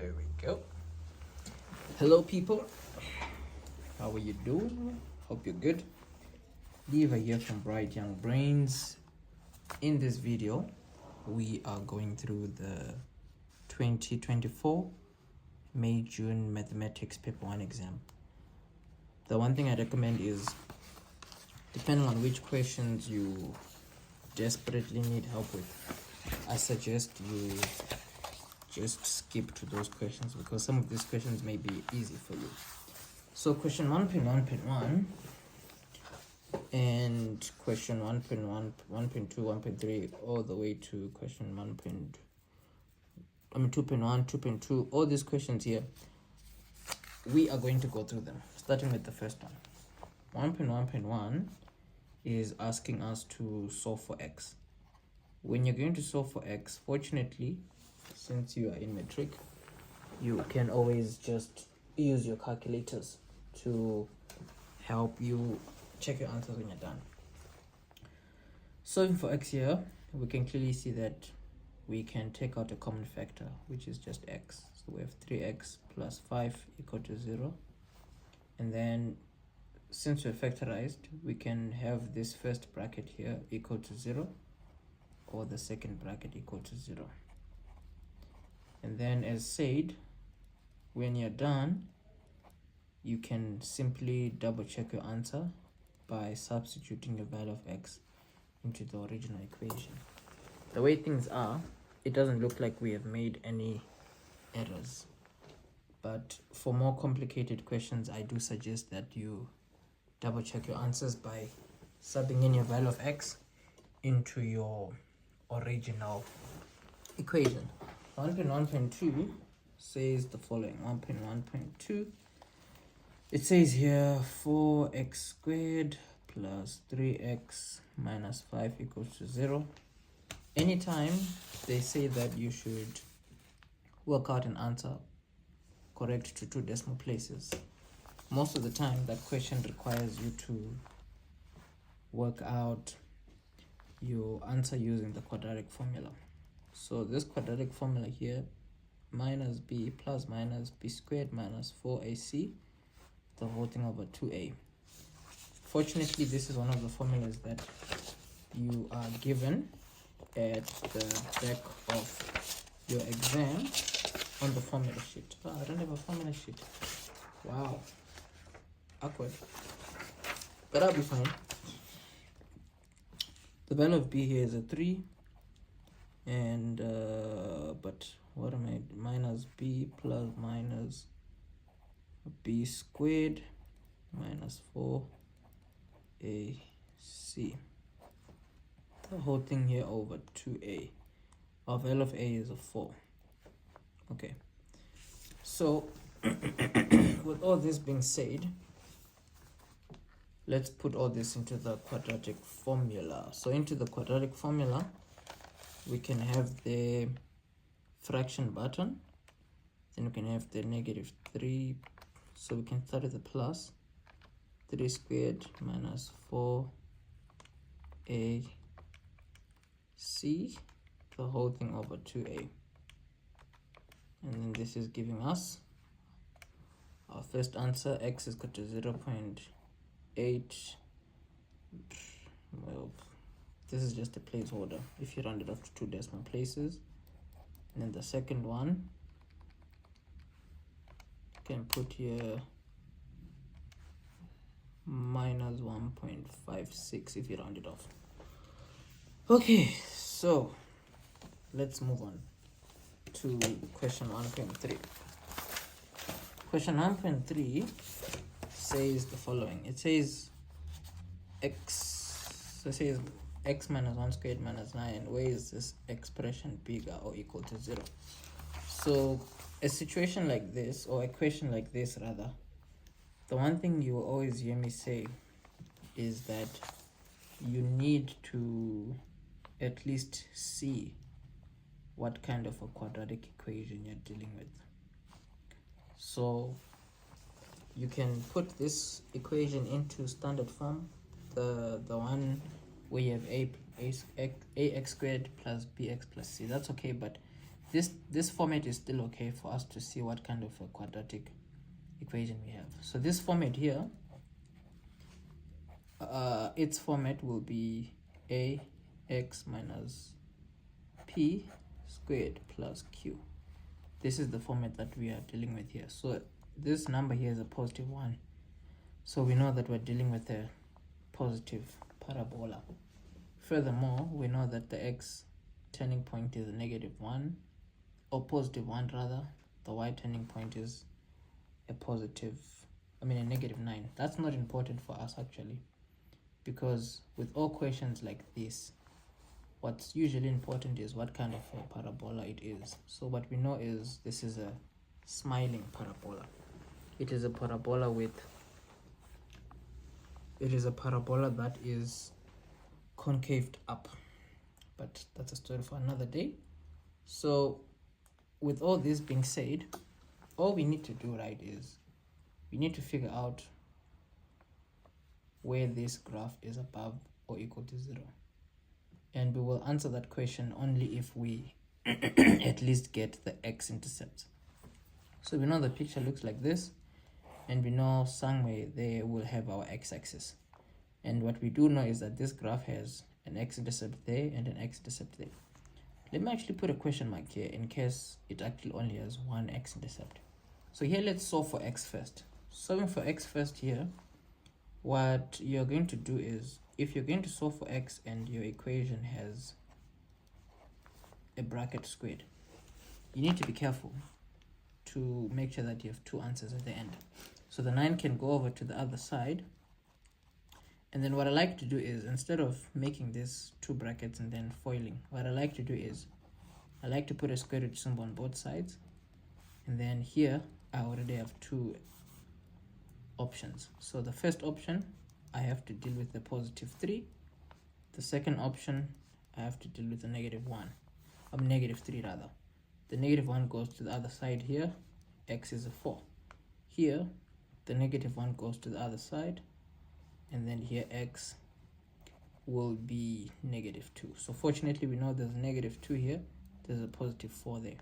There we go. Hello people, how are you doing? Hope you're good. Lever here from Bright Young Brains. In this video, we are going through the 2024 May-June Mathematics Paper 1 exam. The one thing I recommend is, depending on which questions you desperately need help with, I suggest you just skip to those questions because some of these questions may be easy for you. So question 1.1.1 and question 1.1, 1.2, 1.3 all the way to question 2.1, 2.2, all these questions here, we are going to go through them, starting with the first one. 1.1.1 is asking us to solve for x. When you're going to solve for x, fortunately, since you are in metric, you can always just use your calculators to help you check your answers when you're done. Solving for x here, we can clearly see that we can take out a common factor, which is just x. So we have 3x plus 5 equal to 0. And then since we're factorized, we can have this first bracket here equal to 0 or the second bracket equal to 0. And then as said, when you're done, you can simply double check your answer by substituting the value of x into the original equation. The way things are, it doesn't look like we have made any errors. But for more complicated questions, I do suggest that you double check your answers by subbing in your value of x into your original equation. 1.1.2 says the following. 1.1.2, it says here 4x squared plus 3x minus 5 equals to 0. Anytime they say that you should work out an answer correct to 2 decimal places, most of the time that question requires you to work out your answer using the quadratic formula. So this quadratic formula here, minus b plus minus b squared minus 4ac, the whole thing over 2a. Fortunately, this is one of the formulas that you are given at the back of your exam on the formula sheet. Oh, I don't have a formula sheet. Wow. Awkward. But I'll be fine. The value of b here is a 3. And but what am I, minus b plus minus b squared minus 4ac, the whole thing here over 2a. Our value of a is a 4. Okay, so with all this being said, let's put all this into the quadratic formula. So into the quadratic formula, we can have the fraction button, then we can have the -3, so we can start with the plus 3 squared minus 4ac, the whole thing over 2a. And then this is giving us our first answer. X is equal to 0.8. Well, this is just a placeholder if you round it off to 2 decimal places. And then the second one, you can put here minus 1.56 if you round it off. Okay, so let's move on to question 1.3. Question 1.3 says the following. It says x minus 1 squared minus 9, where is this expression bigger or equal to 0? So a situation like this, or a question like this rather, the one thing you will always hear me say is that you need to at least see what kind of a quadratic equation you're dealing with. So you can put this equation into standard form, the one where you have ax squared plus bx plus c. That's okay, but this format is still okay for us to see what kind of a quadratic equation we have. So this format here, its format will be ax minus p squared plus q. This is the format that we are dealing with here. So this number here is a positive 1. So we know that we're dealing with a positive parabola. Furthermore, we know that the x turning point is a negative 1, or positive 1 rather. The y turning point is a negative 9. That's not important for us actually, because with all questions like this, what's usually important is what kind of a parabola it is. So what we know is this is a smiling parabola. It is a parabola that is concaved up, but that's a story for another day. So with all this being said, all we need to do, right, is we need to figure out where this graph is above or equal to 0. And we will answer that question only if we at least get the x-intercept. So we know the picture looks like this, and we know somewhere there will have our x-axis. And what we do know is that this graph has an x-intercept there and an x-intercept there. Let me actually put a question mark here in case it actually only has one x-intercept. So here let's solve for x first. Solving for x first here, what you're going to do is, if you're going to solve for x and your equation has a bracket squared, you need to be careful to make sure that you have two answers at the end. So the 9 can go over to the other side. And then what I like to do is, instead of making this two brackets and then foiling, what I like to do is I like to put a square root symbol on both sides. And then here I already have two options. So the first option, I have to deal with the positive 3. The second option, I have to deal with the negative 1. Negative 3 rather. The negative 1 goes to the other side here. X is a 4. Here, the negative 1 goes to the other side. And then here x will be negative 2. So fortunately, we know there's a negative 2 here. There's a positive 4 there.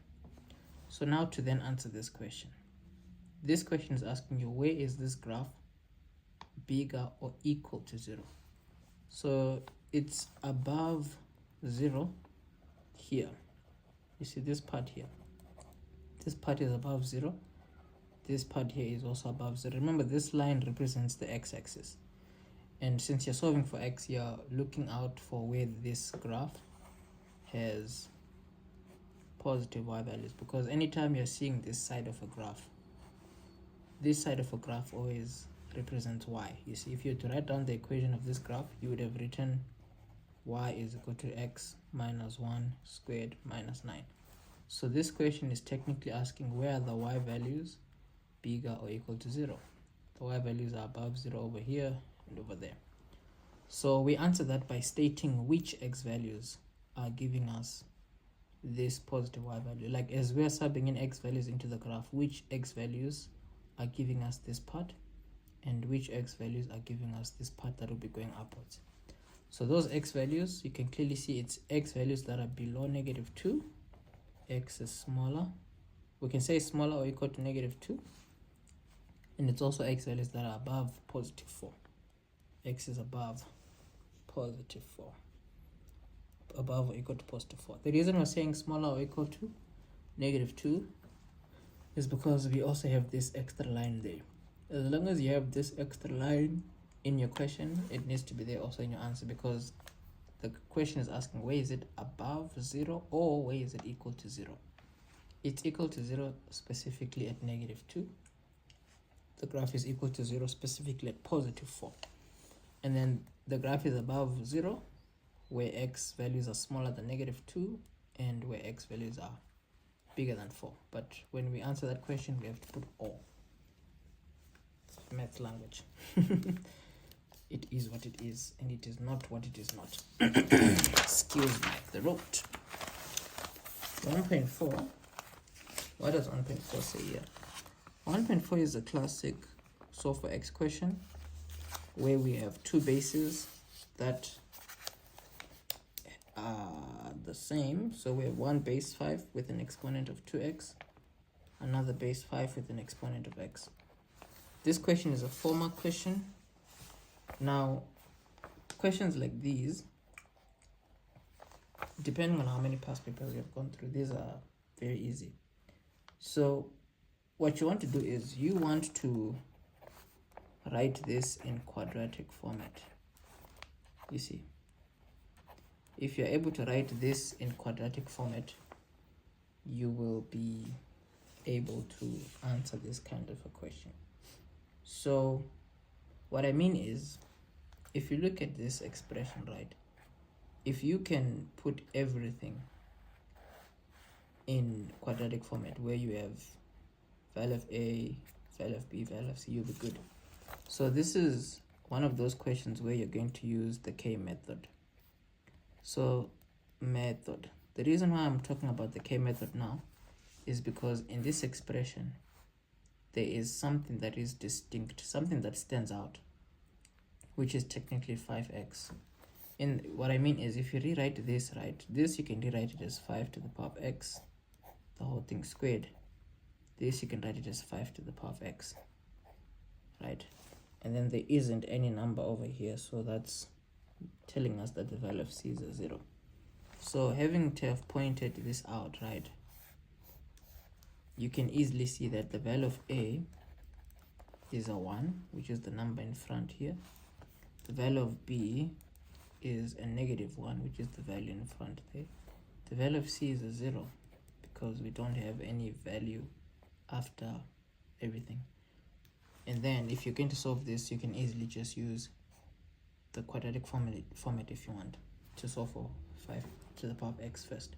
So now to then answer this question. This question is asking you, where is this graph bigger or equal to 0? So it's above 0 here. You see this part here. This part is above 0. This part here is also above 0. Remember, this line represents the x-axis. And since you're solving for x, you're looking out for where this graph has positive y values, because anytime you're seeing this side of a graph, this side of a graph always represents y. You see, if you were to write down the equation of this graph, you would have written y is equal to x minus 1 squared minus 9. So this question is technically asking, where are the y values bigger or equal to 0? The y values are above 0 over here and over there. So we answer that by stating which x values are giving us this positive y value. Like, as we're subbing in x values into the graph, which x values are giving us this part, and which x values are giving us this part that will be going upwards. So those x values, you can clearly see it's x values that are below negative 2. X is smaller. We can say smaller or equal to negative 2. And it's also x values that are above positive 4. X is above positive 4. Above or equal to positive 4. The reason we're saying smaller or equal to negative 2 is because we also have this extra line there. As long as you have this extra line in your question, it needs to be there also in your answer, because the question is asking, where is it above 0 or where is it equal to 0? It's equal to 0 specifically at negative 2. The graph is equal to 0 specifically at positive 4. And then the graph is above 0 where x values are smaller than negative 2 and where x values are bigger than 4. But when we answer that question, we have to put all. Math language. It is what it is, and it is not what it is not. Excuse me, the rote. 1.4. What does 1.4 say here? 1.4 is a classic solve for x question where we have two bases that the same. So we have one base 5 with an exponent of 2x, another base 5 with an exponent of x. This question is a 4-mark question. Now, questions like these, depending on how many past papers you have gone through, these are very easy. So what you want to do is you want to write this in quadratic format. You see, if you're able to write this in quadratic format, you will be able to answer this kind of a question. So what I mean is, if you look at this expression, right, if you can put everything in quadratic format where you have value of a, value of b, value of c, you'll be good. So this is one of those questions where you're going to use the K method. So method, the reason why I'm talking about the K method now is because in this expression there is something that is distinct, something that stands out, which is technically 5x. And what I mean is, if you rewrite this, right, this you can rewrite it as 5 to the power of x, the whole thing squared. This you can write it as 5 to the power of x, right? And then there isn't any number over here, so that's telling us that the value of c is a 0. So having to have pointed this out, right, you can easily see that the value of a is a 1, which is the number in front here. The value of b is a -1, which is the value in front there. The value of c is a 0 because we don't have any value after everything. And then if you're going to solve this, you can easily just use the quadratic format if you want to solve for 5 to the power of x first.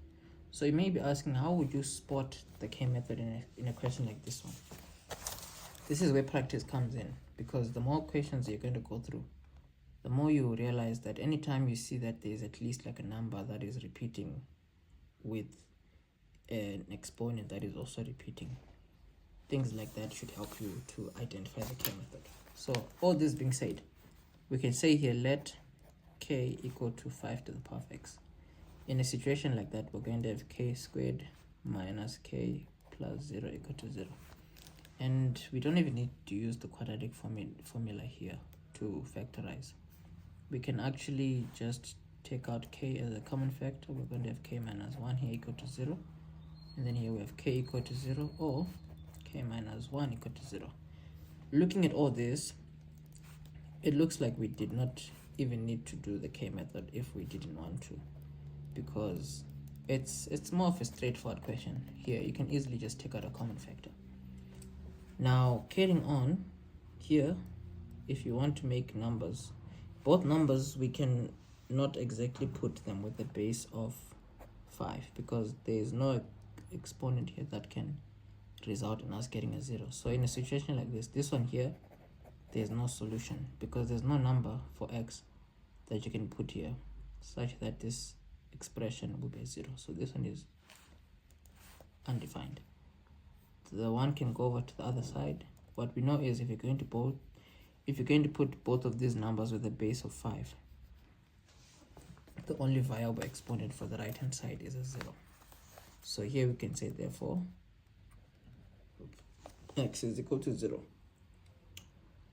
So you may be asking, how would you spot the K method in a question like this one? This is where practice comes in, because the more questions you're going to go through, the more you realize that anytime you see that there's at least like a number that is repeating with an exponent that is also repeating, things like that should help you to identify the K method. So all this being said, we can say here, let k equal to 5 to the power of x. In a situation like that, we're going to have k squared minus k plus 0 equal to 0. And we don't even need to use the quadratic formula here to factorize. We can actually just take out k as a common factor. We're going to have k minus 1 here equal to 0. And then here we have k equal to 0, or k minus 1 equal to 0. Looking at all this, it looks like we did not even need to do the K method if we didn't want to, because it's more of a straightforward question. Here you can easily just take out a common factor. Now carrying on here, if you want to make numbers, both numbers, we can not exactly put them with the base of 5 because there is no exponent here that can result in us getting a 0. So in a situation like this one here, there's no solution because there's no number for x that you can put here such that this expression will be a 0. So this one is undefined. The one can go over to the other side. What we know is if you're going to put both of these numbers with a base of 5, the only viable exponent for the right hand side is a 0. So here we can say therefore x is equal to 0.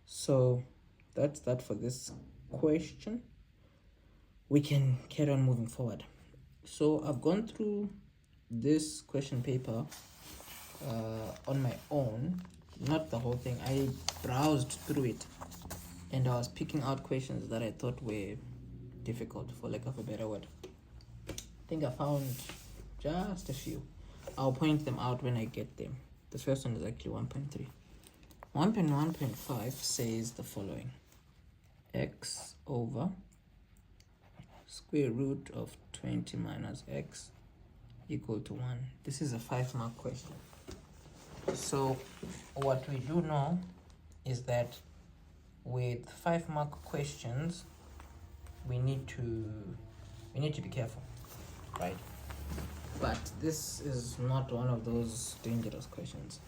So that's that for this question. We can carry on moving forward. So I've gone through this question paper on my own, not the whole thing. I browsed through it and I was picking out questions that I thought were difficult, for lack of a better word. I think I found just a few. I'll point them out when I get them. The first one is actually 1.3. 1.1.5 says the following: x over square root of 20 minus x equal to 1. This is a 5-mark question. So what we do know is that with 5-mark questions, we need to be careful, right? But this is not one of those dangerous questions.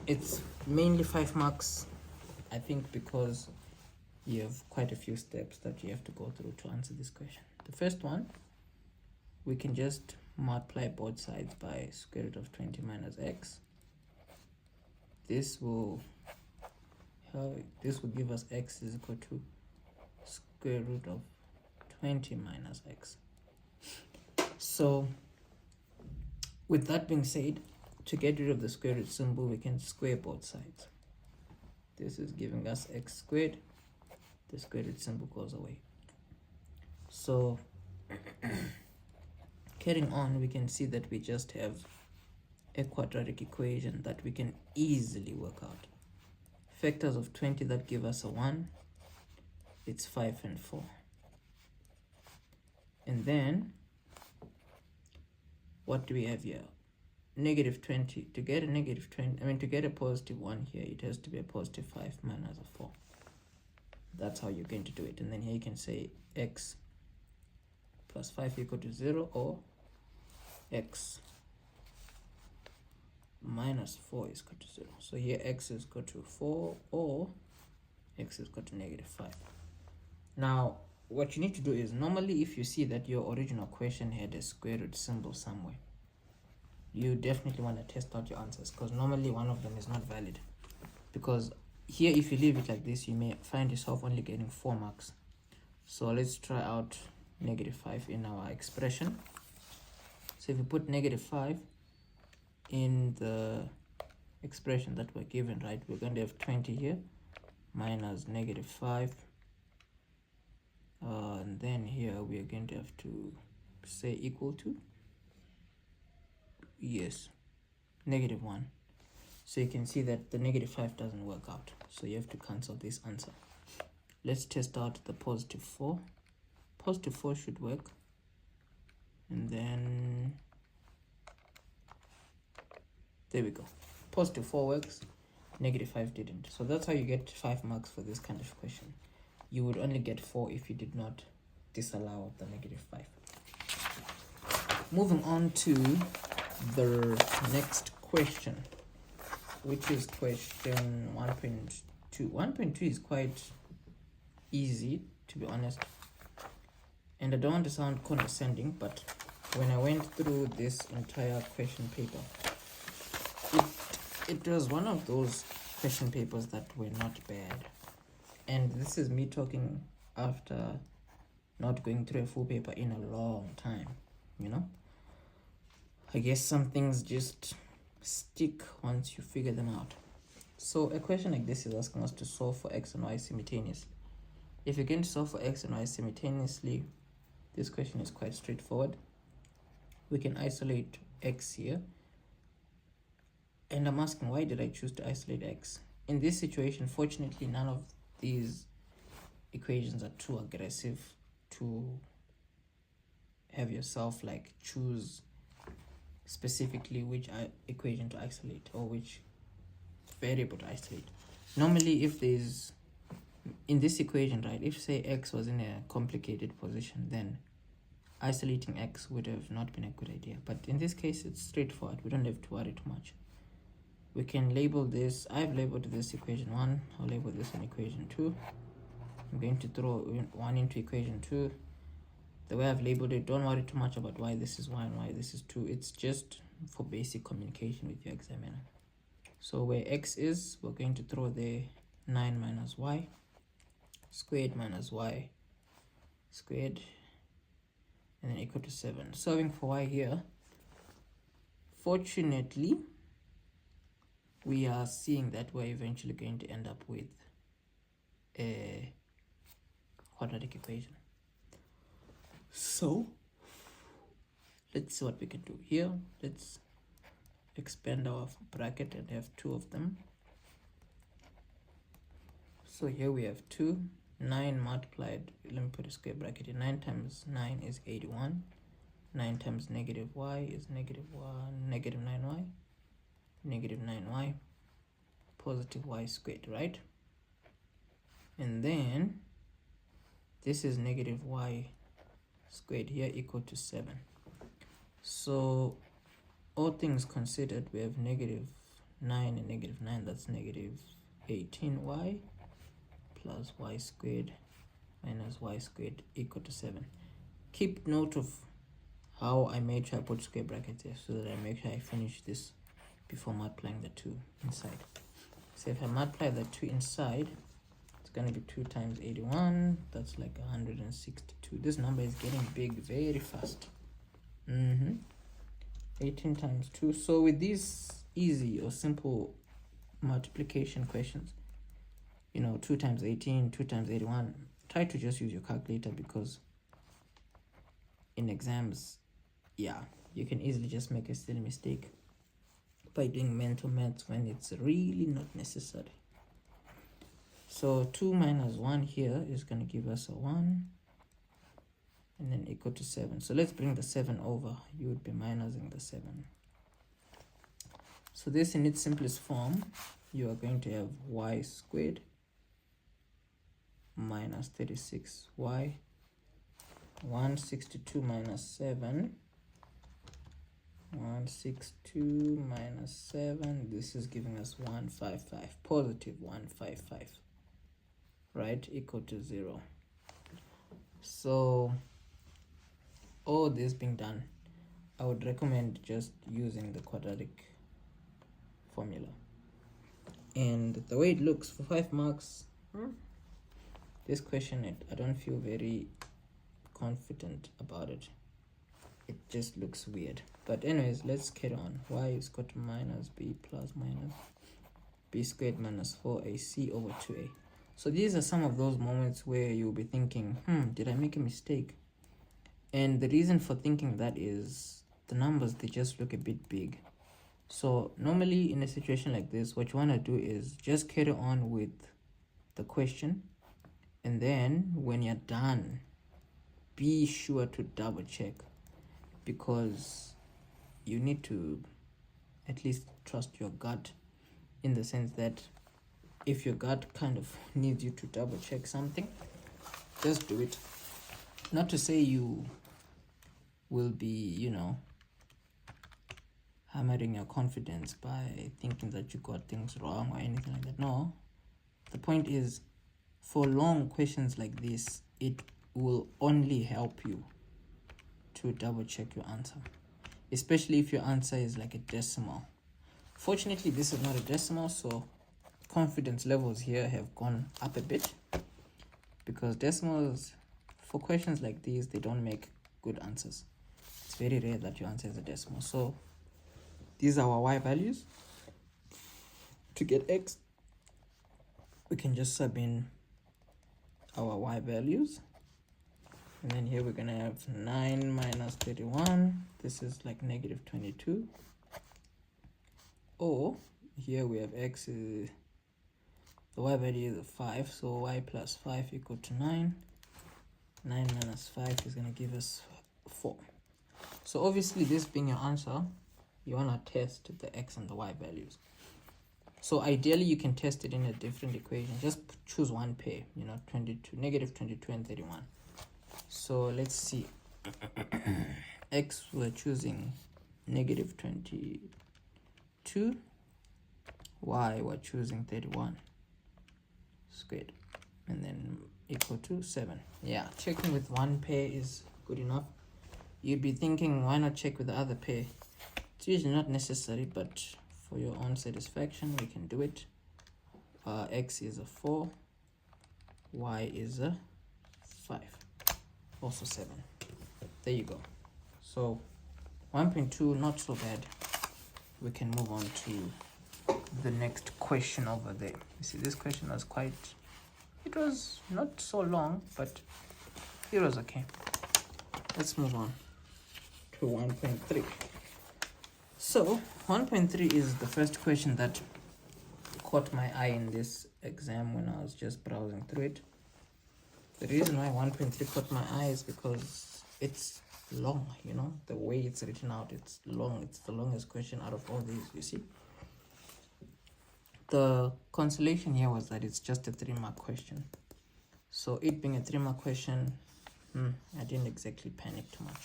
It's mainly 5 marks, I think, because you have quite a few steps that you have to go through to answer this question. The first one we can just multiply both sides by square root of 20 minus x. This will give us x is equal to square root of 20 minus x. So with that being said, to get rid of the square root symbol, we can square both sides. This is giving us x squared. The square root symbol goes away. So carrying on, we can see that we just have a quadratic equation that we can easily work out. Factors of 20 that give us a 1, it's 5 and 4. And then what do we have here? Negative 20. To get a negative 20, to get a positive 1 here, it has to be a positive 5 minus a 4. That's how you're going to do it. And then here you can say x plus 5 equal to 0, or x minus 4 is equal to 0. So here x is equal to 4, or x is equal to negative 5. Now what you need to do is, normally if you see that your original question had a square root symbol somewhere, you definitely want to test out your answers, because normally one of them is not valid. Because here, if you leave it like this, you may find yourself only getting 4 marks. So let's try out negative 5 in our expression. So if you put negative 5 in the expression that we're given, right, we're going to have 20 here minus negative 5. And then here we are going to have to say equal to, yes, negative 1. So you can see that the negative 5 doesn't work out. So you have to cancel this answer. Let's test out the positive 4. Positive 4 should work. And then there we go. Positive 4 works. Negative 5 didn't. So that's how you get 5 marks for this kind of question. You would only get 4 if you did not disallow the negative 5. Moving on to the next question, which is question 1.2. 1.2 is quite easy, to be honest. And I don't want to sound condescending, but when I went through this entire question paper, it was one of those question papers that were not bad. And this is me talking after not going through a full paper in a long time, I guess some things just stick once you figure them out. So a question like this is asking us to solve for x and y simultaneously. If you're going to solve for x and y simultaneously, this question is quite straightforward. We can isolate x here. And I'm asking, why did I choose to isolate x? In this situation, fortunately, none of these equations are too aggressive to have yourself like choose specifically which equation to isolate or which variable to isolate. Normally, if there's in this equation, right, if say x was in a complicated position, then isolating x would have not been a good idea. But in this case, it's straightforward. We don't have to worry too much. We can label this. I've labeled this equation 1. I'll label this one equation 2. I'm going to throw 1 into equation 2. The way I've labeled it, don't worry too much about why this is 1 and why this is 2. It's just for basic communication with your examiner. So where x is, we're going to throw the 9 minus y squared minus y squared, and then equal to 7. Solving for y here, fortunately, we are seeing that we're eventually going to end up with a quadratic equation. So let's see what we can do here. Let's expand our bracket and have 2 of them. So here we have 2, 9 multiplied, let me put a square bracket here. 9 times 9 is 81. 9 times negative y is negative 9y, negative 9y, positive y squared, right? And then this is negative y squared here equal to 7. So all things considered, we have negative 9 and negative 9. That's negative 18y plus y squared minus y squared equal to 7. Keep note of how I made sure I put square brackets there so that I make sure I finish this before multiplying the 2 inside. So if I multiply the 2 inside, it's going to be 2 times 81. That's like 162. This number is getting big very fast. 18 times 2. So with these easy or simple multiplication questions, 2 times 18, 2 times 81, try to just use your calculator, because in exams, you can easily just make a silly mistake by doing mental maths when it's really not necessary. So 2 minus 1 here is going to give us a 1, and then equal to 7. So let's bring the 7 over. You would be minusing the 7. So this, in its simplest form, you are going to have y squared minus 36y, 162 minus 7, 162 minus 7, this is giving us 155, positive 155, right, equal to 0. So all this being done, I would recommend just using the quadratic formula. And the way it looks for 5 marks, this question, I don't feel very confident about it. It just looks weird. But anyways, let's carry on. Y is equal to minus b plus minus b squared minus 4ac over 2a. So these are some of those moments where you'll be thinking, did I make a mistake? And the reason for thinking that is the numbers, they just look a bit big. So normally in a situation like this, what you want to do is just carry on with the question, and then when you're done, be sure to double check, because you need to at least trust your gut, in the sense that if your gut kind of needs you to double check something, just do it. Not to say you will be, hammering your confidence by thinking that you got things wrong or anything like that. No, the point is, for long questions like this, it will only help you to double check your answer, especially if your answer is like a decimal. Fortunately, this is not a decimal, so confidence levels here have gone up a bit, because decimals, for questions like these, they don't make good answers. It's very rare that your answer is a decimal. So these are our y values. To get x, we can just sub in our y values, and then here we're gonna have 9 minus 31. This is like negative 22. Or here we have x is, the y value is 5, so y plus 5 equal to 9. 9 minus 5 is gonna give us 4. So obviously, this being your answer, you wanna test the x and the y values. So ideally, you can test it in a different equation. Just choose one pair, 22, negative 22 and 31. So let's see. X, we're choosing negative 22. Y, we're choosing 31 squared. And then equal to 7. Yeah, checking with one pair is good enough. You'd be thinking, why not check with the other pair? It's usually not necessary, but for your own satisfaction, we can do it. X is a 4, y is a 5, also 7. There you go. So 1.2, not so bad. We can move on to the next question over there. You see, this question was it was not so long, but it was okay. Let's move on to 1.3. So 1.3 is the first question that caught my eye in this exam when I was just browsing through it. The reason why 1.3 caught my eye is because it's long, the way it's written out, it's long. It's the longest question out of all these, you see. The consolation here was that it's just a 3-mark question. So it being a 3-mark question, I didn't exactly panic too much.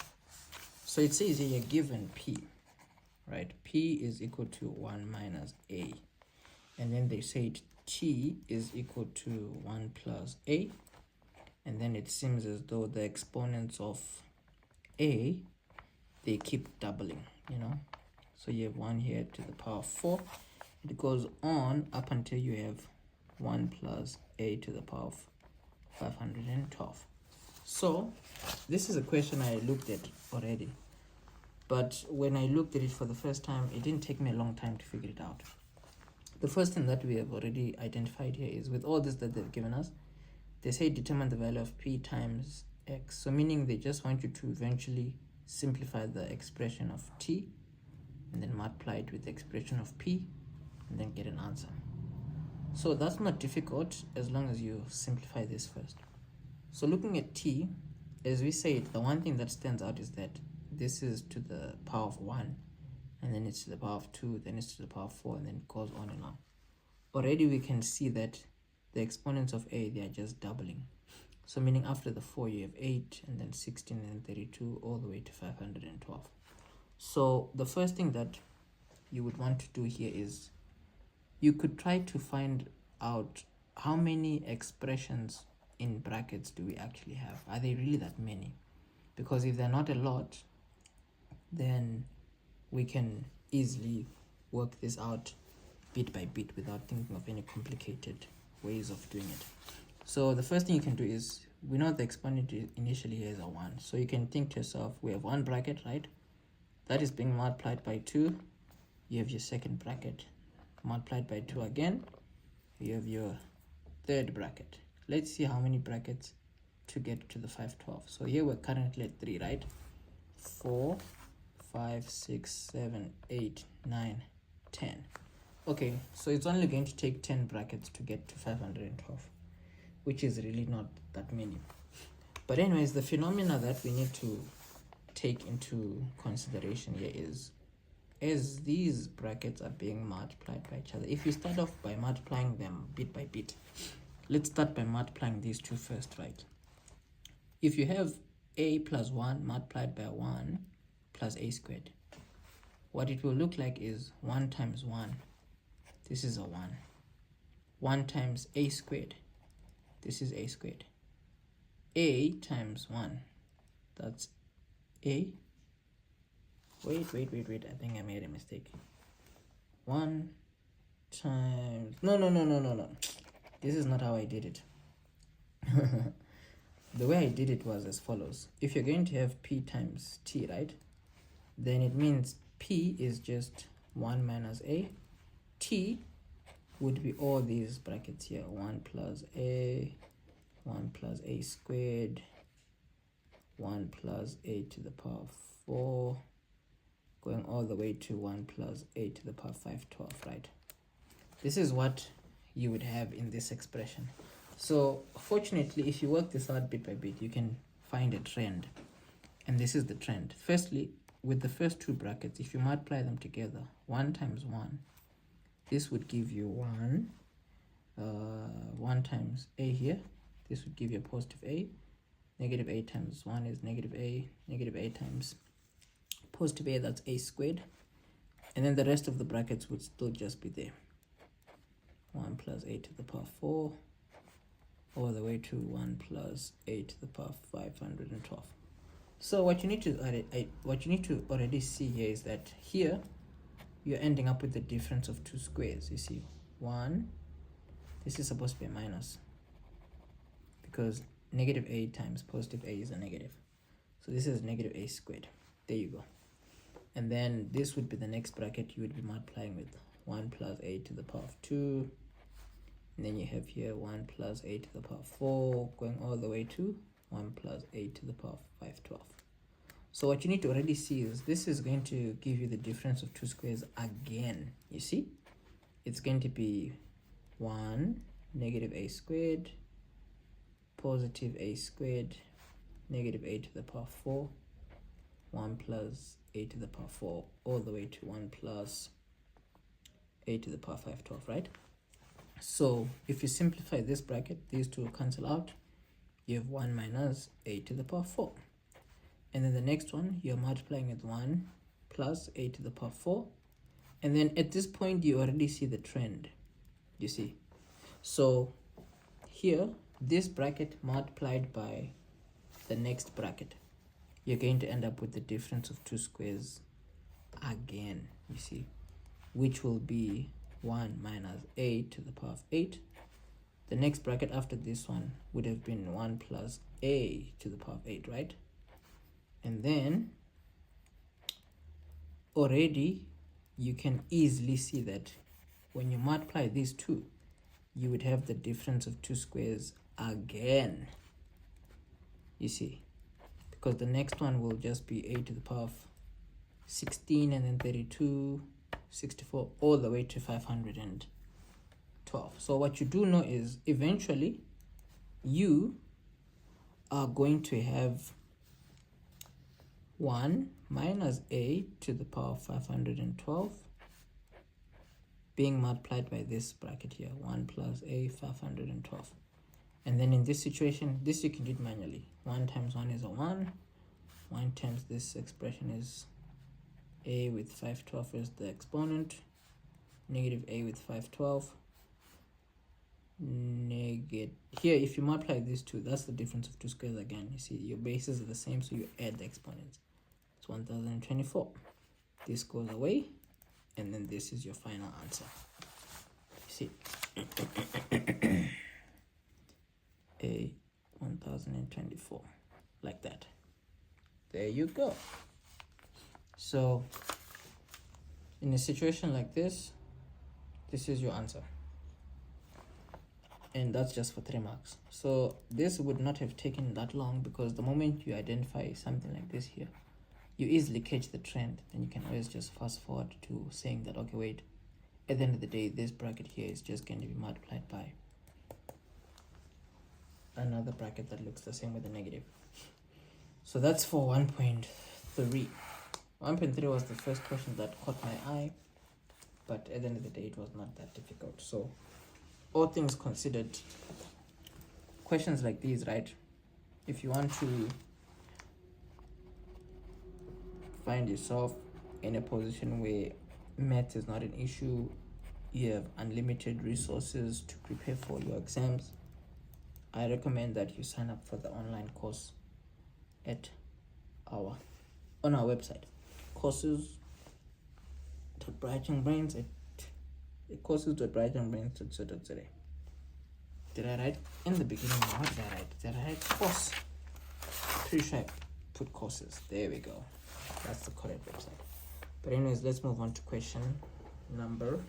So it says here, you're given P, right? P is equal to 1 minus A. And then they said T is equal to 1 plus A. And then it seems as though the exponents of A they keep doubling, you know. So you have 1 here to the power of 4. It goes on up until you have 1 plus a to the power of 512. So this is a question I looked at already, but when I looked at it for the first time, it didn't take me a long time to figure it out. The first thing that we have already identified here is, with all this that they've given us, they say determine the value of p times x. So meaning they just want you to eventually simplify the expression of t and then multiply it with the expression of p and then get an answer. So that's not difficult as long as you simplify this first. So looking at t, as we said, the one thing that stands out is that this is to the power of 1, and then it's to the power of 2, then it's to the power of 4, and then it goes on and on. Already we can see that the exponents of a, they are just doubling. So meaning after the 4 you have 8, and then 16, and then 32, all the way to 512. So the first thing that you would want to do here is you could try to find out how many expressions in brackets do we actually have. Are they really that many? Because if they're not a lot, then we can easily work this out bit by bit without thinking of any complicated ways of doing it. So the first thing you can do is, we know the exponent initially here is a 1. So you can think to yourself, we have one bracket, right? That is being multiplied by 2. You have your second bracket multiplied by 2 again. You have your third bracket. Let's see how many brackets to get to the 512. So here we're currently at 3, right? 4, 5, 6, 7, 8, 9, 10. Okay, so it's only going to take 10 brackets to get to 512, which is really not that many. But anyways, the phenomena that we need to take into consideration here is, as these brackets are being multiplied by each other, if you start off by multiplying them bit by bit, let's start by multiplying these two first, right? If you have a plus 1 multiplied by 1 plus a squared, what it will look like is 1 times 1, this is a 1. 1 times a squared, this is a squared. A times 1, that's a. Wait, I think I made a mistake. 1 times, no. This is not how I did it. The way I did it was as follows. If you're going to have p times t, right, then it means p is just 1 minus a. T would be all these brackets here, 1 plus a, 1 plus a squared, 1 plus a to the power of 4, going all the way to 1 plus a to the power of 512, right? This is what you would have in this expression. So fortunately, if you work this out bit by bit, you can find a trend. And this is the trend. Firstly, with the first two brackets, if you multiply them together, 1 times 1, this would give you 1. 1 times a here, this would give you a positive a. Negative a times 1 is negative a. Negative a times positive a, that's a squared. And then the rest of the brackets would still just be there. 1 plus a to the power 4, all the way to 1 plus a to the power 512. So what you need to already see here is that here you're ending up with the difference of two squares. You see, 1, this is supposed to be a minus, because negative a times positive a is a negative. So this is negative a squared. There you go. And then this would be the next bracket you would be multiplying with 1 plus a to the power of 2. And then you have here 1 plus a to the power of 4, going all the way to 1 plus a to the power of 512. So what you need to already see is this is going to give you the difference of two squares again. You see, it's going to be 1 negative a squared, positive a squared, negative a to the power 4, 1 plus a to the power 4, all the way to 1 plus a to the power 512, right? So if you simplify this bracket, these two will cancel out. You have 1 minus a to the power 4. And then the next one, you're multiplying with 1 plus a to the power 4. And then at this point, you already see the trend, you see. So here, this bracket multiplied by the next bracket. you're going to end up with the difference of two squares again, you see, which will be 1 minus a to the power of 8. The next bracket after this one would have been 1 plus a to the power of 8, right? And then already you can easily see that when you multiply these two, you would have the difference of two squares again, you see, because the next one will just be a to the power of 16 and then 32, 64, all the way to 512. So what you do know is eventually you are going to have 1 minus a to the power of 512 being multiplied by this bracket here, 1 plus a 512. And then in this situation, this you can do it manually. 1 times 1 is a 1. 1 times this expression is a with 512 is the exponent, negative a with 512. Here, if you multiply these two, that's the difference of two squares again. You see, your bases are the same, so you add the exponents. It's 1024. This goes away, and then this is your final answer. You see, a 1024, like that. There you go. So in a situation like this, this is your answer, and that's just for 3 marks. So this would not have taken that long, because the moment you identify something like this here, you easily catch the trend, and you can always just fast forward to saying that, okay, wait, at the end of the day, this bracket here is just going to be multiplied by another bracket that looks the same with a negative. So that's for 1.3. 1.3 was the first question that caught my eye, but at the end of the day, it was not that difficult. So all things considered, questions like these, right, if you want to find yourself in a position where math is not an issue, you have unlimited resources to prepare for your exams, I recommend that you sign up for the online course on our website, courses.brightonbrains@courses.brightonbrains.co.za. Did I write in the beginning? What did I write? Did I write course? Pretty sure I put courses. There we go. That's the correct website. But anyways, let's move on to question number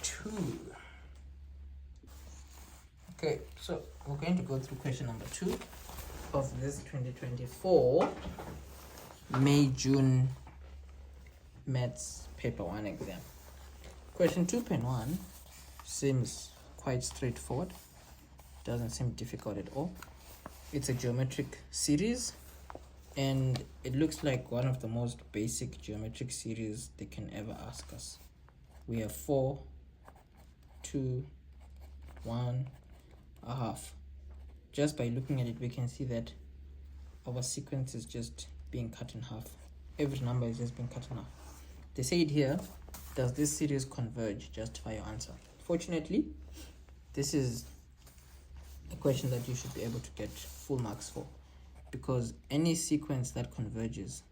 2. Okay, so we're going to go through question number 2 of this 2024 May-June Maths Paper 1 exam. Question 2.1 seems quite straightforward. Doesn't seem difficult at all. It's a geometric series, and it looks like one of the most basic geometric series they can ever ask us. We have 4, 2, 1, a half. Just by looking at it, we can see that our sequence is just being cut in half. Every number is just being cut in half. They say it here, does this series converge? Justify your answer. Fortunately, this is a question that you should be able to get full marks for, because any sequence that converges,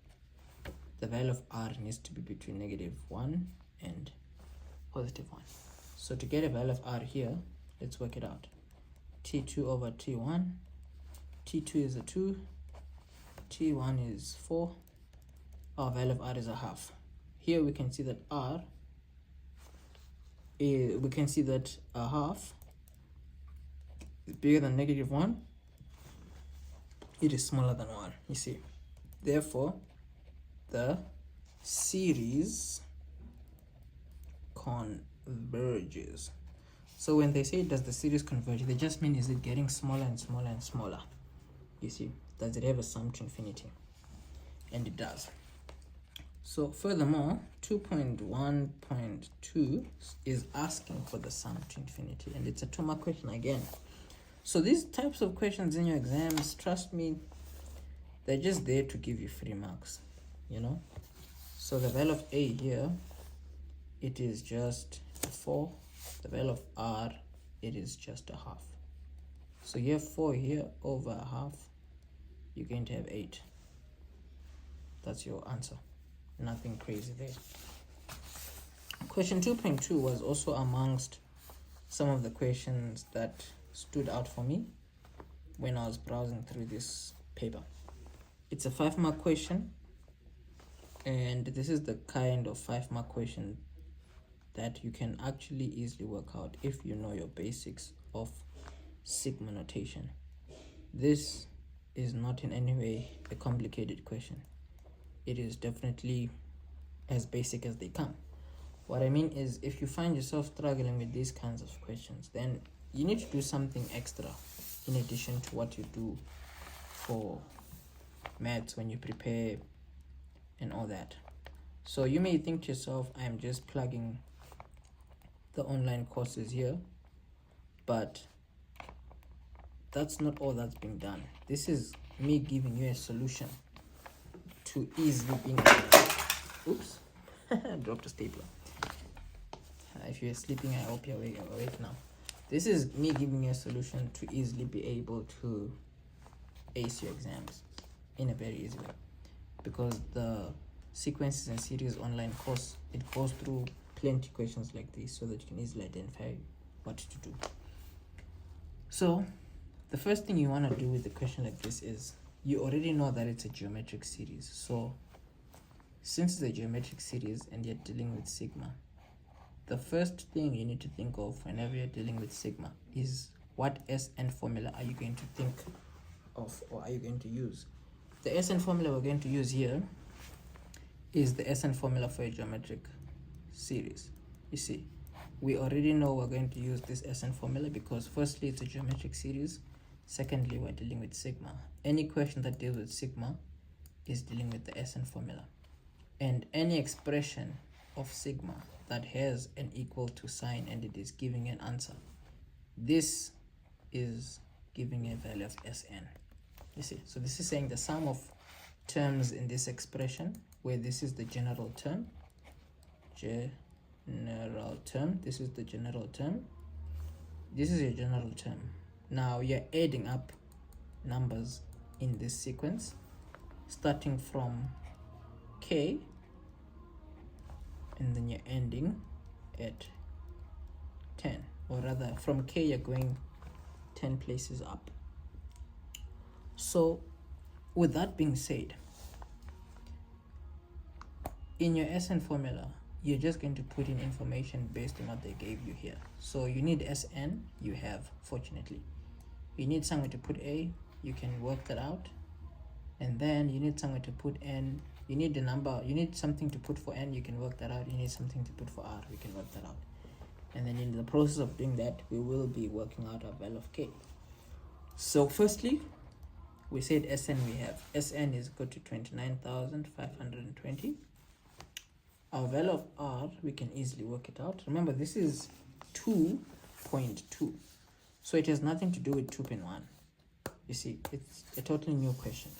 the value of r needs to be between -1 and +1. So to get a value of r here, let's work it out. T2 over T1. T2 is a 2. T1 is 4. Our value of r is a half. Here we can see that a half is bigger than -1. It is smaller than 1, you see. Therefore, the series converges. So when they say, does the series converge, they just mean, is it getting smaller and smaller and smaller? You see, does it have a sum to infinity? And it does. So furthermore, 2.1.2 is asking for the sum to infinity, and it's a 2-mark question again. So these types of questions in your exams, trust me, they're just there to give you 3 marks, you know. So the value of a here, it is just 4. The value of r, it is just a half. So you have 4 here over a half, you're going to have 8. That's your answer. Nothing crazy there. Question 2.2 was also amongst some of the questions that stood out for me when I was browsing through this paper. It's a 5-mark question, and this is the kind of 5-mark question that you can actually easily work out if you know your basics of sigma notation. This is not in any way a complicated question. It is definitely as basic as they come. What I mean is, if you find yourself struggling with these kinds of questions, then you need to do something extra in addition to what you do for maths when you prepare and all that. So you may think to yourself, I'm just plugging the online courses here, but that's not all that's being done. This is me giving you a solution to easily being oops dropped a stapler. If you're sleeping, I hope you're awake now. This is me giving you a solution to easily be able to ace your exams in a very easy way, because the sequences and series online course, it goes through plenty questions like this so that you can easily identify what to do. So the first thing you want to do with a question like this is, you already know that it's a geometric series. So since it's a geometric series and you're dealing with sigma, the first thing you need to think of whenever you're dealing with sigma is, what SN formula are you going to think of, or are you going to use? The SN formula we're going to use here is the SN formula for a geometric series. You see, we already know we're going to use this SN formula because firstly, it's a geometric series. Secondly, we're dealing with sigma. Any question that deals with sigma is dealing with the SN formula. And any expression of sigma that has an equal to sign and it is giving an answer, this is giving a value of Sn. You see, so this is saying the sum of terms in this expression, where this is the general term, this is the general term, this is your general term. Now you're adding up numbers in this sequence starting from k, and then you're ending at 10, or rather from k you're going 10 places up. So with that being said, in your SN formula, you're just going to put in information based on what they gave you here. So you need SN, you have, fortunately. You need somewhere to put A, you can work that out. And then you need somewhere to put N, you need the number, you need something to put for N, you can work that out. You need something to put for R, you can work that out. And then in the process of doing that, we will be working out our value of K. So firstly, we said Sn, we have Sn is equal to 29,520. Our value of R, we can easily work it out. Remember, this is 2.2. So it has nothing to do with 2.1. You see, it's a totally new question.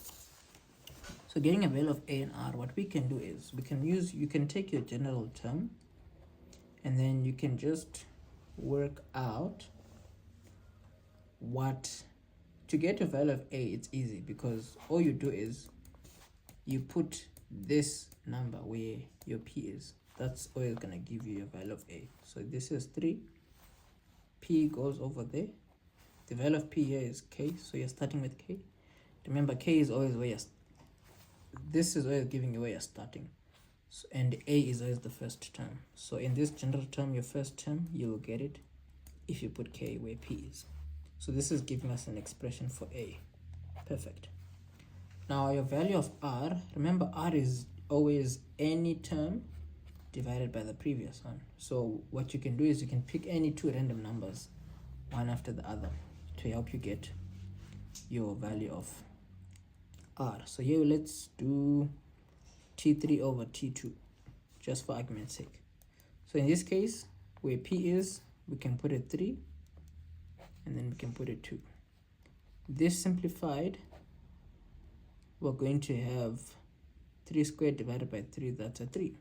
So getting a value of A and R, what we can do is, you can take your general term, and then you can just work out to get a value of A. It's easy because all you do is you put this number where your P is. That's always gonna give you a value of A. So this is 3, P goes over there. The value of P here is K, so you're starting with K. Remember, K is always where this is always giving you where you're starting. So, and A is always the first term. So in this general term, your first term, you will get it if you put K where P is. So this is giving us an expression for A. Perfect. Now your value of R, remember R is always any term divided by the previous one. So what you can do is you can pick any two random numbers, one after the other, to help you get your value of R. So here let's do T3 over T2, just for argument's sake. So in this case, where P is, we can put a 3, and then we can put a 2. This simplified, we're going to have 3 squared divided by 3, that's a 3,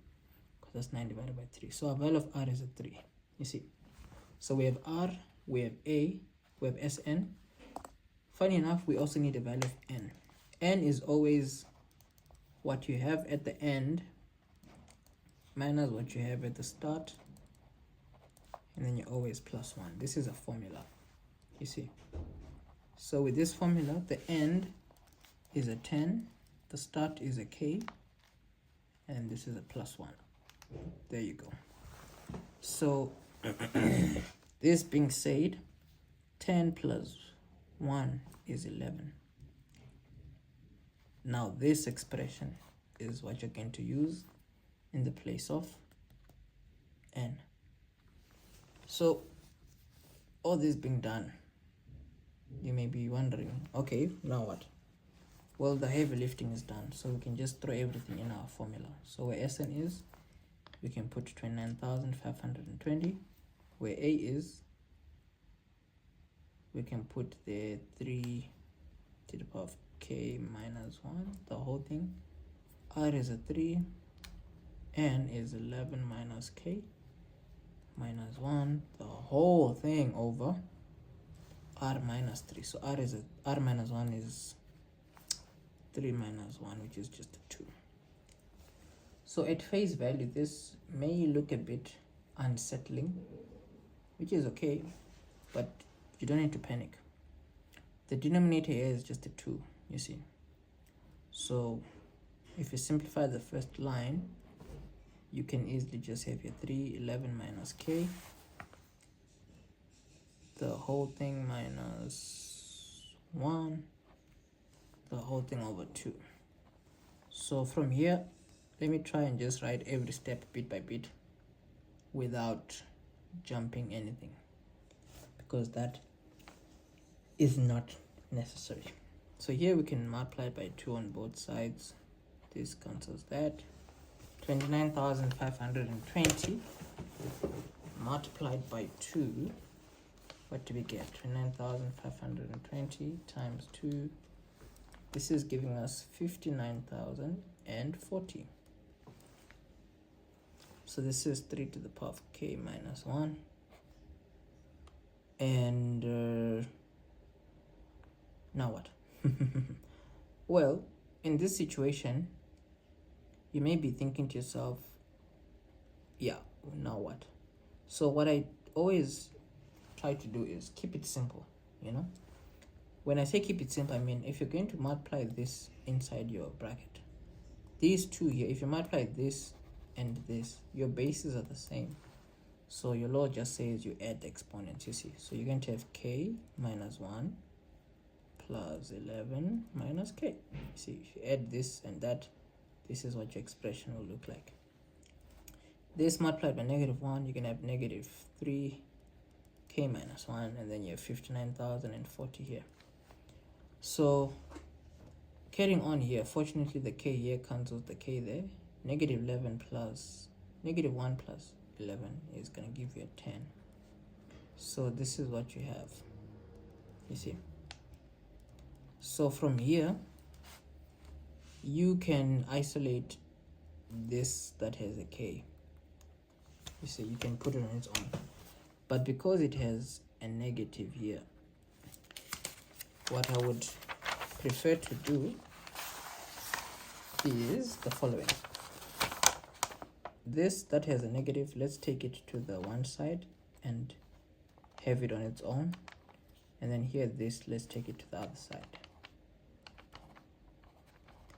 because that's 9 divided by 3. So our value of R is a 3, you see. So we have R, we have A, we have Sn. Funny enough, we also need a value of N. N is always what you have at the end minus what you have at the start, and then you always plus 1. This is a formula, you see. So with this formula, the end is a 10, the start is a k, and this is a plus 1. There you go. So this being said, 10 plus 1 is 11. Now this expression is what you're going to use in the place of n. So all this being done, you may be wondering, okay, now what? Well, the heavy lifting is done, so we can just throw everything in our formula. So where Sn is, we can put 29,520. Where A is, we can put the 3 to the power of k minus 1, the whole thing. R is a 3, N is 11 minus k minus 1, the whole thing over R minus 3. So R minus 1 is 3 minus 1, which is just a 2. So at face value, this may look a bit unsettling, which is okay, but you don't need to panic. The denominator here is just a 2, you see. So if you simplify the first line, you can easily just have your 3, 11 minus k, the whole thing minus 1, the whole thing over 2. So from here, let me try and just write every step bit by bit without jumping anything, because that is not necessary. So here we can multiply by 2 on both sides. This cancels that. 29,520 multiplied by 2. What do we get? 29,520 times 2. This is giving us 59,040. So this is 3 to the power of k minus 1. And now what? Well, in this situation, you may be thinking to yourself, yeah, now what? So what I always try to do is keep it simple, you know? When I say keep it simple, I mean if you're going to multiply this inside your bracket, these two here, if you multiply this and this, your bases are the same. So your law just says you add the exponents, you see. So you're going to have k minus 1 plus 11 minus k. See, if you add this and that, this is what your expression will look like. This multiplied by negative 1, you can have negative 3 k minus 1, and then you have 59,040 here. So carrying on here, fortunately the k here cancels the k there. Negative 11 plus negative 1 plus 11 is going to give you a 10. So this is what you have, you see. So from here, you can isolate this that has a k. You see, you can put it on its own. But because it has a negative here, what I would prefer to do is the following. This that has a negative, let's take it to the one side and have it on its own. And then here, this, let's take it to the other side.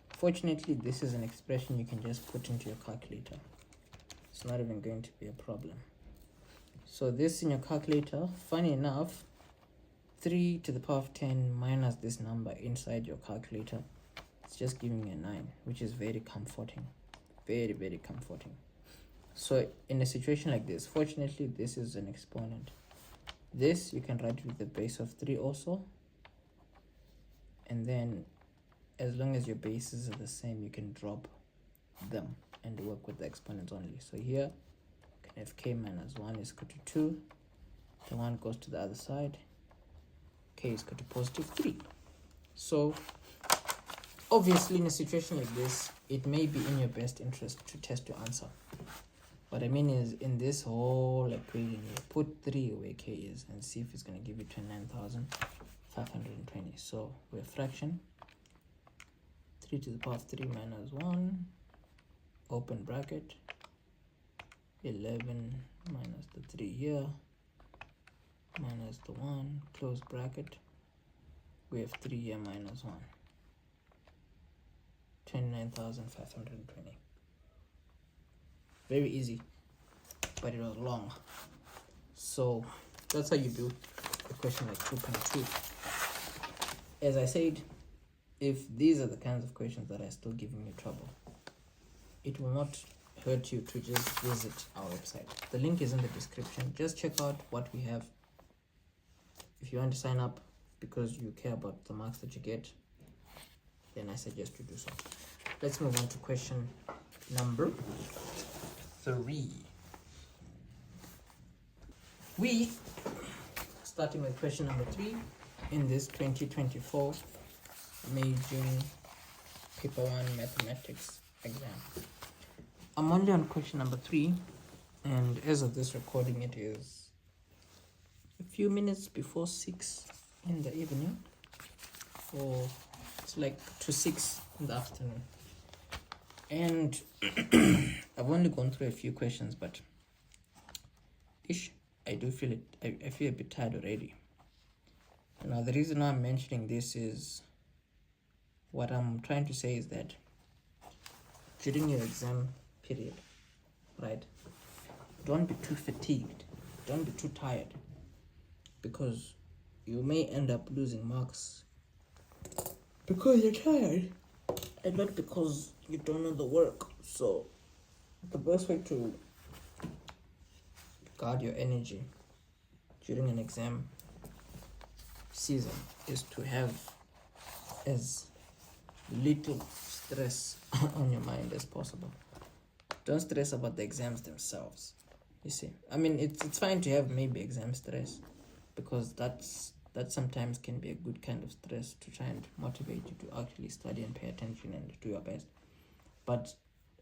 Fortunately, this is an expression you can just put into your calculator. It's not even going to be a problem. So this in your calculator, funny enough, 3 to the power of 10 minus this number inside your calculator, it's just giving you a 9, which is very comforting. Very, very comforting. So in a situation like this, fortunately, this is an exponent. This you can write with the base of 3 also. And then as long as your bases are the same, you can drop them and work with the exponents only. So here you can have k minus 1 is equal to 2. The 1 goes to the other side. K is equal to positive 3. So obviously in a situation like this, it may be in your best interest to test your answer. What I mean is, in this whole equation here, put 3 where k is and see if it's going to give you 29,520. So we're fraction. 3 to the power of 3 minus 1, open bracket, 11 minus the 3 here, minus the 1, close bracket, we have 3 here minus 1, 29,520. Very easy, but it was long. So that's how you do a question like 2.2. As I said, if these are the kinds of questions that are still giving you trouble, it will not hurt you to just visit our website. The link is in the description. Just check out what we have. If you want to sign up because you care about the marks that you get, then I suggest you do so. Let's move on to question number 3. We, starting with question number 3, in this 2024 May June paper 1 mathematics exam. I'm only on question number 3, and as of this recording, it is a few minutes before 6 in the evening, or it's like to 6 in the afternoon. And I've only gone through a few questions, but I do feel it. I feel a bit tired already. Now, the reason why I'm mentioning this is what I'm trying to say is that during your exam period, right, don't be too fatigued, don't be too tired, because you may end up losing marks because you're tired and not because you don't know the work. So the best way to guard your energy during an exam season is to have as little stress on your mind as possible. Don't stress about the exams themselves. You see, I mean, it's fine to have maybe exam stress, because that sometimes can be a good kind of stress to try and motivate you to actually study and pay attention and do your best. But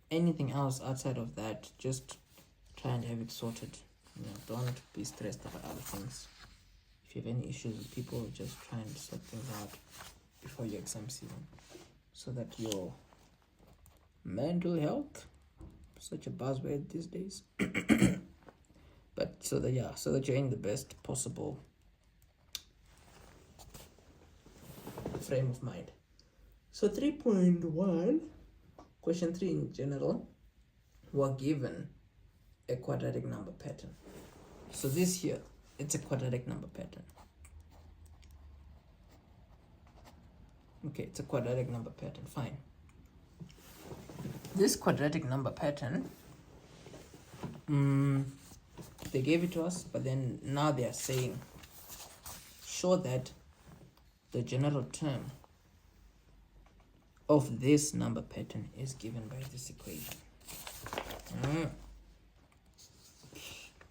anything else outside of that, just try and have it sorted. Don't be stressed about other things. If you have any issues with people, just try and sort things out before your exam season, so that your mental health, such a buzzword these days, but so that you're in the best possible frame of mind. So 3.1, question 3 in general, we're given a quadratic number pattern. So this here, it's a quadratic number pattern. Okay, it's a quadratic number pattern, fine. This quadratic number pattern, they gave it to us, but then now they are saying, show that the general term of this number pattern is given by this equation.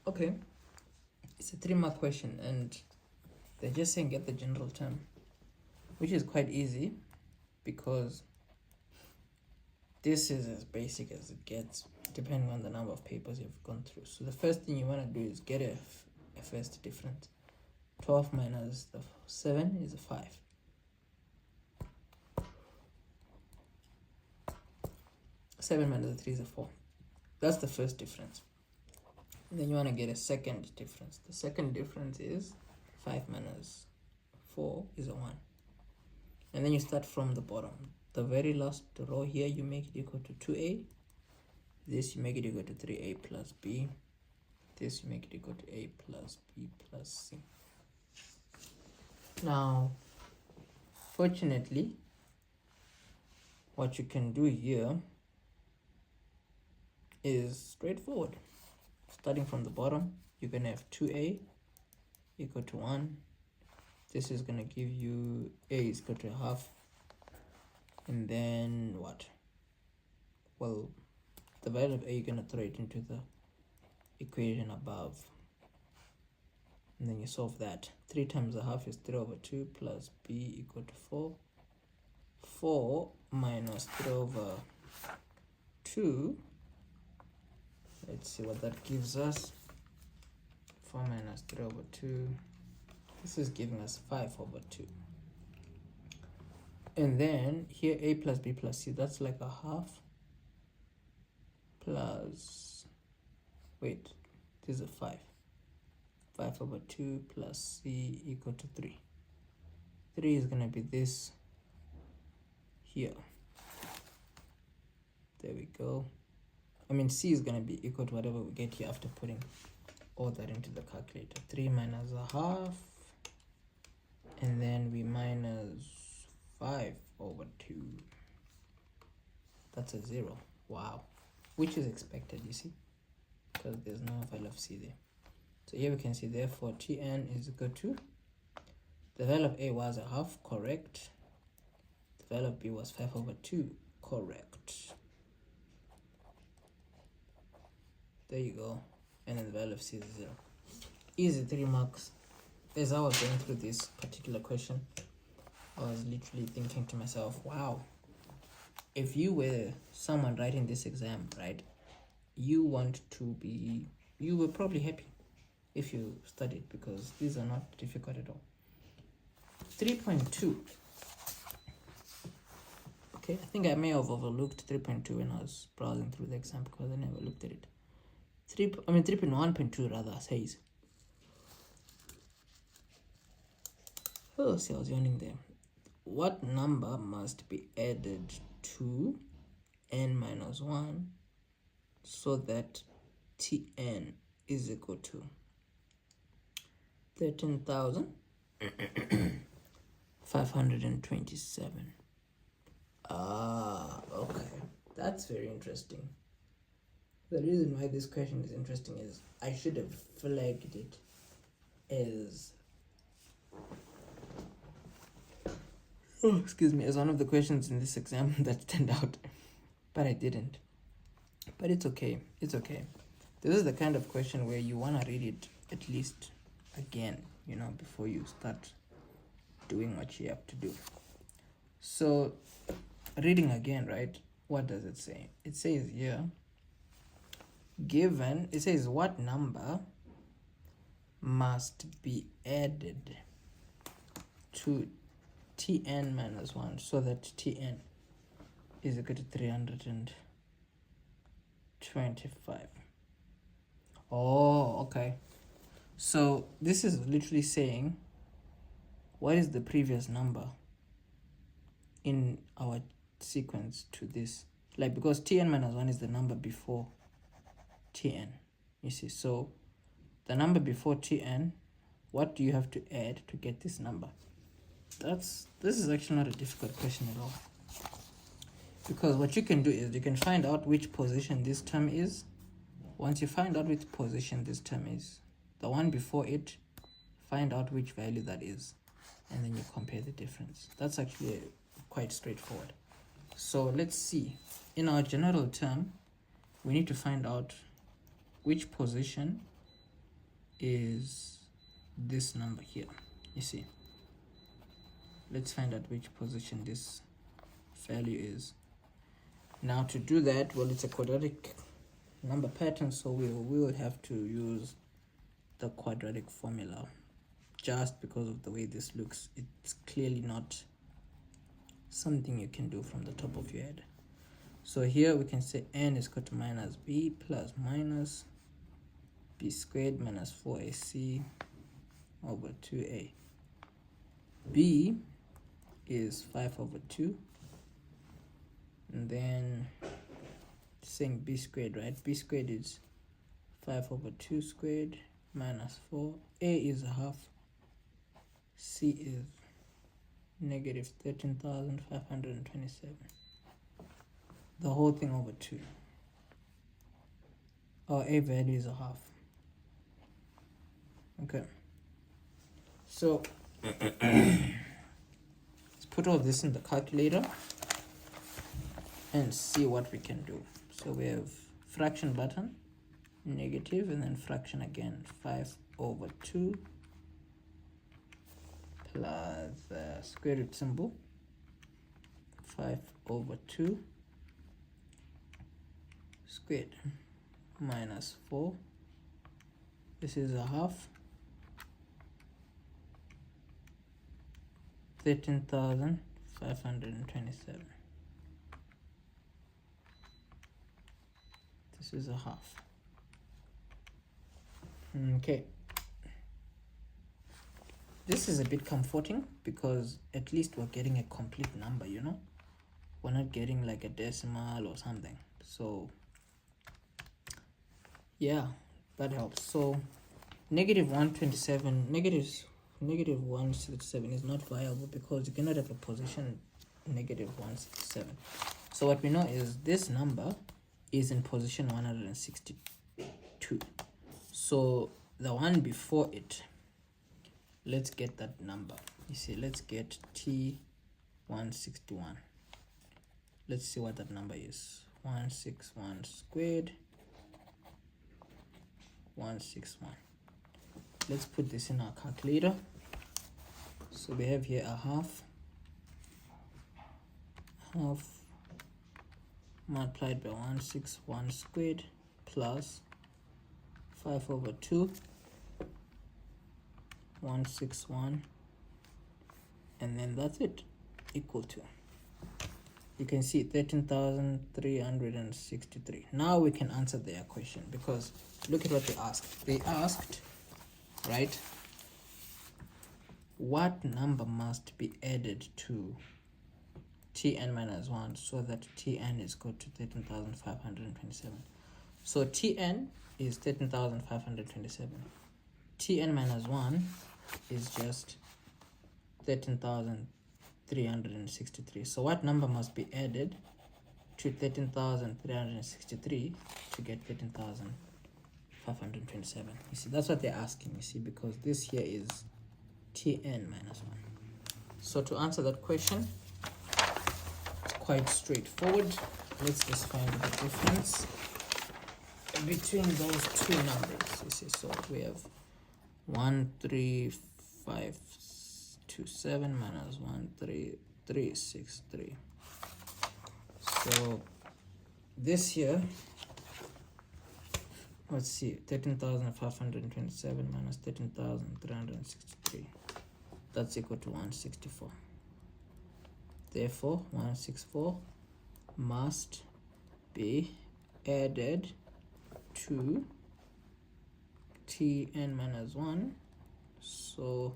Okay, it's a 3-mark question, and they're just saying get the general term, which is quite easy because this is as basic as it gets, depending on the number of papers you've gone through. So the first thing you want to do is get a first difference. 12 minus the 7 is a 5. 7 minus the 3 is a 4. That's the first difference. And then you want to get a second difference. The second difference is 5 minus 4 is a 1. And then you start from the bottom. The very last row here, you make it equal to 2a. This you make it equal to 3a plus b. This you make it equal to a plus b plus c. Now, fortunately, what you can do here is straightforward. Starting from the bottom, you're going to have 2a equal to 1. This is going to give you a is equal to half. And then what? Well, the value of a, you're going to throw it into the equation above. And then you solve that. 3 times a half is 3 over 2 plus b equal to 4. 4 minus 3 over 2. Let's see what that gives us. 4 minus 3 over 2. This is giving us 5 over 2. And then here a plus b plus c, that's like a half plus, wait, this is a 5. 5 over 2 plus c equal to 3. 3 is going to be this here. There we go. I mean, c is going to be equal to whatever we get here after putting all that into the calculator. 3 minus a half, and then we minus 5 over 2. That's a 0. Wow. Which is expected, you see, because there's no value of c there. So here we can see, therefore, Tn is equal to, the value of a was a half, correct. The value of b was 5 over 2, correct. There you go. And then the value of c is 0. Easy 3 marks. As I was going through this particular question, I was literally thinking to myself, wow, if you were someone writing this exam, right, you were probably happy if you studied, because these are not difficult at all. 3.2. Okay, I think I may have overlooked 3.2 when I was browsing through the exam, because I never looked at it. 3.1.2 rather says, oh, see, I was yawning there. What number must be added to n minus 1 so that Tn is equal to 13,527? Ah, okay. That's very interesting. The reason why this question is interesting is I should have flagged it as, as one of the questions in this exam that turned out, but I didn't. But it's okay. It's okay. This is the kind of question where you want to read it at least again, before you start doing what you have to do. So, reading again, right? What does it say? It says here, it says what number must be added to Tn minus 1 so that Tn is equal to 325. Oh, okay. So this is literally saying, what is the previous number in our sequence to this? Like, because Tn minus 1 is the number before Tn, you see. So the number before Tn, what do you have to add to get this number? This is actually not a difficult question at all, because what you can do is you can find out which position this term is. Once you find out which position this term is, the one before it, find out which value that is, and then you compare the difference. That's actually quite straightforward. So let's see. In our general term, we need to find out which position is this number here, you see. Let's find out which position this value is. Now to do that, well, it's a quadratic number pattern, so we will have to use the quadratic formula. Just because of the way this looks, it's clearly not something you can do from the top of your head. So here we can say n is equal to minus b plus minus b squared minus 4ac over 2a. B is 5 over 2, and then saying b squared, right? B squared is 5 over 2 squared minus 4. A is a half. C is negative 13,527. The whole thing over 2. Our A value is a half. Okay. So let's put all this in the calculator and see what we can do. So we have fraction button, negative, and then fraction again, 5 over 2 plus square root symbol, 5 over 2 squared minus 4. This is a half. 13,527 527. This is a half. Okay. This is a bit comforting because at least we're getting a complete number, you know? We're not getting like a decimal or something. So yeah, that helps. So negative 127, negative 167 is not viable because you cannot have a position negative 167. So what we know is this number is in position 162. So the one before it, let's get that number. You see, let's get T161. Let's see what that number is. 161 squared 161. Let's put this in our calculator. So we have here a half multiplied by 161 squared plus 5/2 161, and then that's it, equal to, you can see 13,363. Now we can answer their question because look at what they asked. They asked, right, what number must be added to Tn minus 1 so that Tn is equal to 13,527. So Tn is 13,527. Tn minus 1 is just 13,363. So what number must be added to 13,363 to get 13,527? You see, that's what they're asking, you see, because this here is Tn minus 1. So to answer that question, it's quite straightforward. Let's just find the difference between those two numbers. You see, so we have 13527 minus 13363. So this here, let's see, 13,527 minus 13,363. That's equal to 164. Therefore, 164 must be added to Tn minus 1 so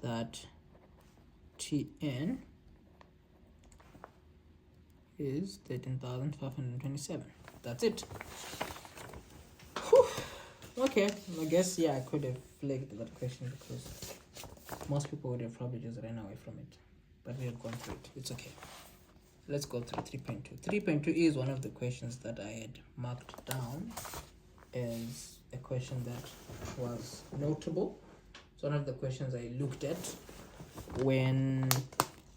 that Tn is 13,527. That's it. Whew. Okay, I guess, yeah, I could have flagged that question because most people would have probably just ran away from it, but we have gone through it. It's okay. Let's go through 3.2. 3.2 is one of the questions that I had marked down as a question that was notable. It's one of the questions I looked at when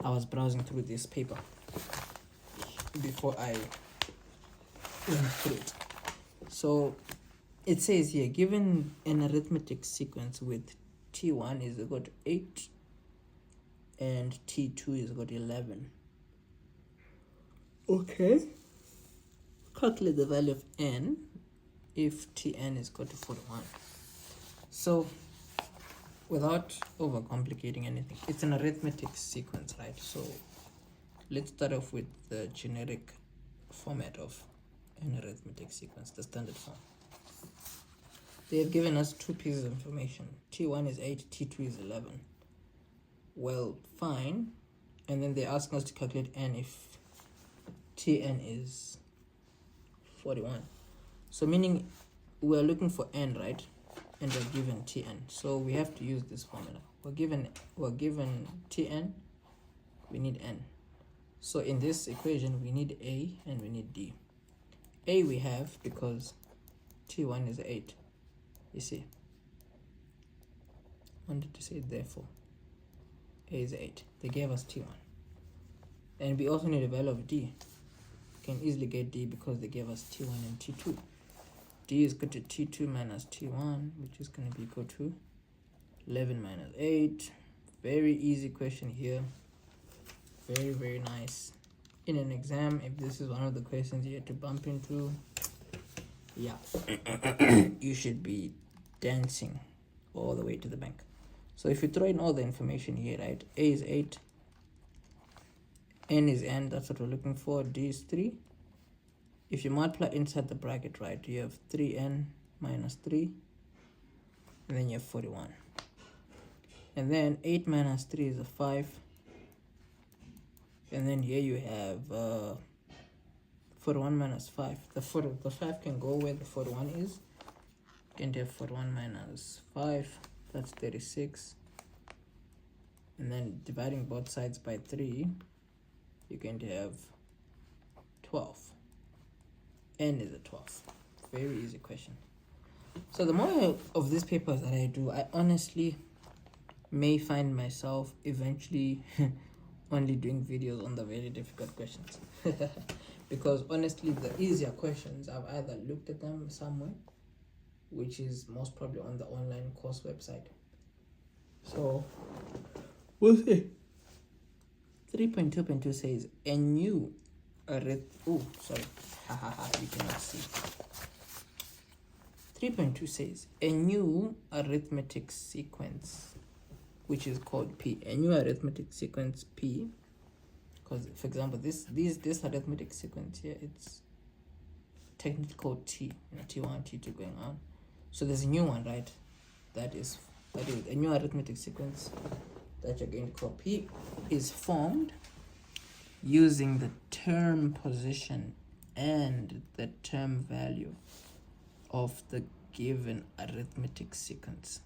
I was browsing through this paper before I went through it. So it says here, given an arithmetic sequence with T1 is equal to 8 and T2 is equal to 11. Okay. Calculate the value of n if Tn is equal to 41. So without overcomplicating anything, it's an arithmetic sequence, right? So let's start off with the generic format of an arithmetic sequence, the standard form. They have given us two pieces of information. T1 is 8, T2 is 11. Well, fine. And then they're asking us to calculate n if Tn is 41. So meaning we're looking for n, right? And we're given Tn. So we have to use this formula. We're given Tn, we need n. So in this equation, we need A and we need D. A we have because T1 is 8. You see, I wanted to say therefore A is 8. They gave us T1. And we also need a value of D. We can easily get D because they gave us T1 and T2. D is equal to T2 minus T1, which is going to be equal to 11 minus 8. Very easy question here. Very, very nice. In an exam, if this is one of the questions you had to bump into, yeah, you should be dancing all the way to the bank. So if you throw in all the information here, right, A is 8, n is n, that's what we're looking for. D is 3. If you multiply inside the bracket, right, you have 3n minus 3, and then you have 41. And then 8 minus 3 is a 5. And then here you have 41 minus 5. The 5 can go where the 41 is. You can have 41 minus 5, that's 36. And then dividing both sides by 3, you're going to have 12. N is a 12. Very easy question. So the more of these papers that I do, I honestly may find myself eventually only doing videos on the very difficult questions. Because honestly, the easier questions, I've either looked at them somewhere, which is most probably on the online course website. So we'll see. 3.2.2 says a new you cannot see. 3.2 says a new arithmetic sequence, which is called P. A new arithmetic sequence P, because for example, this arithmetic sequence here, it's technically called T, T1, T2 going on. So there's a new one, right? That is a new arithmetic sequence that you're going to call P, is formed using the term position and the term value of the given arithmetic sequence.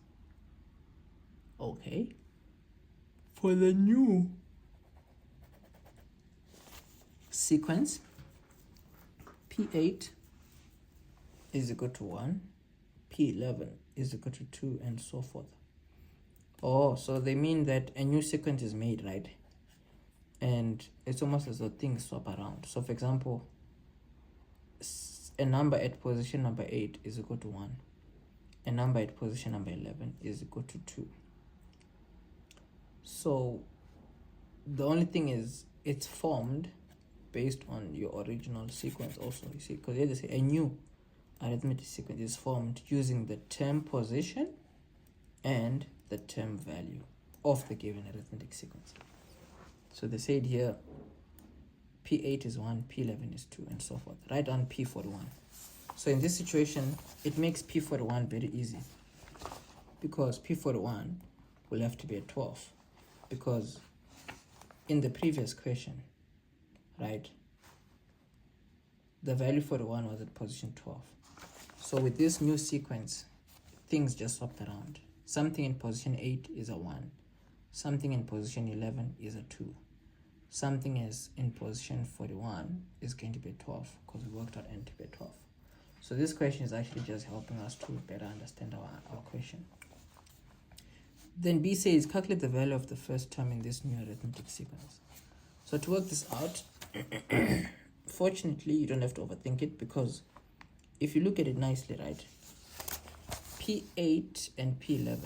Okay. For the new sequence, P8 is equal to 1, P11 is equal to 2, and so forth. Oh, so they mean that a new sequence is made, right? And it's almost as though things swap around. So for example, a number at position number 8 is equal to 1. A number at position number 11 is equal to 2. So the only thing is it's formed based on your original sequence also, you see, because here they say a new arithmetic sequence is formed using the term position and the term value of the given arithmetic sequence. So they said here P8 is 1, P11 is 2, and so forth. Write down P41. So in this situation, it makes P41 very easy, because P41 will have to be a 12, because in the previous question, right, the value 41 was at position 12. So with this new sequence, things just swapped around. Something in position 8 is a 1. Something in position 11 is a 2. Something is in position 41 is going to be 12, because we worked out n to be 12. So this question is actually just helping us to better understand our question. Then B says calculate the value of the first term in this new arithmetic sequence. So to work this out, fortunately you don't have to overthink it, because if you look at it nicely, right, P8 and P11,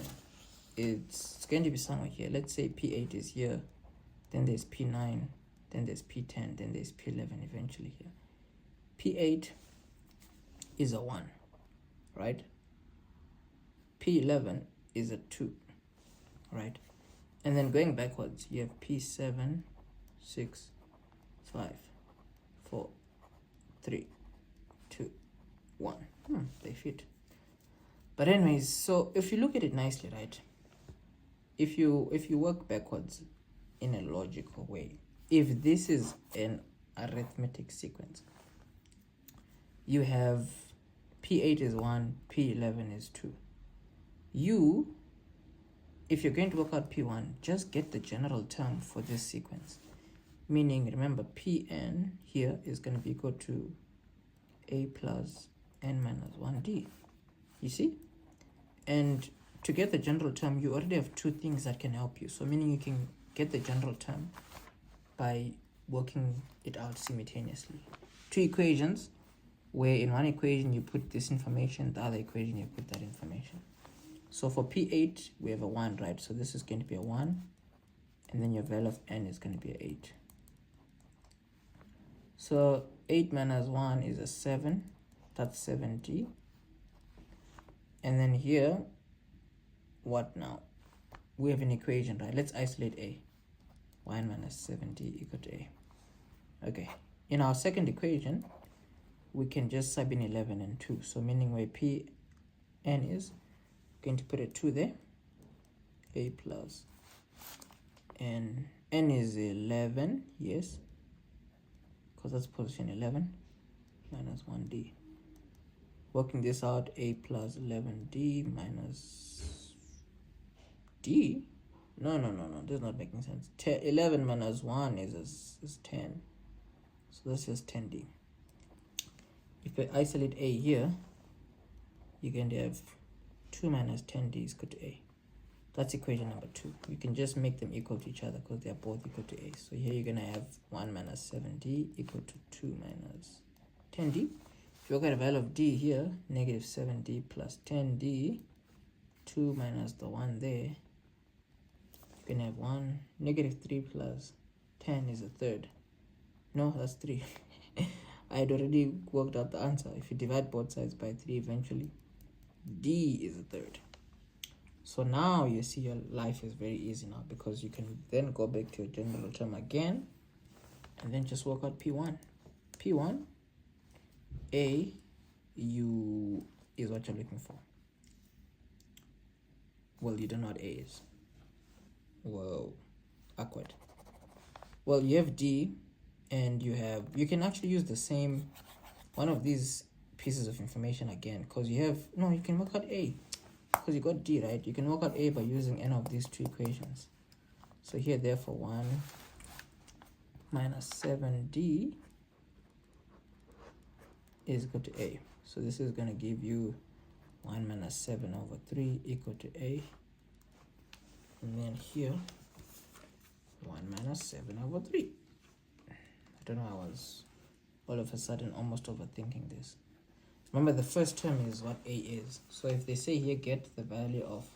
it's going to be somewhere here. Let's say P8 is here, then there's P9, then there's P10, then there's P11 eventually here. P8 is a 1, right? P11 is a 2, right? And then going backwards, you have P7, 6, 5, 4, 3, 2, 1. They fit. But anyways, so if you look at it nicely, right, if you work backwards in a logical way, if this is an arithmetic sequence, you have P8 is 1, P11 is 2. If you're going to work out P1, just get the general term for this sequence. Meaning, remember, Pn here is going to be equal to a plus n minus 1d. You see? And to get the general term, you already have two things that can help you. So meaning you can get the general term by working it out simultaneously. Two equations, where in one equation you put this information, the other equation you put that information. So for P8, we have a 1, right? So this is going to be a 1, and then your value of n is going to be a 8. So 8 minus 1 is a 7, that's 70. And then here, what now? We have an equation, right? Let's isolate a. 1 minus 70 equal to a. Okay, in our second equation, we can just sub in 11 and 2. So meaning where Pn is, going to put a 2 there, a plus, and n is 11, yes, because that's position 11, minus 1d. Working this out, a plus 11d minus d. No, this is not making sense. 11 minus 1 is 10. So that's just 10d. If I isolate a here, you're going to have 2 minus 10d is equal to a. That's equation number 2. You can just make them equal to each other because they are both equal to a. So here you're going to have 1 minus 7d equal to 2 minus 10d. If you look at the value of d here, negative 7d plus 10d, 2 minus the 1 there, you can have 1, negative 3 plus 10 is a third. No, that's 3. I had already worked out the answer. If you divide both sides by 3 eventually, d is a third. So now you see your life is very easy now, because you can then go back to your general term again and then just work out P1. P1, A, U is what you're looking for. Well, you don't know what A is. Whoa, awkward. Well, you have D, and you can actually use the same, one of these pieces of information again, because you can work out A, because you got D, right? You can work out A by using any of these two equations. So here, therefore, 1 minus 7D is equal to A. So this is going to give you 1 minus 7 over 3 equal to A. And then here, 1 minus 7 over 3. I don't know, I was all of a sudden almost overthinking this. Remember, the first term is what A is. So if they say here, get the value of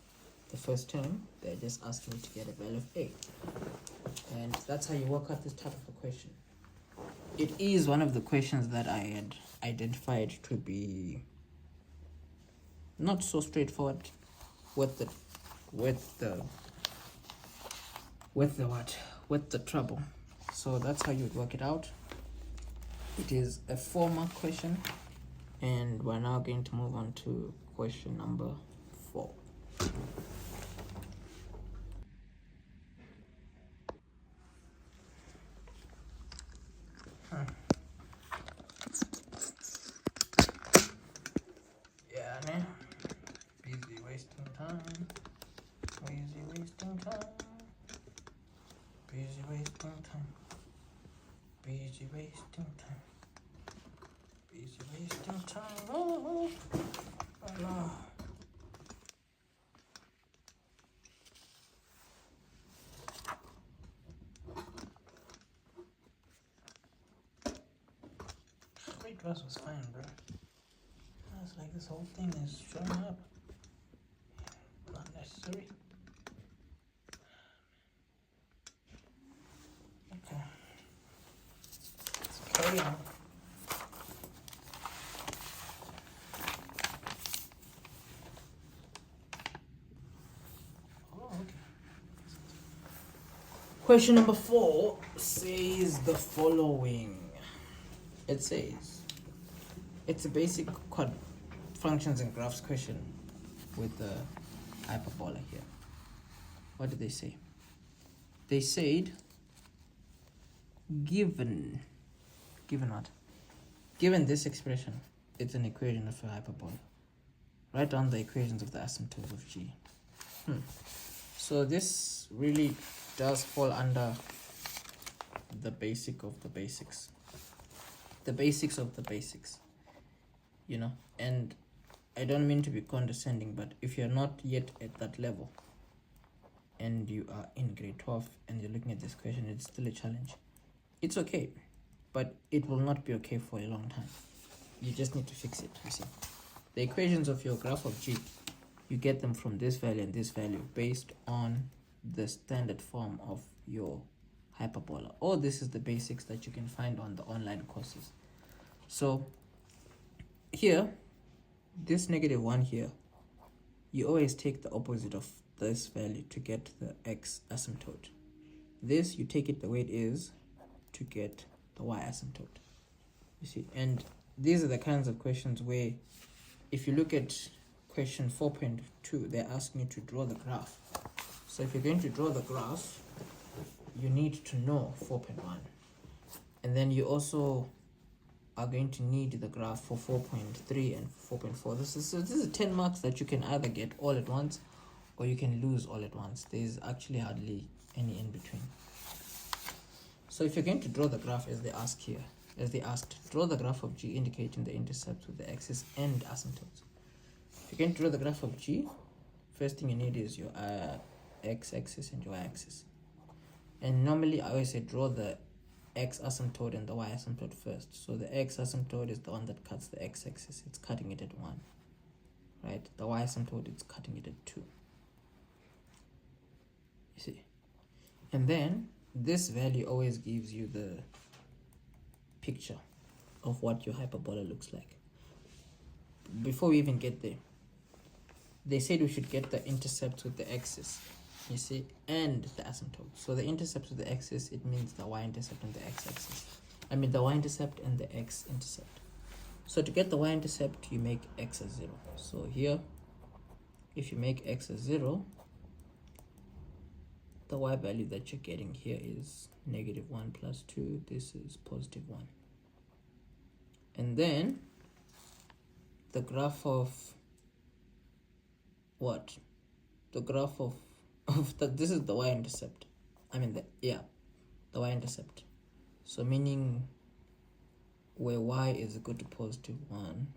the first term, they're just asking you to get a value of A. And that's how you work out this type of a question. It is one of the questions that I had identified to be not so straightforward with the trouble. So that's how you would work it out. It is a 4-mark question, and we're now going to move on to question number 4. Yeah, man. Busy wasting time. Busy wasting time. Busy wasting time. Busy wasting time. Busy wasting time. Oh, no. Weight loss was fine, bro. It's like this whole thing is showing up. Not necessary. Okay. Let's carry on. Oh, okay. Question number 4 says the following. It says, it's a basic functions and graphs question with the hyperbola here. What did they say? They said, given what? Given this expression, it's an equation of a hyperbola. Write down the equations of the asymptotes of G. So this really does fall under the basic of the basics. The basics of the basics, and I don't mean to be condescending, but if you're not yet at that level and you are in grade 12 and you're looking at this question, it's still a challenge. It's okay, but it will not be okay for a long time. You just need to fix it. You see, the equations of your graph of G, you get them from this value and this value based on the standard form of your hyperbola, or this is the basics that you can find on the online courses. So here, this -1 here, you always take the opposite of this value to get the x asymptote. This, you take it the way it is to get the y asymptote. You see, and these are the kinds of questions where, if you look at question 4.2, they're asking you to draw the graph. So if you're going to draw the graph, you need to know 4.1, and then you also are going to need the graph for 4.3 and 4.4. This is 10 marks that you can either get all at once or you can lose all at once. There's actually hardly any in between. So if you're going to draw the graph as they asked, draw the graph of g indicating the intercept with the axis and asymptotes. If you're going to draw the graph of g, first thing you need is your x-axis and your y-axis. And normally I always say draw the x asymptote and the y asymptote first. So the x asymptote is the one that cuts the x-axis. It's cutting it at 1. Right? The y asymptote, it's cutting it at 2. You see? And then this value always gives you the picture of what your hyperbola looks like. Before we even get there, they said we should get the intercept with the axis, you see, and the asymptote. So the intercept with the axis, it means the y-intercept and the x-axis. I mean the y-intercept and the x-intercept. So to get the y-intercept, you make x as 0. So here, if you make x as 0, the y value that you're getting here is -1 plus 2. This is +1. And then the graph of what? The graph of this is the y-intercept. I mean the y-intercept. So meaning where y is equal to +1,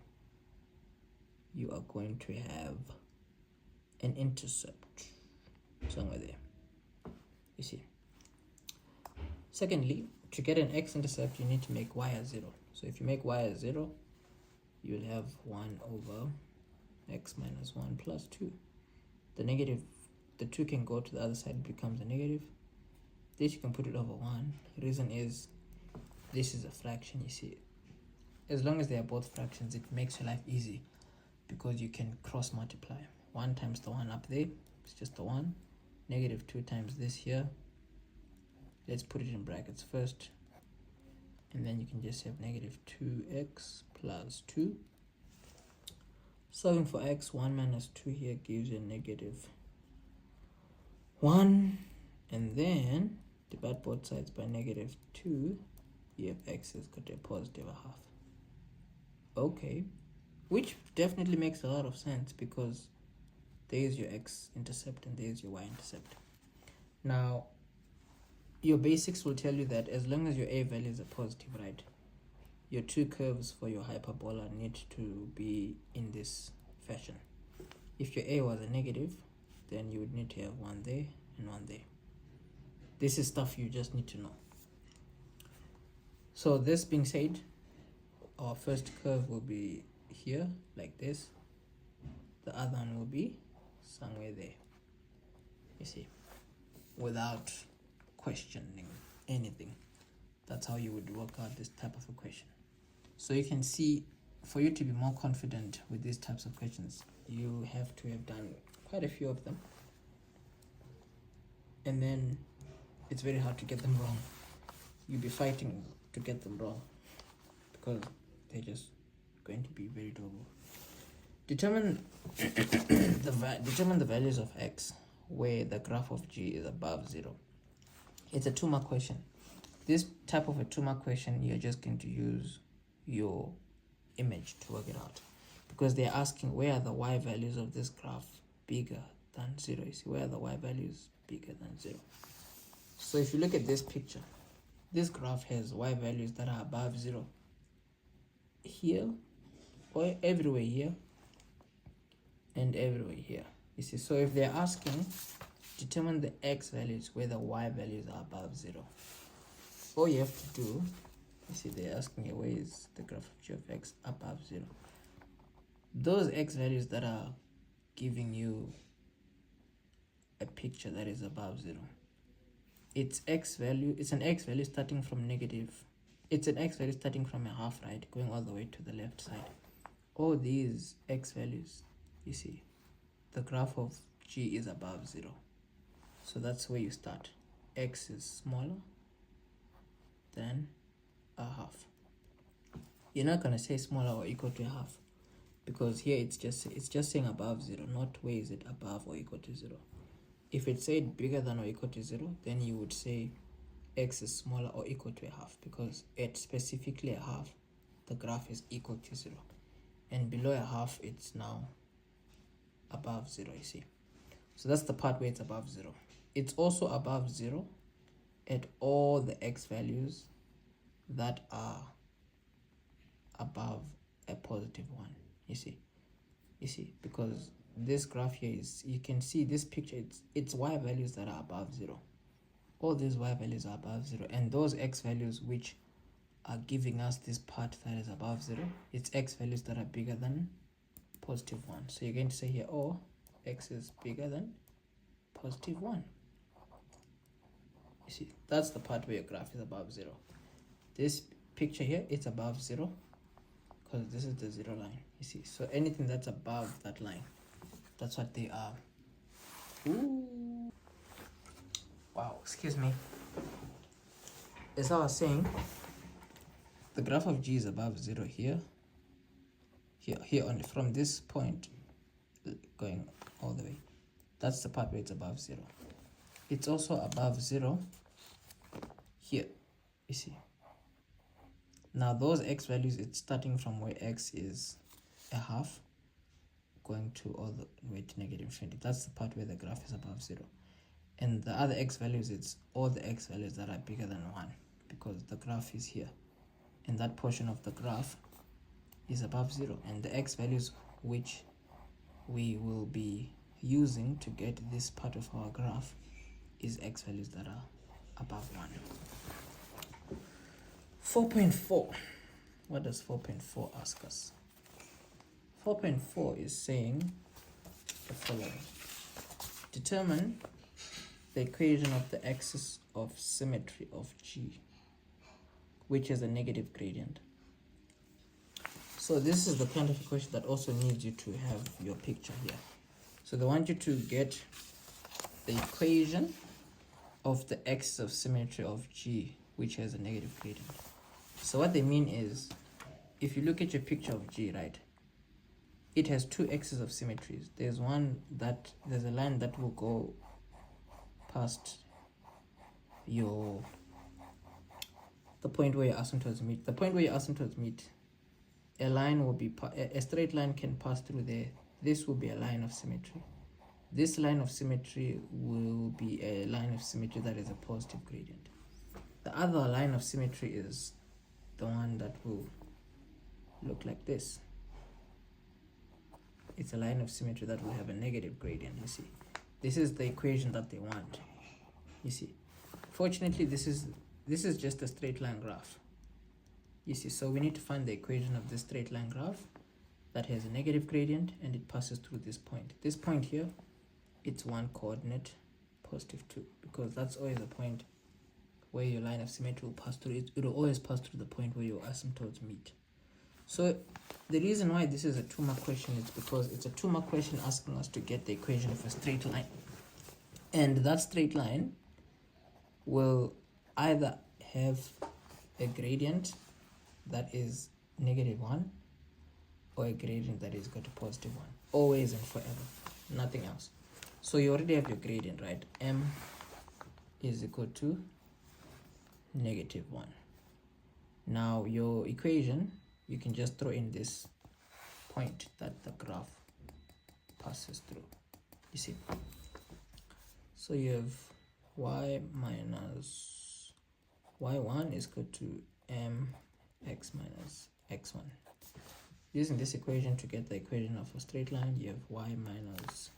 you are going to have an intercept somewhere there. You see. Secondly, to get an x-intercept, you need to make y as 0. So if you make y as 0, you'll have 1 over x minus 1 plus 2. The 2 can go to the other side, it becomes a negative. This you can put it over 1. The reason is this is a fraction, you see. As long as they are both fractions, it makes your life easy because you can cross multiply. 1 times the 1 up there, it's just the 1. -2 times this here. Let's put it in brackets first. And then you can just have -2x plus 2. Solving for x, 1 minus 2 here gives you -1. And then divide both sides by -2. You have x is equal to a +1/2. Okay. Which definitely makes a lot of sense because there is your x-intercept and there is your y-intercept. Now, your basics will tell you that as long as your a values are positive, right, your two curves for your hyperbola need to be in this fashion. If your a was a negative, then you would need to have 1 there and 1 there. This is stuff you just need to know. So this being said, our first curve will be here, like this. The other one will be somewhere there, you see, without questioning anything. That's how you would work out this type of equation. So you can see, for you to be more confident with these types of questions, you have to have done quite a few of them, and then it's very hard to get them wrong. You'll be fighting to get them wrong because they're just going to be very doable. Determine the values of x where the graph of g is above 0. It's a 2-mark question. This type of a 2-mark question, you're just going to use your image to work it out because they're asking where are the y values of this graph bigger than 0. You see, where are the y values bigger than 0? So if you look at this picture, this graph has y values that are above 0 here, or everywhere here, and everywhere here. You see, so if they're asking determine the x values where the y values are above 0, all you have to do, you see, they're asking you where is the graph of g of x above 0. Those x values that are giving you a picture that is above 0, it's an x value starting from negative. It's an x value starting from a half, right, going all the way to the left side. All these x values, you see, the graph of g is above 0. So that's where you start. X is smaller than a half. You're not going to say smaller or equal to a half, because here it's just saying above 0, not where is it above or equal to 0. If it said bigger than or equal to 0, then you would say x is smaller or equal to a half, because at specifically a half, the graph is equal to 0. And below a half, it's now above 0, you see. So that's the part where it's above 0. It's also above 0 at all the x values that are above a positive 1, you see, because this graph here is, you can see this picture, it's y values that are above 0. All these y values are above 0, and those x values which are giving us this part that is above 0, it's x values that are bigger than positive 1. So you're going to say here, oh, x is bigger than positive 1. You see, that's the part where your graph is above 0. This picture here, it's above 0, because this is the 0 line, you see. So anything that's above that line, that's what they are. Ooh. Wow, excuse me. As I was saying, the graph of g is above 0 here only, from this point going all the way. That's the part where it's above 0. It's also above 0 here, you see. Now those x values, it's starting from where x is a half, going to all the way to negative infinity. That's the part where the graph is above 0. And the other x values, it's all the x values that are bigger than 1, because the graph is here. And that portion of the graph is above 0. And the x values which we will be using to get this part of our graph is x values that are above 1. 4.4. What does 4.4 ask us? 4.4 is saying the following. Determine the equation of the axis of symmetry of G, which is a negative gradient. So this is the kind of equation that also needs you to have your picture here. So they want you to get the equation of the axis of symmetry of G, which has a negative gradient. So what they mean is, if you look at your picture of G, right, it has two axes of symmetries. There's a line that will go past the point where your asymptotes meet. The point where your asymptotes meet, a line will be, a straight line can pass through there. This will be a line of symmetry. This line of symmetry will be a line of symmetry that is a positive gradient. The other line of symmetry is the one that will look like this. It's a line of symmetry that will have a negative gradient, you see. This is the equation that they want, you see. Fortunately, this is just a straight line graph, you see. So we need to find the equation of this straight line graph that has a negative gradient and it passes through this point. This point here, it's one coordinate, positive 2, because that's always a point where your line of symmetry will pass through. It will always pass through the point where your asymptotes meet. So the reason why this is a 2-mark question is because it's a 2-mark question asking us to get the equation of a straight line. And that straight line will either have a gradient that is -1 or a gradient that is equal to +1. Always and forever, nothing else. So you already have your gradient, right? M is equal to -1. Now your equation, you can just throw in this point that the graph passes through, you see. So you have y minus y1 is equal to mx minus x1. Using this equation to get the equation of a straight line, you have y minus,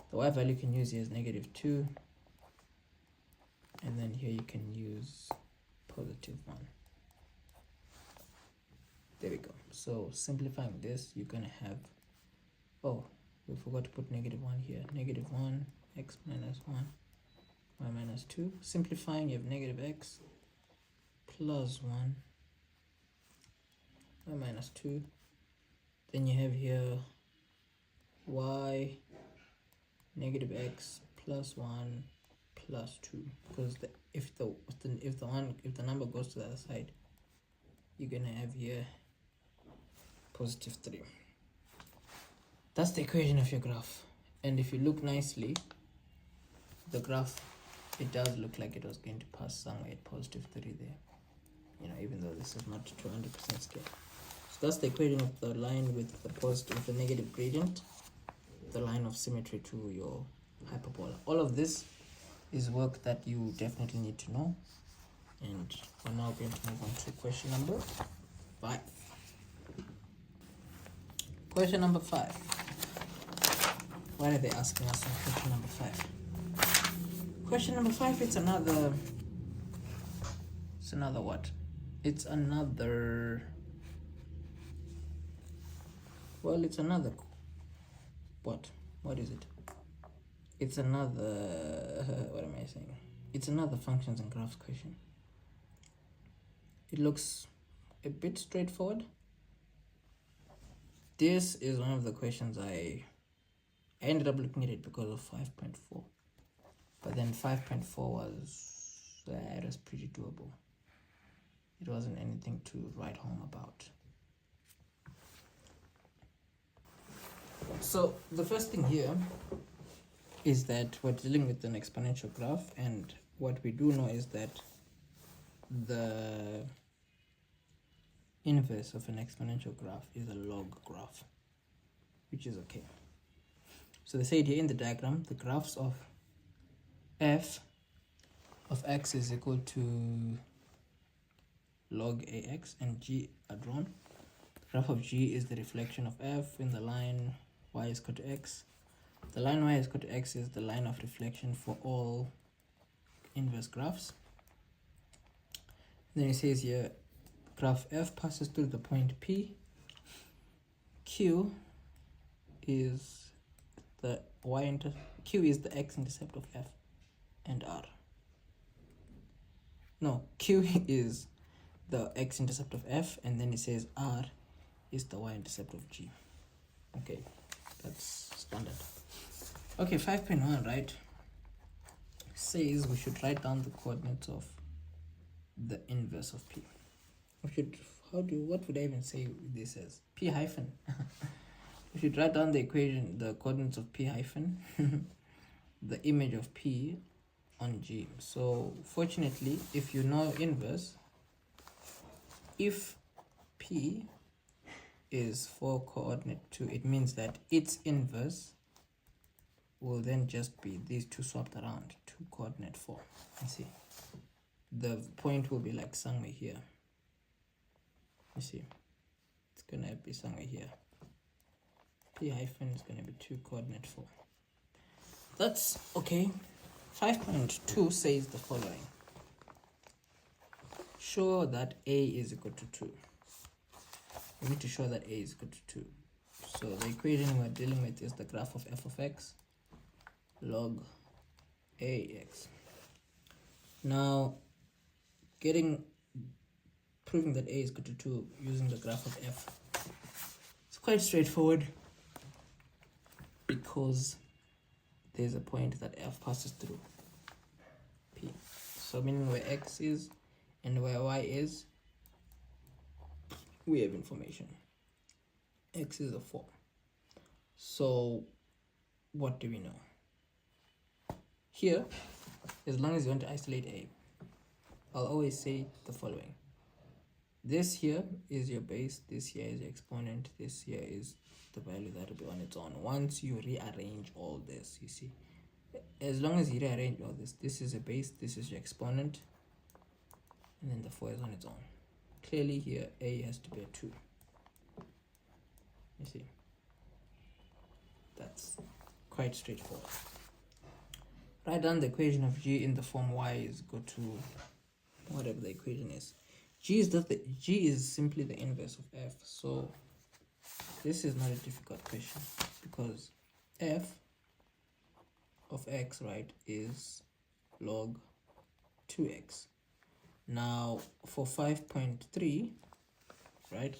the y value you can use here is -2, and then here you can use +1. There we go. So simplifying this, you're gonna have, oh, we forgot to put -1 here. -1, x minus 1, y minus 2. Simplifying, you have -x plus 1, y minus 2. Then you have here y -x plus 1 plus 2, because if the number goes to the other side, you're gonna have here positive 3. That's the equation of your graph. And if you look nicely, the graph, it does look like it was going to pass somewhere at positive 3 there, you know, even though this is not 200% scale. So that's the equation of the line with the positive, with the negative gradient, the line of symmetry to your hyperbola. All of this is work that you definitely need to know. And we're now going to move on to question number 5. Question number 5. Why are they asking us on question number 5? Question number 5, it's another what? It's another, well, it's another, what is it? It's another, what am I saying? It's another functions and graphs question. It looks a bit straightforward. This is one of the questions I ended up looking at it because of 5.4. But then 5.4 was, it was pretty doable. It wasn't anything to write home about. So the first thing here is that we're dealing with an exponential graph, and what we do know is that the inverse of an exponential graph is a log graph, which is okay. So they say here in the diagram, the graphs of f of x is equal to log ax, and g are drawn. The graph of g is the reflection of f in the line y is equal to x. The line y is equal to x is the line of reflection for all inverse graphs. Then it says here, graph f passes through the point P. Q is the Q is the x-intercept of f and r. No, Q is the x-intercept of f, and then it says r is the y-intercept of g. Okay, that's standard. Okay, 5.1, right, says we should write down the coordinates of the inverse of P. We should, what would I even say this as? P hyphen. We should write down the equation, the coordinates of P hyphen, the image of P on G. So fortunately, if you know inverse, if P is 4 coordinate 2, it means that its inverse will then just be these two swapped around, 2 coordinate 4. You see, the point will be like somewhere here. You see, it's gonna be somewhere here. P hyphen is gonna be 2 coordinate 4. That's okay. 5.2 says the following. Show that a is equal to 2. We need to show that a is equal to 2. So the equation we're dealing with is the graph of f of x log ax. Now, proving that a is equal to 2 using the graph of f, it's quite straightforward because there's a point that f passes through P. So meaning where x is and where y is, we have information. X is a 4. So what do we know? Here, as long as you want to isolate a, I'll always say the following. This here is your base, this here is your exponent, this here is the value that will be on its own. Once you rearrange all this, you see, as long as you rearrange all this, this is a base, this is your exponent, and then the 4 is on its own. Clearly here, a has to be a 2. You see, that's quite straightforward. Write down the equation of g in the form y is equal to whatever the equation is. G is simply the inverse of f. So this is not a difficult question because f of x, right, is log 2x. Now for 5.3, right,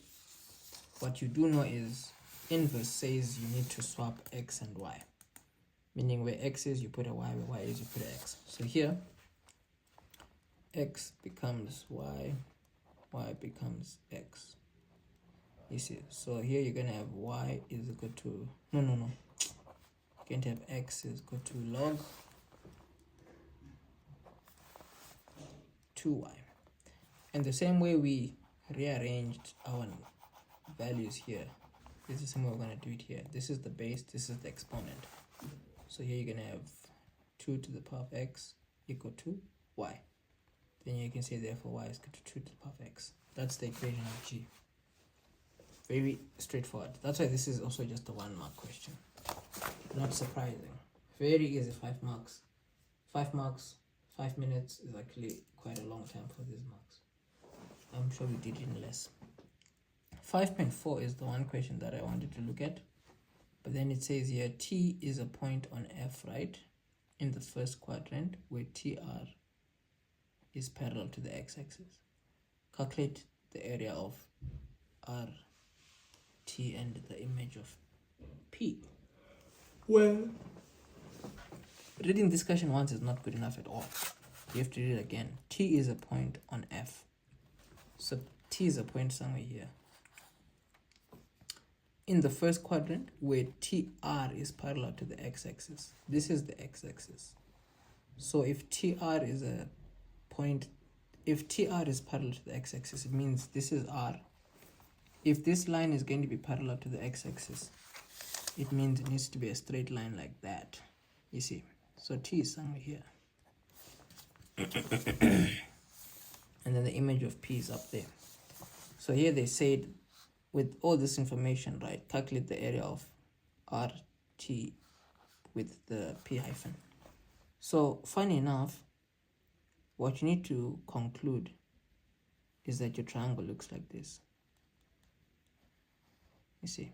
what you do know is inverse says you need to swap x and y, meaning where x is you put a y, where y is you put an x. So here x becomes y y becomes x. You see, so here you're going to have y is equal to, no, you're going to have x is equal to log 2y. And the same way we rearranged our values here, this is the same way we're going to do it here. This is the base, this is the exponent. So here you're going to have 2 to the power of x equal to y. Then you can say therefore y is equal to 2 to the power of x. That's the equation of g. Very straightforward. That's why this is also just a 1 mark question. Not surprising. Very easy, 5 marks. 5 marks, 5 minutes is actually quite a long time for these marks. I'm sure we did it in less. 5.4 is the one question that I wanted to look at. But then it says here, T is a point on F, right? In the first quadrant where TR is parallel to the x-axis. Calculate the area of R, T, and the image of P. Well, reading this question once is not good enough at all. You have to read it again. T is a point on F. So T is a point somewhere here. In the first quadrant where TR is parallel to the x-axis. This is the x-axis. So if TR is a point, if TR is parallel to the x-axis, it means this is R. If this line is going to be parallel to the x-axis, it means it needs to be a straight line like that. You see? So T is somewhere here. And then the image of P is up there. So here they said, with all this information, right, calculate the area of RT with the P hyphen. So funny enough, what you need to conclude is that your triangle looks like this. You see?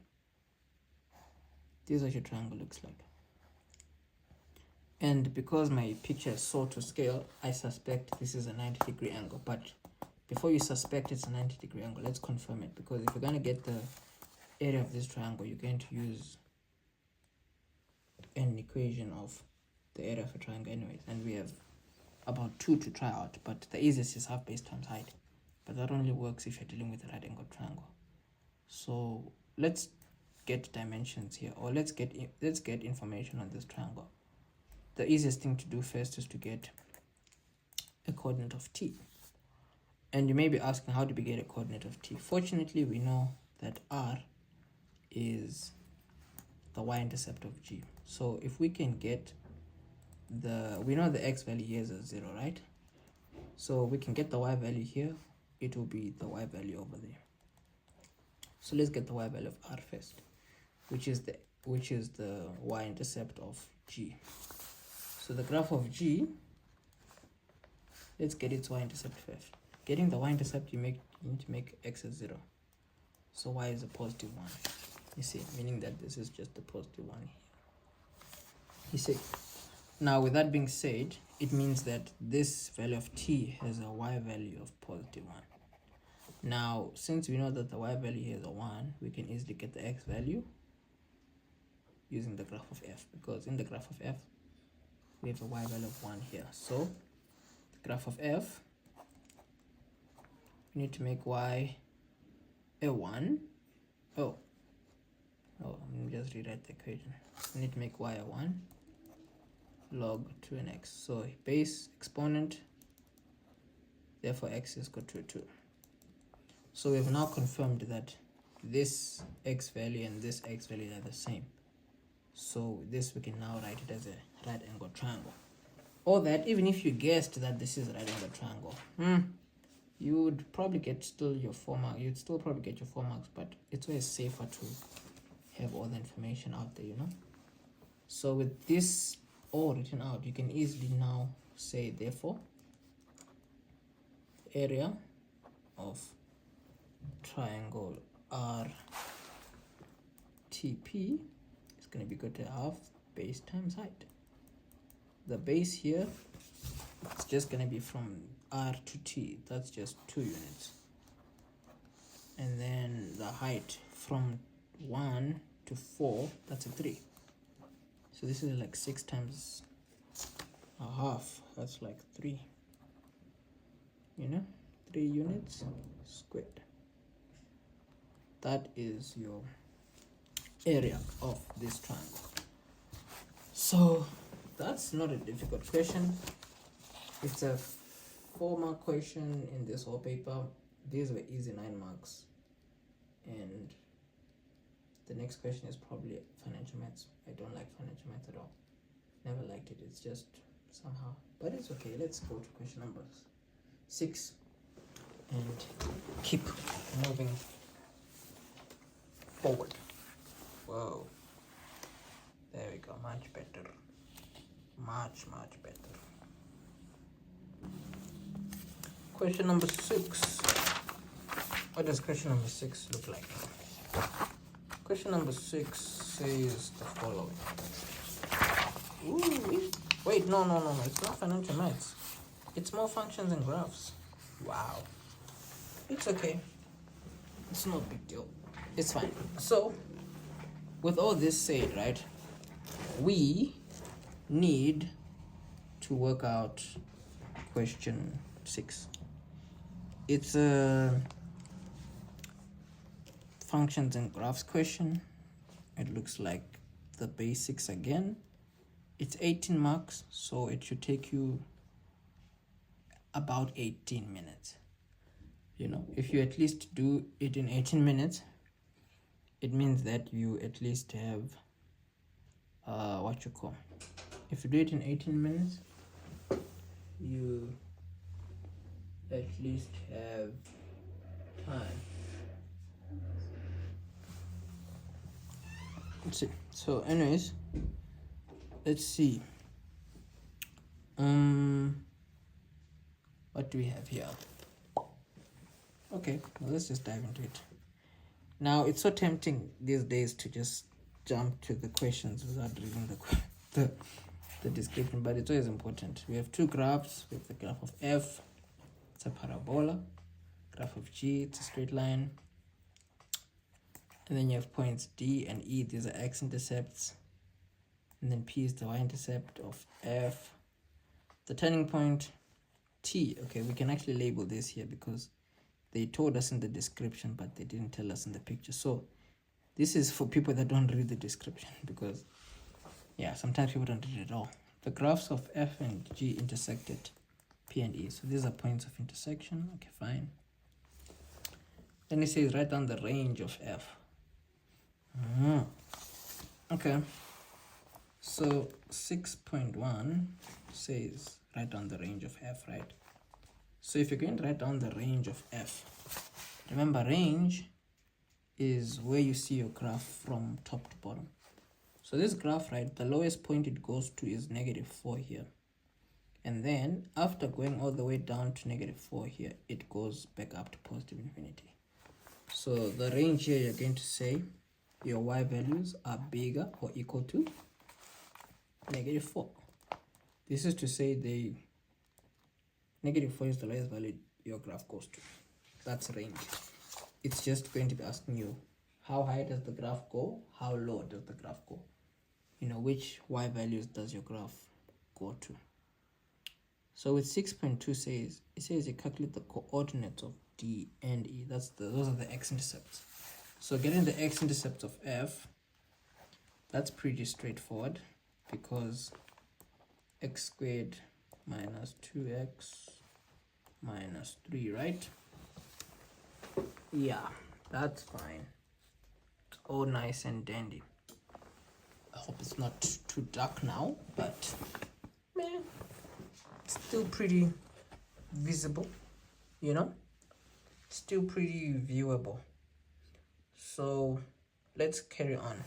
This is what your triangle looks like. And because my picture is so to scale, I suspect this is a 90-degree angle. But before you suspect it's a 90-degree angle, let's confirm it. Because if you're going to get the area of this triangle, you're going to use an equation of the area of a triangle anyways. And we have about 2 to try out. But the easiest is half base times height. But that only works if you're dealing with a right angle triangle. So let's get dimensions here, or let's get information on this triangle. The easiest thing to do first is to get a coordinate of T. And you may be asking, how do we get a coordinate of T? Fortunately, we know that R is the y-intercept of G. So if we can get we know the x value here is a 0, right? So we can get the y value here, it will be the y value over there. So let's get the y value of R first, which is the y-intercept of G. So the graph of G, let's get its y-intercept first. Getting the y-intercept, you need to make x as 0. So y is a positive 1. You see, meaning that this is just a positive 1 here. You see. Now, with that being said, it means that this value of T has a y value of positive 1. Now, since we know that the y value here is a 1, we can easily get the x value using the graph of f, because in the graph of f, we have a y value of 1 here. So, the graph of f, we need to make y a 1. Let me just rewrite the equation. We need to make y a 1 log 2 and x. So, base exponent, therefore x is equal to 2. So we have now confirmed that this x value and this x value are the same. So this we can now write it as a right angle triangle. Or that even if you guessed that this is a right angle triangle, you would probably get still your 4 marks. You'd still probably get your 4 marks, but it's always safer to have all the information out there, you know. So with this all written out, you can easily now say, therefore, area of triangle RTP is going to be equal to half base times height. The base here is just going to be from R to T, that's just 2 units. And then the height from 1 to 4, that's a 3. So this is like 6 times a half, that's like 3. You know, 3 units squared. That is your area of this triangle. So that's not a difficult question. It's a 4-mark question in this whole paper. These were easy 9 marks. And the next question is probably financial maths. I don't like financial maths at all. Never liked it. It's just somehow, but it's okay. Let's go to question number 6 and keep moving forward. Whoa, there we go. Much better, much better. Question number 6. What does question number 6 look like? Question number 6 says the following. Ooh, wait, no, it's not financial maths. It's more functions and graphs. Wow. It's okay. It's no big deal. It's fine. So, with all this said, right, we need to work out question 6. It's a functions and graphs question. It looks like the basics again. It's 18 marks, so it should take you about 18 minutes. You know, if you at least do it in 18 minutes, it means that you at least have if you do it in 18 minutes, you at least have time. Let's see. So anyways, let's see. What do we have here? Okay, well, let's just dive into it. Now, it's so tempting these days to just jump to the questions without reading the description, but it's always important. We have 2 graphs. We have the graph of F, it's a parabola. Graph of G, it's a straight line. And then you have points D and E, these are x-intercepts. And then P is the y-intercept of F. The turning point, T. Okay, we can actually label this here because they told us in the description, but they didn't tell us in the picture. So this is for people that don't read the description because, yeah, sometimes people don't read it at all. The graphs of F and G intersected P and E. So these are points of intersection. Okay, fine. Then it says write down the range of F. Okay. So 6.1 says write down the range of F, right? So if you're going to write down the range of F, remember range is where you see your graph from top to bottom. So this graph, right, the lowest point it goes to is -4 here. And then after going all the way down to -4 here, it goes back up to positive infinity. So the range here, you're going to say your y values are bigger or equal to -4. This is to say the -4 is the lowest value your graph goes to. That's range. It's just going to be asking you how high does the graph go, how low does the graph go. You know, which y values does your graph go to. So with 6.2 says, it says you calculate the coordinates of D and E. Those are the x-intercepts. So getting the x-intercepts of F, that's pretty straightforward because x squared minus 2x minus 3, right? Yeah, that's fine. It's all nice and dandy. I hope it's not too dark now, but man, still pretty visible, you know? Still pretty viewable. So let's carry on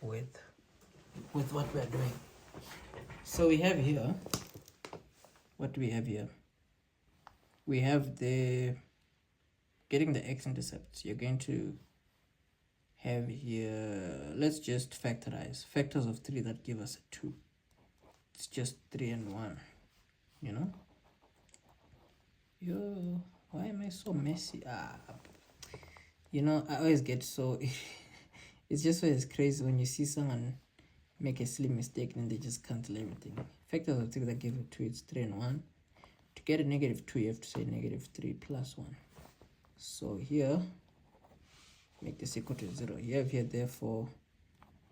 with what we're doing. So we have here, what do we have here? We have the getting the x-intercepts. You're going to have here, let's just factorize. Factors of 3 that give us a 2. It's just 3 and 1, you know? Yo, why am I so messy? You know, I always get so... it's just always crazy when you see someone make a silly mistake and they just cancel everything. Factors of 3 that give you 2, it's 3 and 1. To get a negative 2, you have to say negative 3 plus 1. So here, make this equal to 0. You have here, therefore,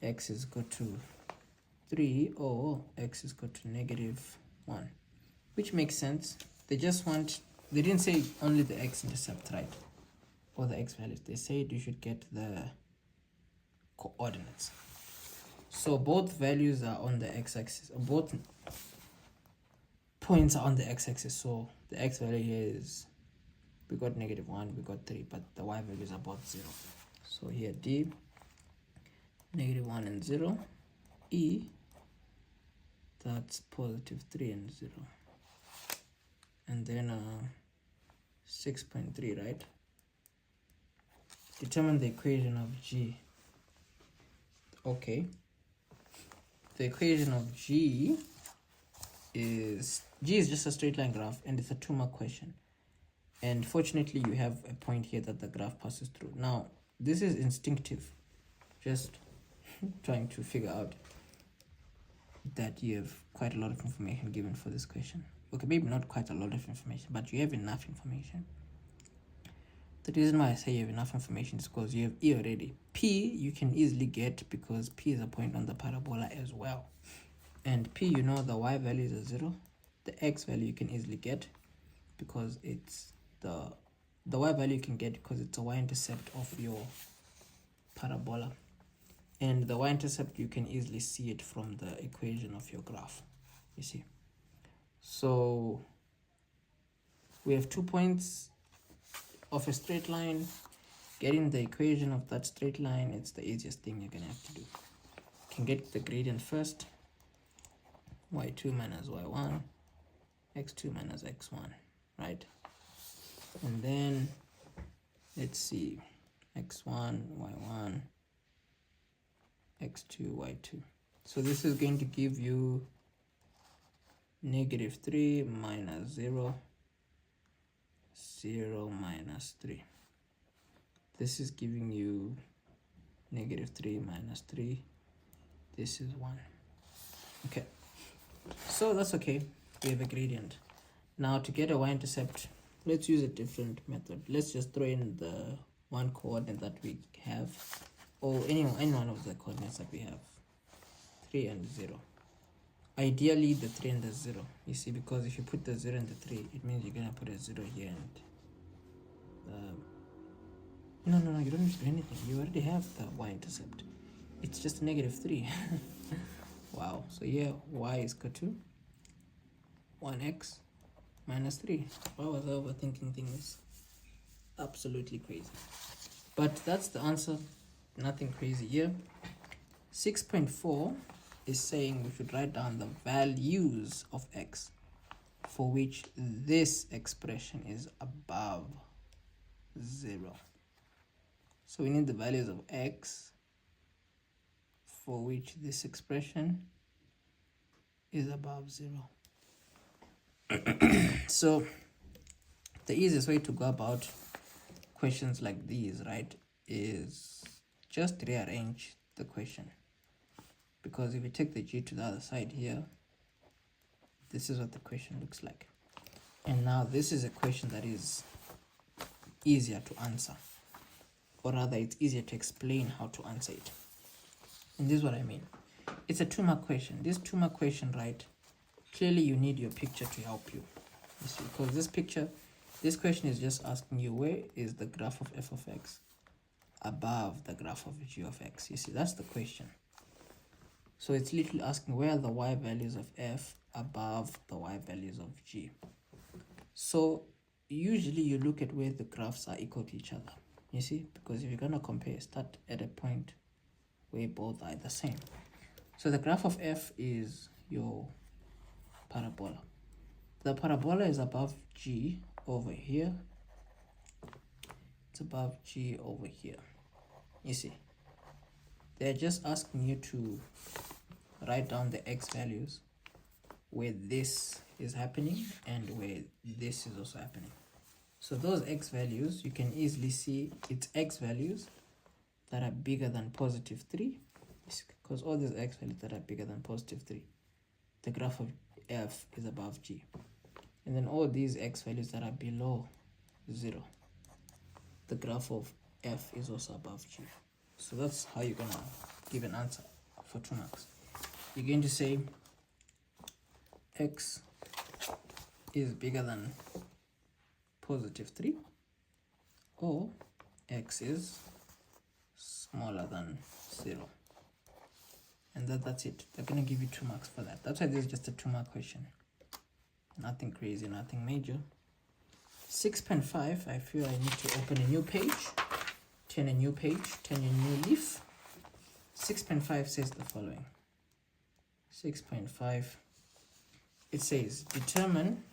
x is equal to 3 or x is equal to negative 1, which makes sense. They didn't say only the x-intercept, right? Or the x values. They said you should get the coordinates. So both values are on the x-axis, or both points are on the x-axis. So the x value here is, we got negative 1, we got 3, but the y values are both 0. So here d, negative 1 and 0, e, that's positive 3 and 0. And then 6.3, right? Determine the equation of g. Okay. The equation of g is just a straight line graph, and it's a 2-mark question. And fortunately, you have a point here that the graph passes through. Now, this is instinctive. Just trying to figure out that you have quite a lot of information given for this question. Okay, maybe not quite a lot of information, but you have enough information. The reason why I say you have enough information is because you have E already. P you can easily get because P is a point on the parabola as well. And P, you know, the y value is a 0. The x value you can easily get because it's the y value you can get because it's a y-intercept of your parabola. And the y-intercept, you can easily see it from the equation of your graph, you see. So we have 2 points of a straight line. Getting the equation of that straight line, it's the easiest thing you're gonna have to do. You can get the gradient first. y2 minus y1, x2 minus x1, right? And then let's see, x1, y1, x2, y2. So this is going to give you negative 3 minus 0, 0 minus 3. This is giving you negative 3 minus 3. This is 1. Okay, so that's okay. We have a gradient. Now to get a y-intercept, let's use a different method. Let's just throw in the one coordinate that we have, or any one of the coordinates that we have, 3 and 0. Ideally the 3 and the 0, you see, because if you put the 0 and the 3, it means you're gonna put a 0 here and no, you don't need to do anything. You already have the y-intercept. It's just negative 3. Wow. So here y is equal to 1x minus 3. Why was I overthinking things? Absolutely crazy. But that's the answer. Nothing crazy here. 6.4 is saying we should write down the values of x for which this expression is above 0. So we need the values of x for which this expression is above 0. So the easiest way to go about questions like these, right, is just rearrange the question. Because if you take the g to the other side here, this is what the question looks like. And now this is a question that is easier to answer. Or rather, it's easier to explain how to answer it. And this is what I mean. It's a 2-mark question. This 2-mark question, right, clearly you need your picture to help you. You see, because this question is just asking you, where is the graph of f of x above the graph of g of x? You see, that's the question. So it's literally asking where are the y values of f above the y values of g. So usually you look at where the graphs are equal to each other. You see, because if you're going to compare, start at a point where both are the same. So the graph of f is your parabola. The parabola is above g over here. It's above g over here. You see, they're just asking you to write down the x values where this is happening and where this is also happening. So those x values, you can easily see it's x values that are bigger than positive 3, because all these x values that are bigger than positive 3, the graph of f is above g. and then all these x values that are below 0, the graph of f is also above g. So that's how you're gonna give an answer for 2 marks. You're going to say x is bigger than positive 3, or x is smaller than 0. And that's it. They're going to give you 2 marks for that. That's why this is just a 2-mark question. Nothing crazy, nothing major. 6.5, I feel I need to open a new page, turn a new page, turn a new leaf. 6.5 says the following. 6.5, it says, determine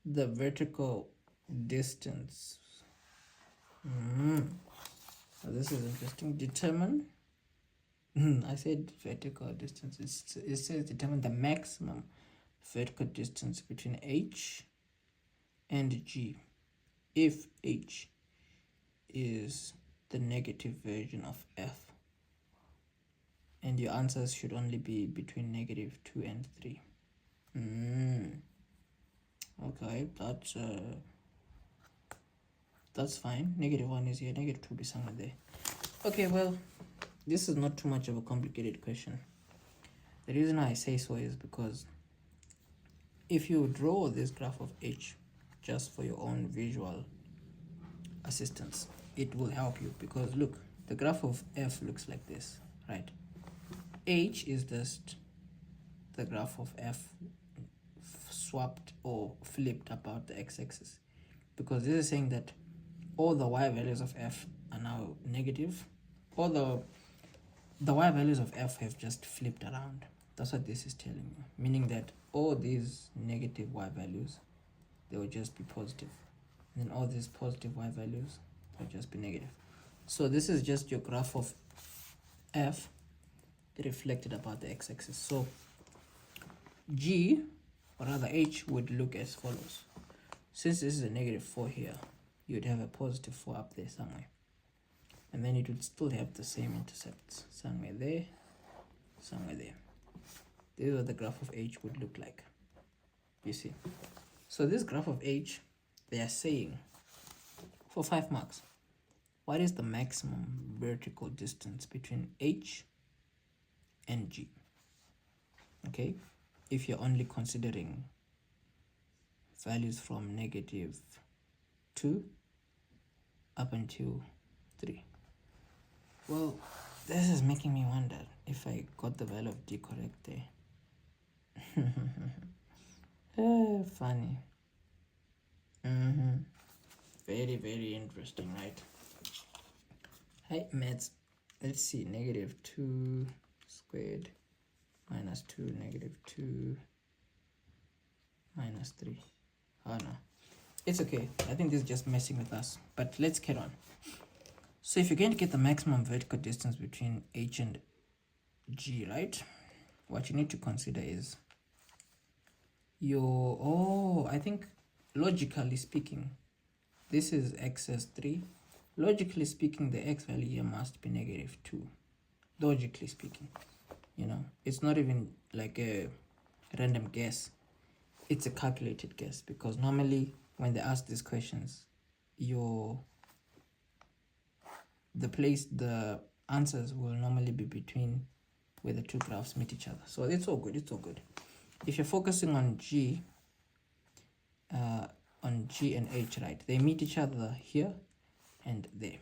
the vertical distance. Now this is interesting. Determine, I said vertical distance. It says determine the maximum vertical distance between H and G if H is the negative version of F. And your answers should only be between -2 and 3. Okay, that's fine. -1 is here, -2 will be somewhere there. Okay, well, this is not too much of a complicated question. The reason I say so is because if you draw this graph of H just for your own visual assistance, it will help you, because look, the graph of F looks like this, right? H is just the graph of F swapped or flipped about the x-axis, because this is saying that all the y values of F are now negative. All the y values of F have just flipped around. That's what this is telling you, meaning that all these negative y values, they will just be positive, and then all these positive y values will just be negative. So this is just your graph of F reflected about the x-axis. So G, or rather H, would look as follows. Since this is a -4 here, you'd have a +4 up there somewhere, and then it would still have the same intercepts somewhere there, somewhere there. This is what the graph of H would look like, you see. So this graph of H, they are saying for 5 marks, what is the maximum vertical distance between H and G? Okay, if you're only considering values from -2 up until 3. Well, this is making me wonder if I got the value of D correct there. Funny. Very, very interesting, right? Hi, maths. Let's see. -2 squared minus 2, -2 minus 3. Oh no, it's okay. I think this is just messing with us, but let's get on. So if you're going to get the maximum vertical distance between H and G, right, what you need to consider is I think logically speaking, this is x as 3. Logically speaking, the x value here must be -2. Logically speaking, you know, it's not even like a random guess. It's a calculated guess, because normally when they ask these questions, the answers will normally be between where the two graphs meet each other. So it's all good, it's all good. If you're focusing on G and H, right, they meet each other here and there.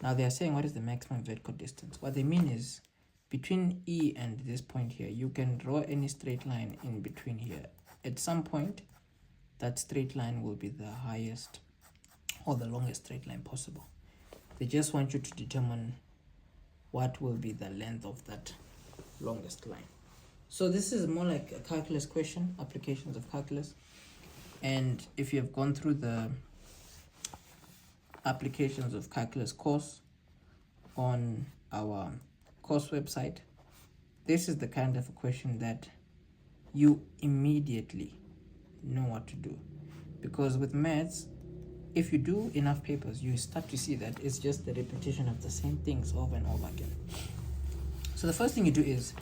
Now they are saying, what is the maximum vertical distance? What they mean is between E and this point here, you can draw any straight line in between here. At some point, that straight line will be the highest or the longest straight line possible. They just want you to determine what will be the length of that longest line. So this is more like a calculus question, applications of calculus. And if you have gone through the applications of calculus course on our course website, this is the kind of a question that you immediately know what to do. Because with maths, if you do enough papers, you start to see that it's just the repetition of the same things over and over again. So the first thing you do is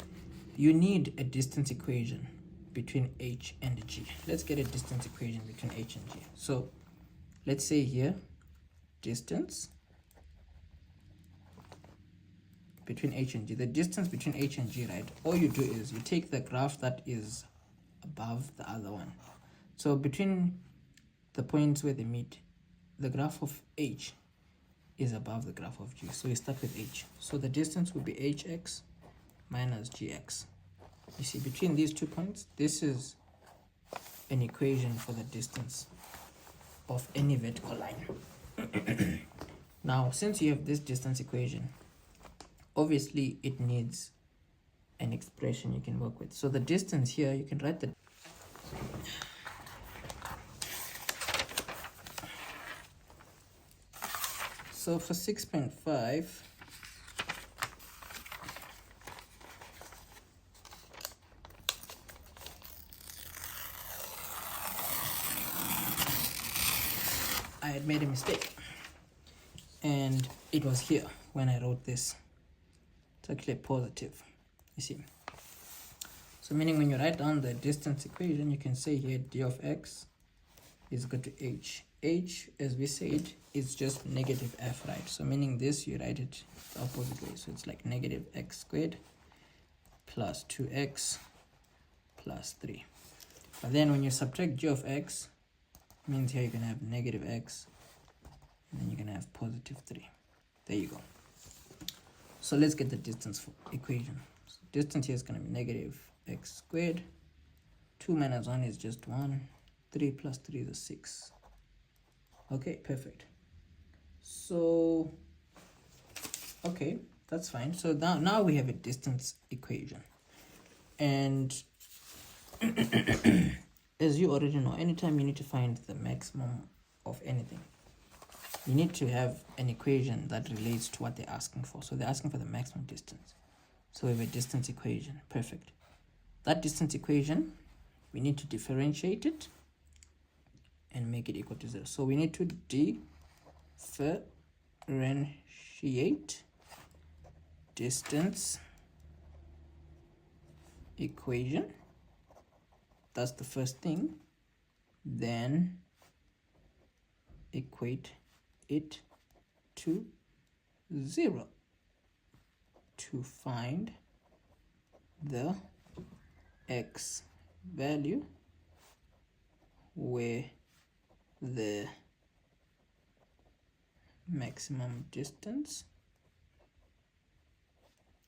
you need a distance equation between h and g. Let's get a distance equation between h and g. So let's say here, distance between h and g. The distance between h and g, right? All you do is you take the graph that is above the other one. So between the points where they meet, the graph of h is above the graph of g. So we start with h. So the distance will be hx minus gx. You see, between these 2 points, this is an equation for the distance of any vertical line. Now, since you have this distance equation, obviously it needs an expression you can work with. So the distance here, you can write the so for 6.5, I had made a mistake, and it was here when I wrote this. It's actually positive, you see. So meaning when you write down the distance equation, you can say here d of x is equal to h. H, as we said, is just negative f, right? So meaning this, you write it the opposite way. So it's like negative x squared plus 2x plus 3. But then when you subtract g of x, it means here you're going to have negative x, and then you're going to have positive 3. There you go. So let's get the distance equation. So distance here is going to be negative x squared. 2 minus 1 is just 1. 3 plus 3 is 6. Okay, perfect. So, okay, that's fine. So now we have a distance equation. And as you already know, anytime you need to find the maximum of anything, you need to have an equation that relates to what they're asking for. So they're asking for the maximum distance. So we have a distance equation. Perfect. That distance equation, we need to differentiate it and make it equal to 0. So we need to differentiate distance equation. That's the first thing. Then equate it to 0 to find the x value where the maximum distance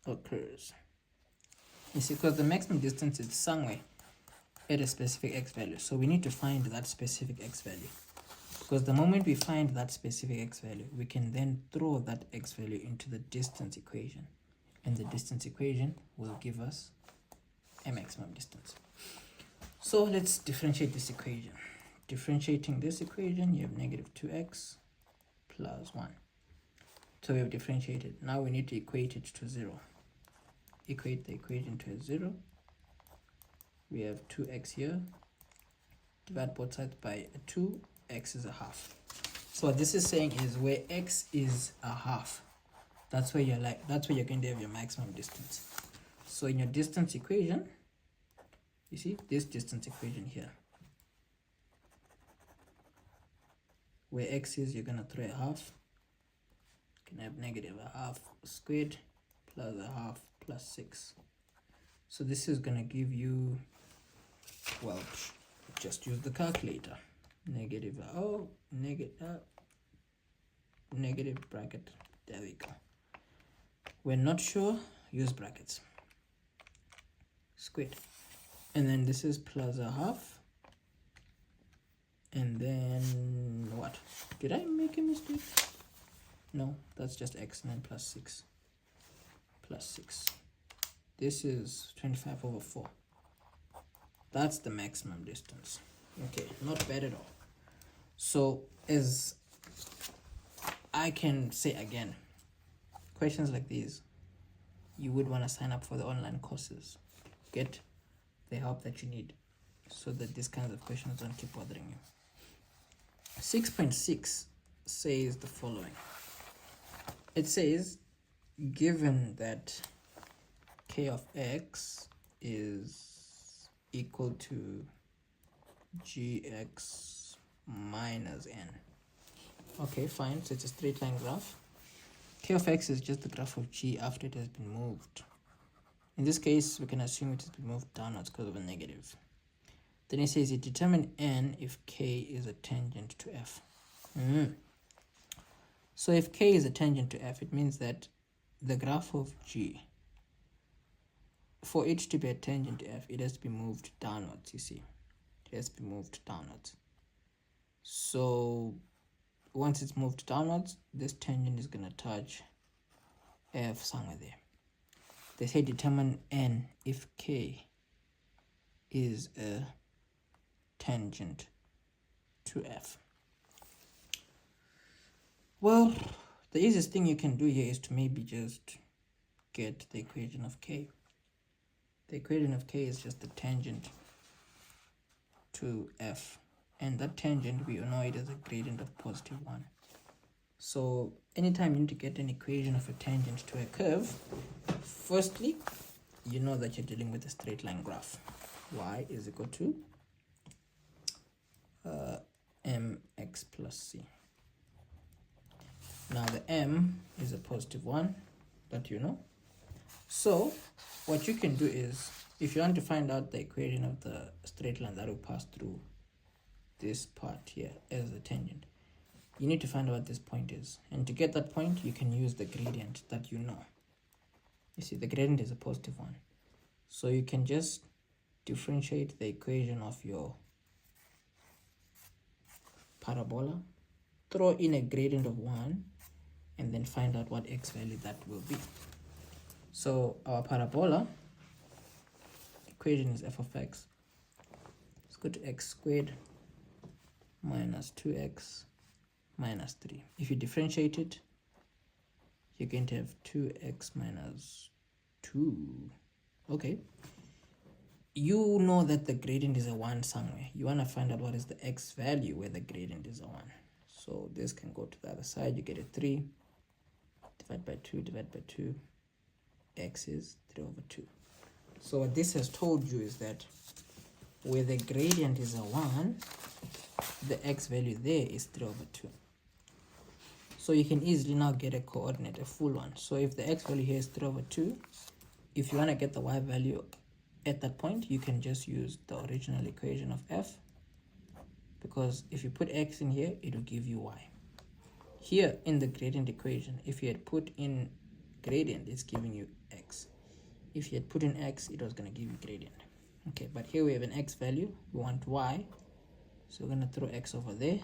occurs. You see, because the maximum distance is somewhere at a specific x value. So we need to find that specific x value. Because the moment we find that specific x value, we can then throw that x value into the distance equation. And the distance equation will give us a maximum distance. So let's differentiate this equation. Differentiating this equation, you have negative 2x plus 1. So we have differentiated. Now we need to equate it to 0. Equate the equation to a 0. We have 2x here. Divide both sides by a 2. X is a half. So what this is saying is where x is a half, that's where you're going to have your maximum distance. So in your distance equation, you see this distance equation here, where x is, you're going to throw a half. You can have negative a half squared plus a half plus 6. So this is going to give you, well, just use the calculator. Negative bracket. There we go. We're not sure, use brackets. Squared. And then this is plus a half. And then what? Did I make a mistake? No, that's just x, and then plus 6. Plus 6. This is 25 over 4. That's the maximum distance. Okay, not bad at all. So as I can say again, questions like these, you would want to sign up for the online courses. Get the help that you need so that these kinds of questions don't keep bothering you. 6.6 says the following. It says, given that k of x is equal to gx minus n. Okay, fine. So it's a straight line graph. K of x is just the graph of g after it has been moved. In this case, we can assume it has been moved downwards because of a negative. Then it says it determine n if k is a tangent to f. So if k is a tangent to f, it means that the graph of g, for it to be a tangent to f, it has to be moved downwards, you see. It has to be moved downwards. So once it's moved downwards, this tangent is going to touch f somewhere there. They say determine n if k is a tangent to f. Well, the easiest thing you can do here is to maybe just get the equation of k. The equation of k is just the tangent to f, and that tangent, we know it as a gradient of positive 1. So anytime you need to get an equation of a tangent to a curve, firstly, you know that you're dealing with a straight line graph. Y is equal to mx plus c. Now the m is a positive 1, that you know. So what you can do is, if you want to find out the equation of the straight line that will pass through this part here as a tangent, you need to find out what this point is. And to get that point, you can use the gradient that you know. You see, the gradient is a positive 1. So you can just differentiate the equation of your parabola, throw in a gradient of 1, and then find out what x value that will be. So our parabola equation is f of x is equal to x squared minus 2x minus 3. If you differentiate it, you're going to have 2x minus 2. Okay. You know that the gradient is a 1 somewhere. You want to find out what is the x value where the gradient is a 1. So this can go to the other side. You get a 3. Divide by 2, divide by 2. X is 3 over 2. So what this has told you is that where the gradient is a 1, the x value there is 3 over 2. So you can easily now get a coordinate, a full one. So if the x value here is 3 over 2, if you want to get the y value at that point, you can just use the original equation of f, because if you put x in here, it will give you y. Here in the gradient equation, if you had put in gradient, it's giving you x. If you had put in x, it was going to give you gradient. Okay, but here we have an x value, we want y, so we're going to throw x over there,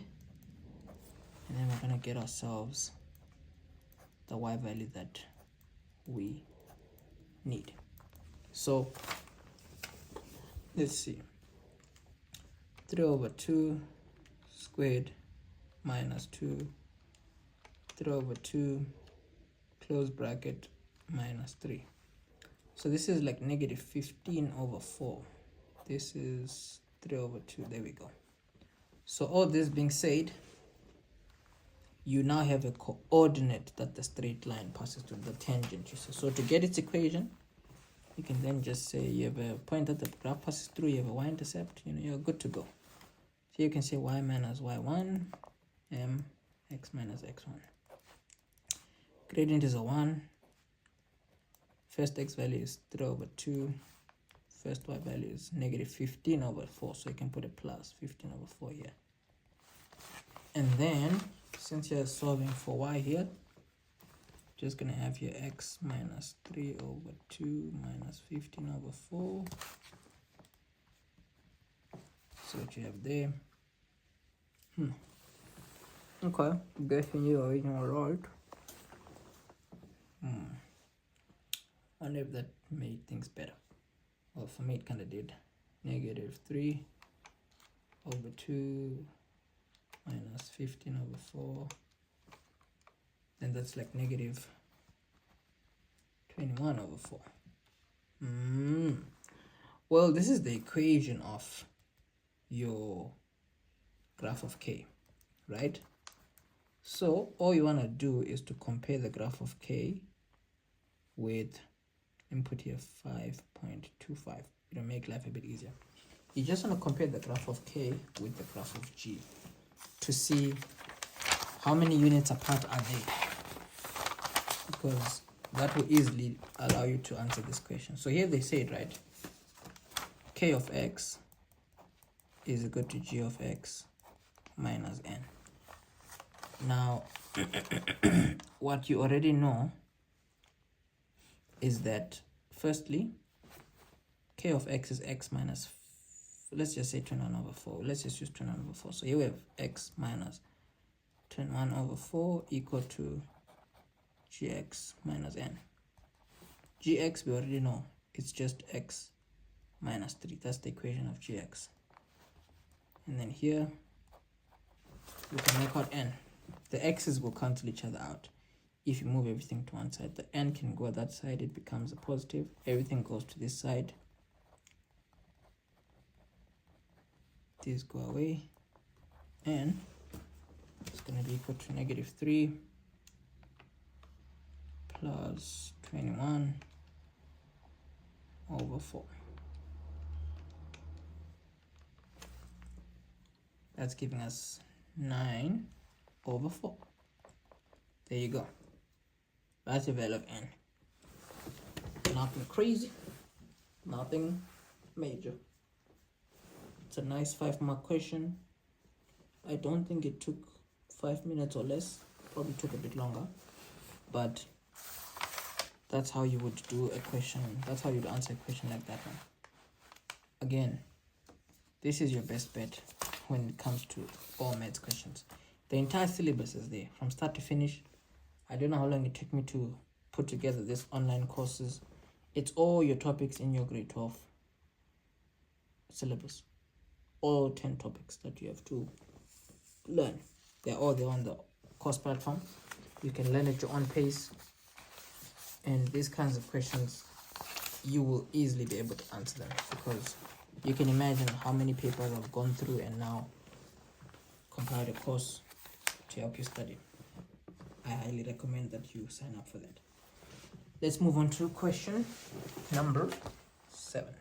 and then we're going to get ourselves the y value that we need. So let's see, 3 over 2 squared minus 2, 3 over 2 close bracket minus 3. So this is like negative 15 over 4. This is 3 over 2. There we go. So all this being said, you now have a coordinate that the straight line passes through, the tangent. You see. So to get its equation, you can then just say you have a point that the graph passes through, you have a y-intercept, you're good to go. So you can say y minus y1, m, x minus x1. Gradient is a 1. First x value is 3 over 2. First y value is negative 15 over 4. So you can put a plus 15 over 4 here. And then, since you're solving for y here, just going to have your x minus 3 over 2 minus 15 over 4. So what you have there. Okay, guessing you original right. Wonder if that made things better. Well, for me it kind of did. Negative 3 over 2 minus 15 over 4. Then that's like negative 21 over 4. Well, this is the equation of your graph of k, right? So all you want to do is to compare the graph of k with input here 5.25. It'll make life a bit easier. you just want to compare the graph of K with the graph of G to see how many units apart are they, because that will easily allow you to answer this question. So here they say it, right? K of x is equal to G of x minus n. Now, what you already know is that, firstly, K of x is x minus, let's just say 21 over 4. Let's just use 21 over 4. So here we have x minus 21 over 4 equal to gx minus n. Gx we already know, it's just x minus 3. That's the equation of gx. And then here, we can make out n. The x's will cancel each other out. If you move everything to one side, the n can go that side, it becomes a positive. Everything goes to this side. These go away. And it's going to be equal to negative 3 plus 21 over 4. That's giving us 9 over 4. There you go. That's the value of n. Nothing crazy, nothing major. It's a nice 5-mark question. I don't think it took 5 minutes or less. Probably took a bit longer. But that's how you would do a question. That's how you'd answer a question like that one. Again, this is your best bet when it comes to all maths questions. The entire syllabus is there from start to finish. I don't know how long it took me to put together this online courses. It's all your topics in your grade 12 syllabus. All 10 topics that you have to learn. They're all there on the course platform. You can learn at your own pace. And these kinds of questions, you will easily be able to answer them, because you can imagine how many papers I've gone through and now compiled a course to help you study. I highly recommend that you sign up for that. Let's move on to question number 7.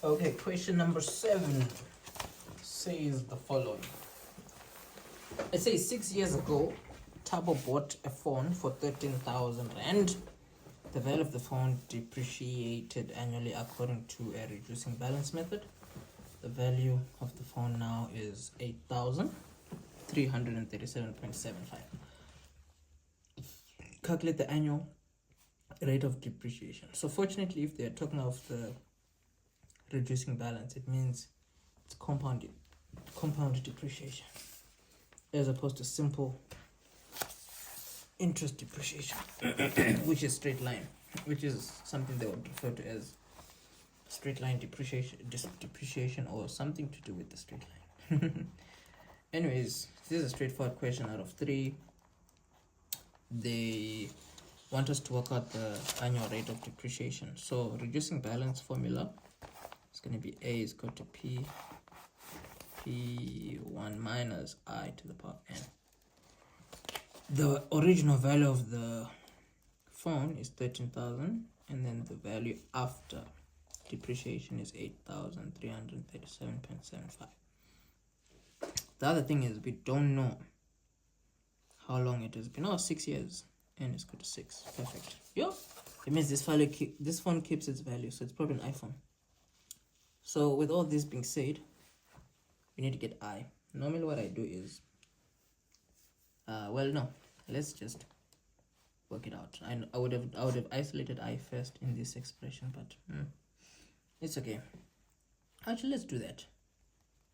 Okay, question number 7 says the following. It says 6 years ago, Tabo bought a phone for 13,000 Rand. The value of the phone depreciated annually according to a reducing balance method. The value of the phone now is 8,337.75. Calculate the annual rate of depreciation. So fortunately, if they're talking of the reducing balance, it means it's compound depreciation as opposed to simple interest depreciation, which is straight line, which is something they would refer to as straight line depreciation or something to do with the straight line. Anyways, this is a straightforward question out of 3. They want us to work out the annual rate of depreciation. So reducing balance formula is going to be A is equal to P1 minus I to the power of n. The original value of the phone is 13,000, and then the value after depreciation is 8,337.75. The other thing is we don't know how long it has been. Oh, 6 years. N is equal to 6. Perfect. Yo, it means this phone keeps its value, so it's probably an iPhone. So with all this being said, we need to get I. Normally what I do is, let's just work it out. I would have isolated I first in this expression, but it's okay. Actually, let's do that.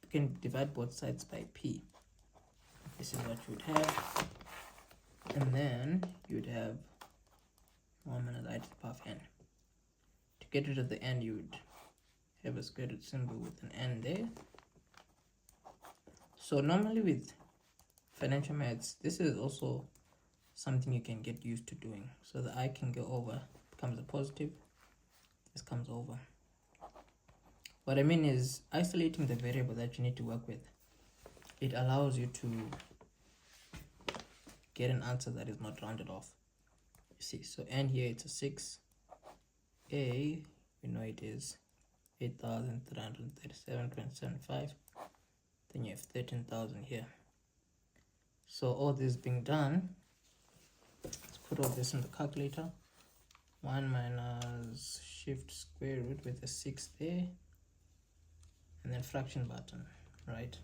We can divide both sides by P. This is what you would have. And then you'd have 1 minus I to the power of n. To get rid of the n, you would have a square root symbol with an n there. So normally with financial maths, this is also something you can get used to doing. So the I can go over, becomes a positive, this comes over. What I mean is isolating the variable that you need to work with. It allows you to get an answer that is not rounded off. You see, so n here it's a 6. A, we know it is 8,337.75. Then you have 13,000 here. So all this being done, let's put all this in the calculator. 1 minus shift square root with a 6 there, and then fraction button, right?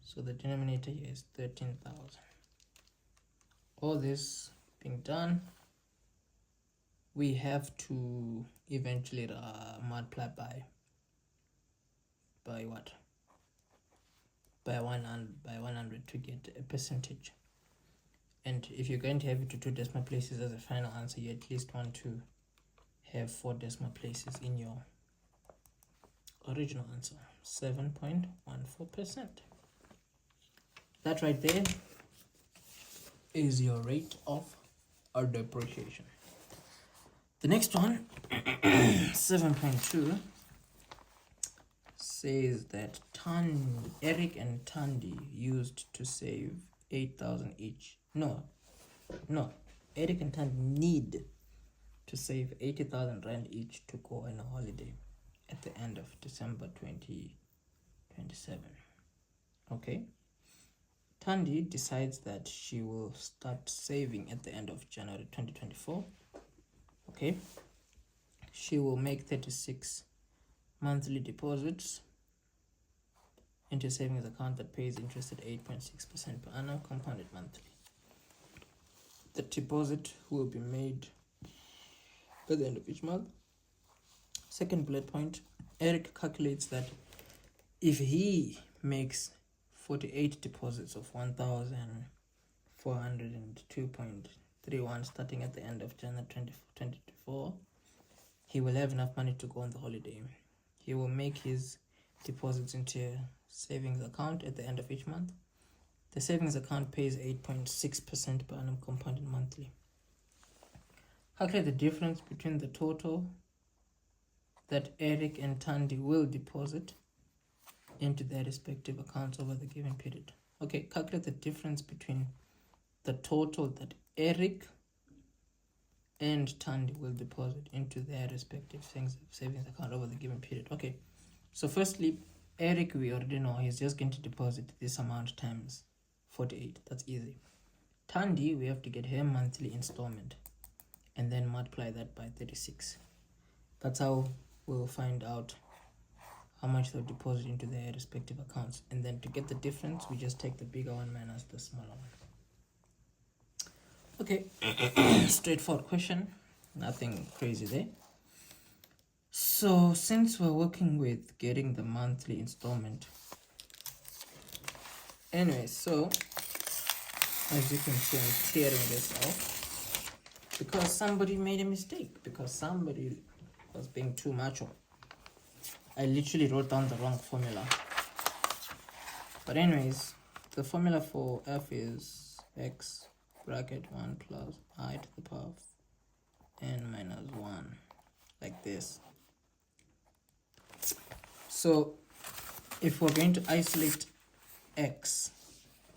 So the denominator here is 13,000. All this being done, we have to eventually multiply by what? By 100 to get a percentage. And if you're going to have it to 2 decimal places as a final answer, you at least want to have 4 decimal places in your original answer. 7.14%. That right there is your rate of depreciation. The next one, 7.2, says that Eric and Tandy used to save 8,000 each. No, Eric and Tandy need to save 80,000 rand each to go on a holiday at the end of December 2027. Okay. Tandy decides that she will start saving at the end of January 2024. Okay. She will make 36 monthly deposits into a savings account that pays interest at 8.6% per annum, compounded monthly. The deposit will be made at the end of each month. Second bullet point, Eric calculates that if he makes 48 deposits of 1,402.31 starting at the end of January 2024, he will have enough money to go on the holiday. He will make his deposits into a savings account at the end of each month. The savings account pays 8.6% per annum compounded monthly. Calculate the difference between the total that Eric and Tandy will deposit into their respective accounts over the given period. Okay, calculate the difference between the total that Eric and Tandy will deposit into their respective savings account over the given period. Okay, so firstly, Eric, we already know he's just going to deposit this amount times 48. That's easy. Tandy, we have to get her monthly installment and then multiply that by 36. That's how we'll find out how much they'll deposit into their respective accounts. And then to get the difference, we just take the bigger one minus the smaller one. Okay, straightforward question, nothing crazy there. So since we're working with getting the monthly installment, anyway, so as you can see, I'm tearing this off because somebody made a mistake, because somebody was being too macho. I literally wrote down the wrong formula. But anyways, the formula for f is x bracket 1 plus I to the power of n minus 1, like this. So if we're going to isolate x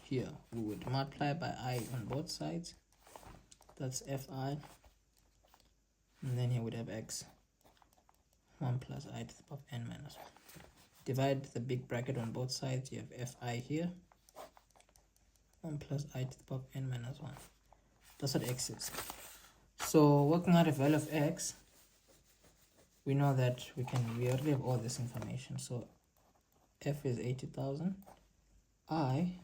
here, we would multiply by I on both sides. That's fi. And then here would have x 1 plus I to the power of n minus 1. Divide the big bracket on both sides. You have fi here. 1 plus I to the power of n minus 1. That's what x is. So working out a value of x, we know that we already have all this information. So f is 80,000. I,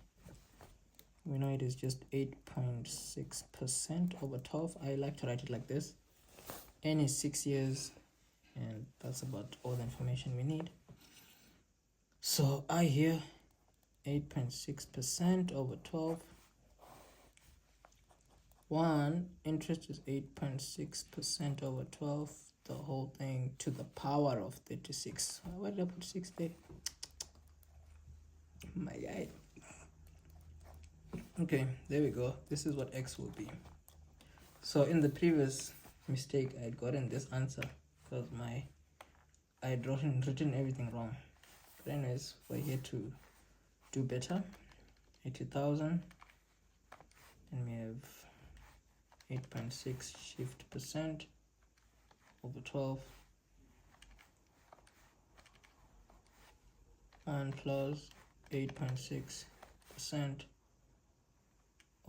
we know it is just 8.6% over 12. I like to write it like this. N is 6 years, and that's about all the information we need. So I here, 8.6% over 12. Interest is 8.6% over 12. The whole thing to the power of 36. Why did I put 6 there? My guy. Okay, there we go. This is what x will be. So in the previous mistake, I had gotten this answer because I had written everything wrong. But anyways, we're here to do better. 80,000, and we have 8.6 shift percent over 12, 1 plus 8.6%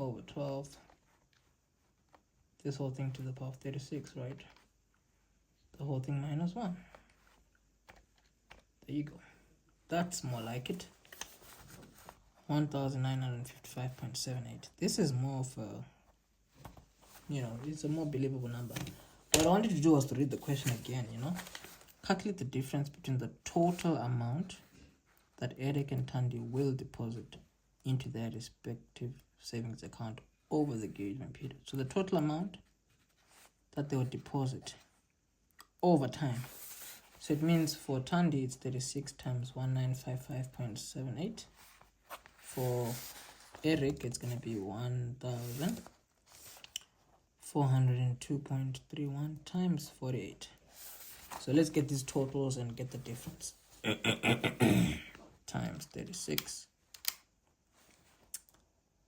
over 12, this whole thing to the power of 36, right? The whole thing minus 1. There you go. That's more like it. 1955.78. This is more of a, it's a more believable number. What I wanted to do was to read the question again, calculate the difference between the total amount that Eric and Tandy will deposit into their respective savings account over the engagement period. So the total amount that they will deposit over time. So it means for Tandy it's 36 times 1955.78. For Eric it's going to be 1,402.31 times 48. So let's get these totals and get the difference. Times 36,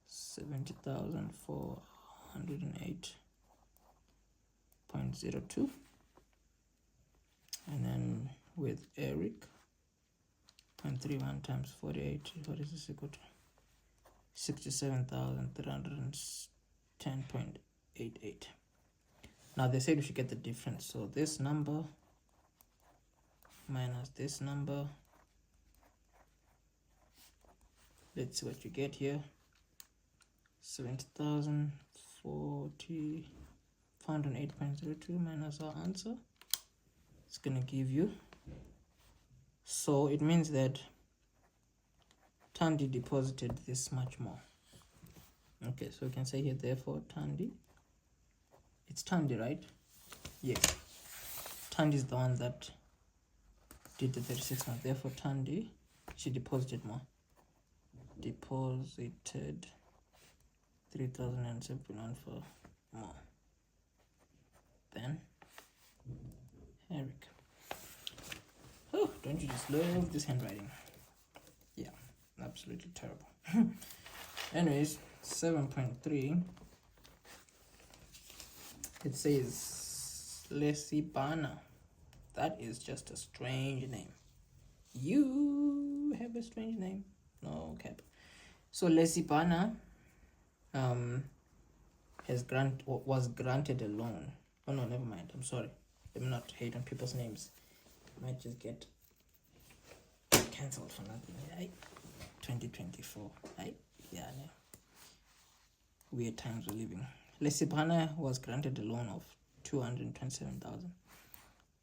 70,408.02, and then with Eric, 0.31 times 48, what is this equal to? 67,310.88. Now they said we should get the difference, so this number minus this number, let's see what you get here. 70,408.02 minus our answer. It's gonna give you. So it means that Tandy deposited this much more. Okay, so we can say here therefore Tandy. It's Tandy, right? Yes. Tandy is the one that did the 36 months. Therefore Tandy, she deposited more. Deposited 3,071 for more than Eric. Oh, don't you just love this handwriting? Yeah, absolutely terrible. Anyways, 7.3, it says Lesibana. That is just a strange name. You have a strange name. No cap. So Lesibana was granted a loan. Oh no, never mind. I'm sorry. Let me not hate on people's names. I might just get cancelled for nothing. Right? 2024. Right? Yeah, no. Weird times we're living. Lesibana was granted a loan of 227,000.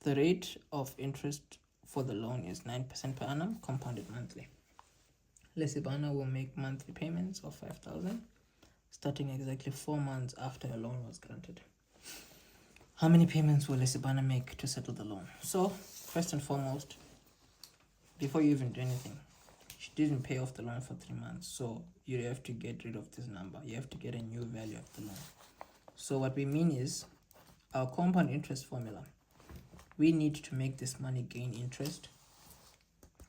The rate of interest for the loan is 9% per annum, compounded monthly. Lesibana will make monthly payments of 5,000, starting exactly 4 months after a loan was granted. How many payments will Lesibana make to settle the loan? So, first and foremost, before you even do anything, she didn't pay off the loan for 3 months. So, you have to get rid of this number. You have to get a new value of the loan. So, what we mean is, our compound interest formula, we need to make this money gain interest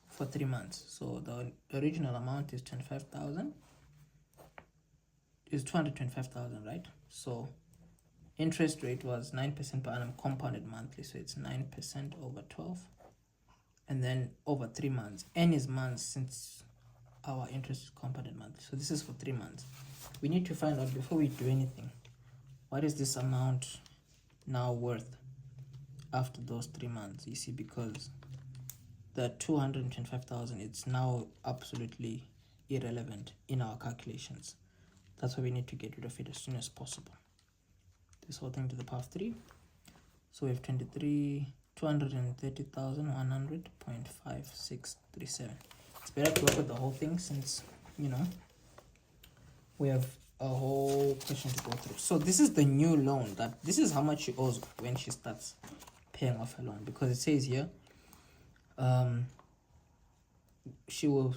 for 3 months. So the original amount is 25,000, is 225,000, right? So interest rate was 9% per annum compounded monthly, so it's 9% over 12, and then over 3 months. N is months since our interest is compounded monthly. So this is for 3 months. We need to find out before we do anything, what is this amount now worth after those 3 months? You see, because the 225,000, it's now absolutely irrelevant in our calculations. That's why we need to get rid of it as soon as possible. This whole thing to the power of 3. So we have 230,100.5637. It's better to work with the whole thing since, we have a whole question to go through. So this is the new loan. This is how much she owes when she starts paying off her loan, because it says here she will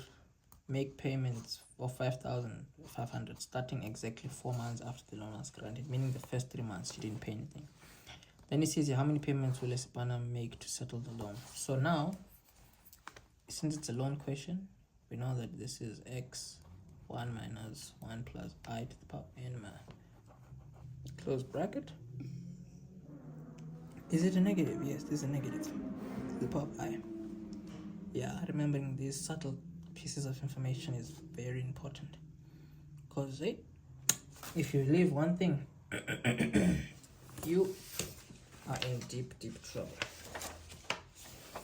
make payments of 5,500 starting exactly 4 months after the loan was granted, meaning the first 3 months she didn't pay anything. Then it says here, how many payments will Esipana make to settle the loan? So now, since it's a loan question, we know that this is x 1 minus 1 plus I to the power n close bracket. Is it a negative? Yes, this is a negative to the power of I. Yeah, remembering these subtle pieces of information is very important, because if you leave one thing, you are in deep trouble.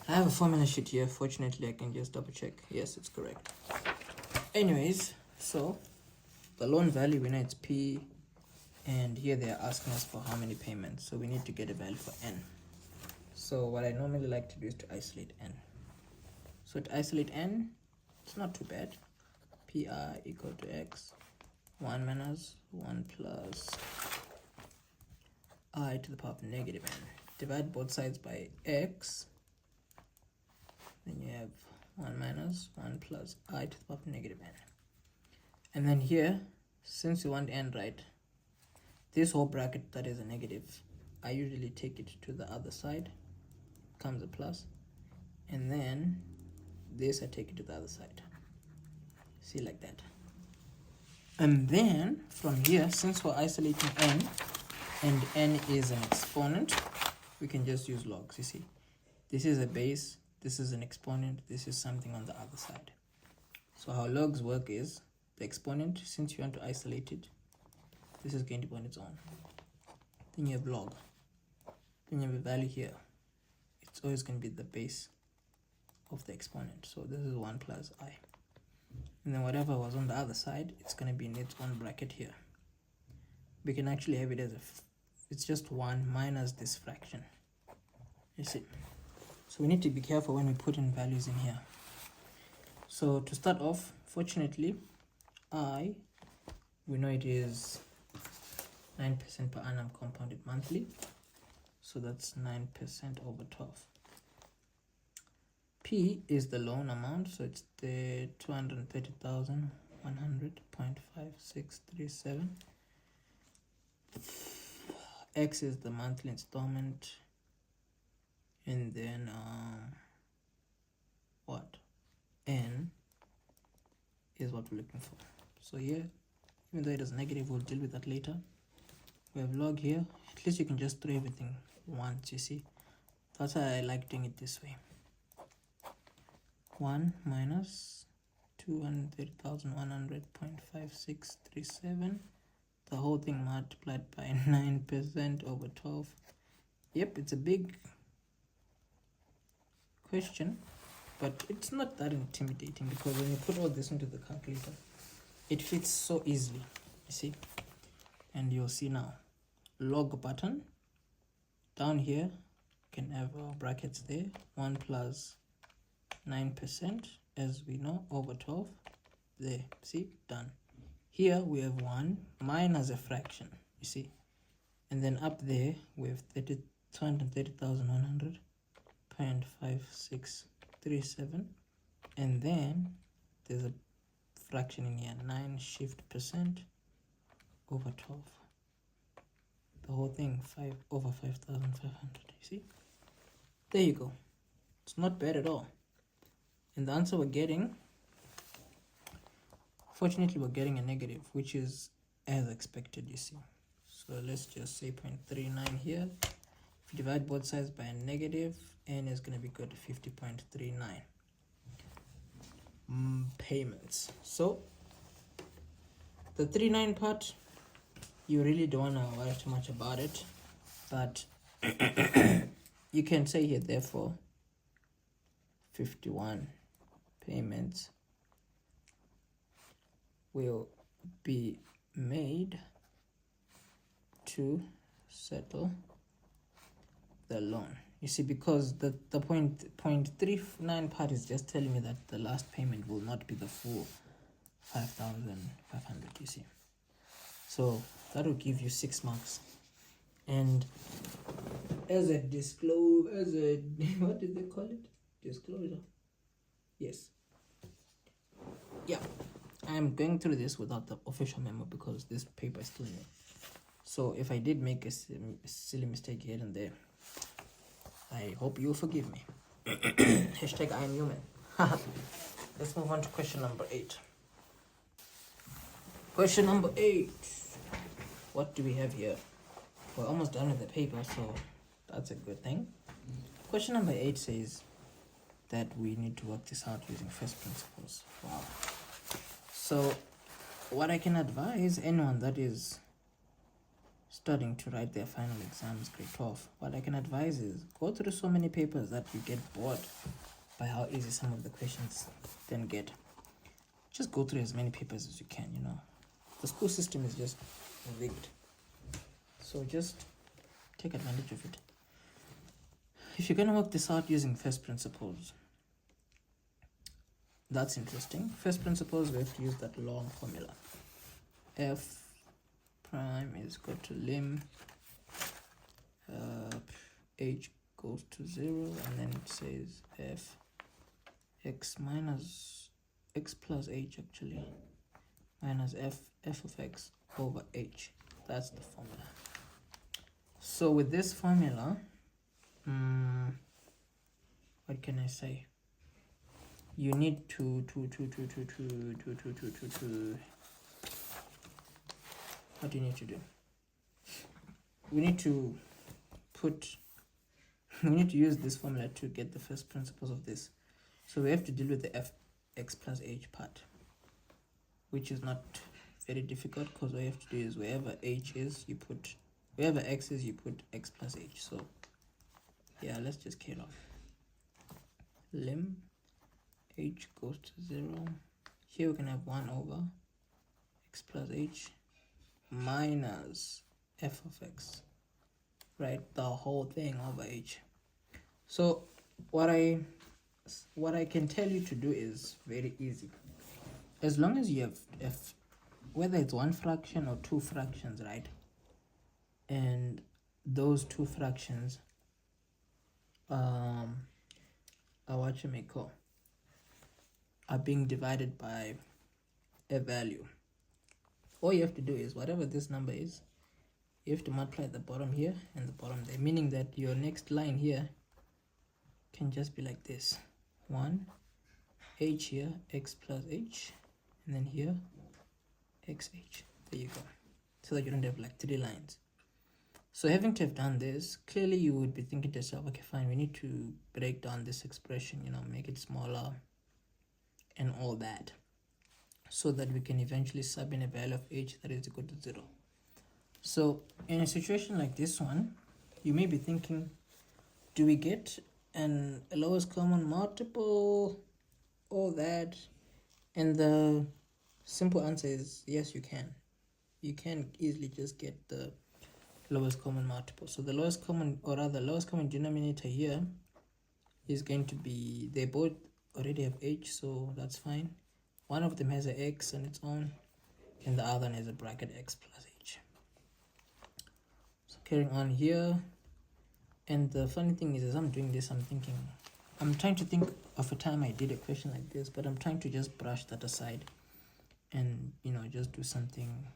I have a formula sheet here. Fortunately, I can just double check. Yes, it's correct. Anyways, so the loan value, we know it's P, and here they're asking us for how many payments. So we need to get a value for n. So what I normally like to do is to isolate n. So to isolate n, it's not too bad. Pi equal to x 1 minus 1 plus I to the power of negative n. Divide both sides by x. Then you have 1 minus 1 plus I to the power of negative n. And then here, since you want n right, this whole bracket that is a negative, I usually take it to the other side, comes a plus, and then this I take it to the other side. See, like that. And then from here, since we're isolating n, and n is an exponent, we can just use logs. You see, this is a base, this is an exponent, this is something on the other side. So how logs work is, the exponent, since you want to isolate it, this is going to be on its own. Then you have log. Then you have a value here. It's always going to be the base of the exponent. So this is 1 plus I. And then whatever was on the other side, it's going to be in its own bracket here. We can actually have it as it's just 1 minus this fraction. You see? So we need to be careful when we put in values in here. So to start off, fortunately, we know it is 9% per annum compounded monthly. So that's 9% over 12. P is the loan amount, so it's the 230,100.5637. X is the monthly installment, and then what? N is what we're looking for. So here, even though it is negative, we'll deal with that later. We have log here. At least you can just throw everything once, you see. That's why I like doing it this way. 1 minus 230,100.5637. The whole thing multiplied by 9% over 12. Yep, it's a big question, but it's not that intimidating, because when you put all this into the calculator, it fits so easily, you see. And you'll see now, log button, down here, you can have brackets there, 1 plus 9%, as we know, over 12, there, see, done. Here we have 1 minus a fraction, you see, and then up there we have 230,100.5637, and then there's a fraction in here, 9 shift percent over 12. The whole thing 5 over 5,500. You see, there you go. It's not bad at all. And the answer we're getting, fortunately, we're getting a negative, which is as expected, you see. So let's just say 0.39 here. If you divide both sides by a negative, n is going to be equal to 50.39 payments. So the 39 part, you really don't want to worry too much about it, but you can say here, therefore, 51 payments will be made to settle the loan. You see, because the 0.39 part is just telling me that the last payment will not be the full 5,500, you see. So that will give you 6 marks. And as a what did they call it? Disclosure. Yes. Yeah. I'm going through this without the official memo because this paper is still new. So if I did make a silly mistake here and there, I hope you'll forgive me. Hashtag I am human. Let's move on to question number 8. Question number 8. What do we have here? We're almost done with the paper, so that's a good thing. Question number 8 says that we need to work this out using first principles. Wow. So what I can advise anyone that is studying to write their final exams, grade 12, what I can advise is go through so many papers that you get bored by how easy some of the questions then get. Just go through as many papers as you can, you know. The school system is just rigged. So just take advantage of it. If you're going to work this out using first principles, that's interesting. First principles, we have to use that long formula. F prime is equal to lim h goes to 0, and then it says f x minus x plus h, actually, minus f of x over h. That's the formula. So with this formula, what can I say? You need to what do you need to do? We need to use this formula to get the first principles of this. So we have to deal with the f x plus h part, which is not very difficult, because all you have to do is wherever h is, you put, wherever x is, you put x plus h. So yeah, let's just kill off. Lim h goes to 0. Here we can have 1 over x plus h minus f of x, right? The whole thing over h. So what I can tell you to do is very easy. As long as you have f, whether it's one fraction or two fractions, right? And those two fractions are what you may call are being divided by a value. All you have to do is whatever this number is, you have to multiply the bottom here and the bottom there, meaning that your next line here can just be like this: 1 h here, x plus h, and then here xh. There you go. So that you don't have like 3 lines. So having to have done this, clearly you would be thinking to yourself, okay, fine, we need to break down this expression, you know, make it smaller and all that, so that we can eventually sub in a value of h that is equal to 0. So in a situation like this one, you may be thinking, do we get a lowest common multiple, all that? And the simple answer is yes, you can. You can easily just get the lowest common multiple. So the lowest common, or rather lowest common denominator here is going to be, they both already have h, so that's fine. One of them has an x on its own, and the other one has a bracket x plus h. So carrying on here, and the funny thing is, as I'm doing this, I'm trying to think of a time I did a question like this, but I'm trying to just brush that aside and, you know, just do something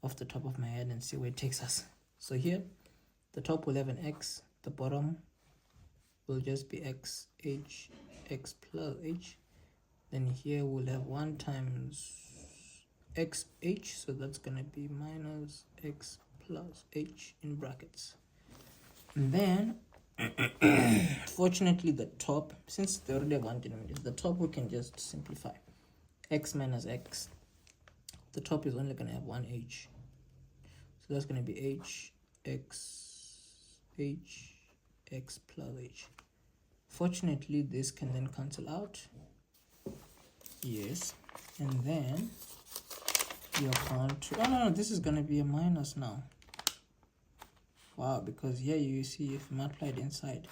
off the top of my head and see where it takes us. So here, the top will have an x, the bottom will just be x, h, x plus h. Then here we'll have 1 times x h, so that's gonna be minus x plus h in brackets. And then fortunately the top, since they already have one denominator, the top we can just simplify. X minus x, the top is only gonna have 1 h, so that's gonna be h x plus h. Fortunately this can then cancel out. Yes, and then you're going to, oh no, this is going to be a minus now. Wow, because here you see, if you multiply it inside,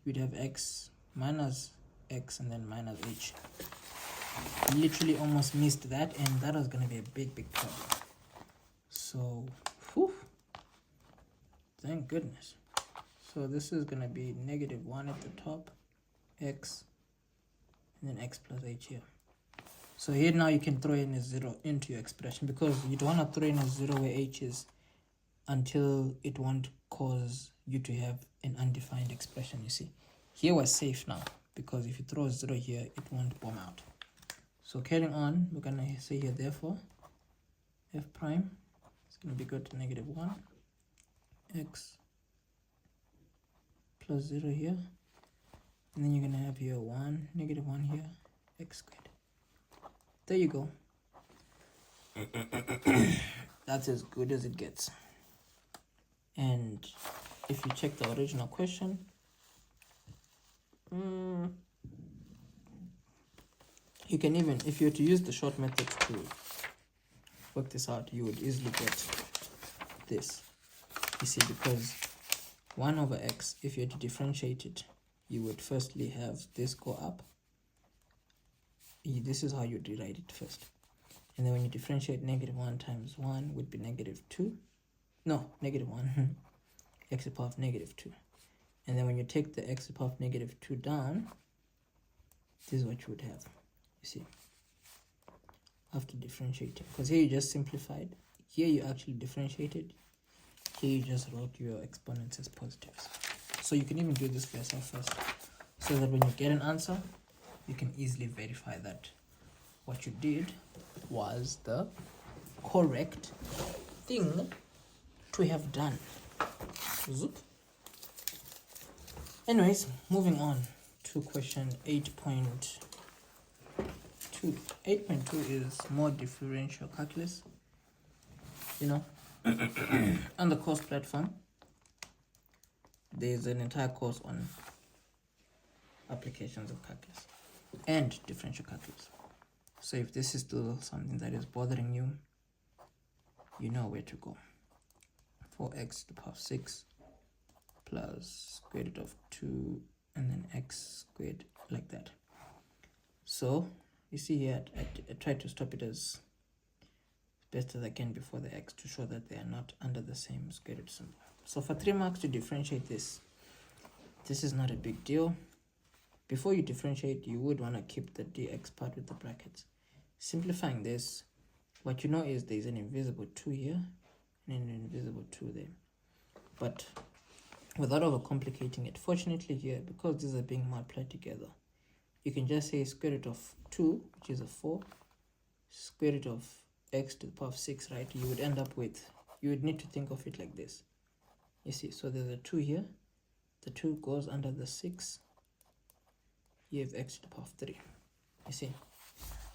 you'd have x minus x and then minus h. Literally almost missed that, and that was going to be a big problem. So, whew, thank goodness. So this is going to be -1 at the top, x, and then x plus h here. So here now you can throw in a 0 into your expression, because you don't want to throw in a 0 where h is, until it won't cause you to have an undefined expression. You see, here we're safe now, because if you throw a 0 here, it won't bomb out. So carrying on, we're going to say here, therefore, f prime is going to be equal to -1 x plus 0 here, and then you're going to have here 1, -1 here, x squared. There you go. That's as good as it gets. And if you check the original question, you can even, if you were to use the short method to work this out, you would easily get this. You see, because 1 over x, if you had to differentiate it, you would firstly have this go up. This is how you rewrite it first. And then when you differentiate, -1 times 1 would be -2. No, -1. x to the power of -2. And then when you take the x to the power of -2 down, this is what you would have. You see, after differentiating, because here you just simplified, here you actually differentiated, here you just wrote your exponents as positives. So you can even do this for yourself first, so that when you get an answer, you can easily verify that what you did was the correct thing to have done. Zoop. Anyways, moving on to question 8.2. 8.2 is more differential calculus. You know, on the course platform, there's an entire course on applications of calculus and differential calculus. So if this is still something that is bothering you, you know where to go. 4x to the power of 6 plus square root of 2 and then x squared, like that. So you see here, I try to stop it as best as I can before the x, to show that they are not under the same square root symbol. So for 3 marks to differentiate this is not a big deal. Before you differentiate, you would want to keep the dx part with the brackets. Simplifying this, what you know is there's an invisible 2 here and an invisible 2 there. But without overcomplicating it, fortunately here, because these are being multiplied together, you can just say square root of 2, which is a 4, square root of x to the power of 6, right? You would end up with, you would need to think of it like this. You see, so there's a 2 here, the 2 goes under the 6, you have x to the power of 3. You see,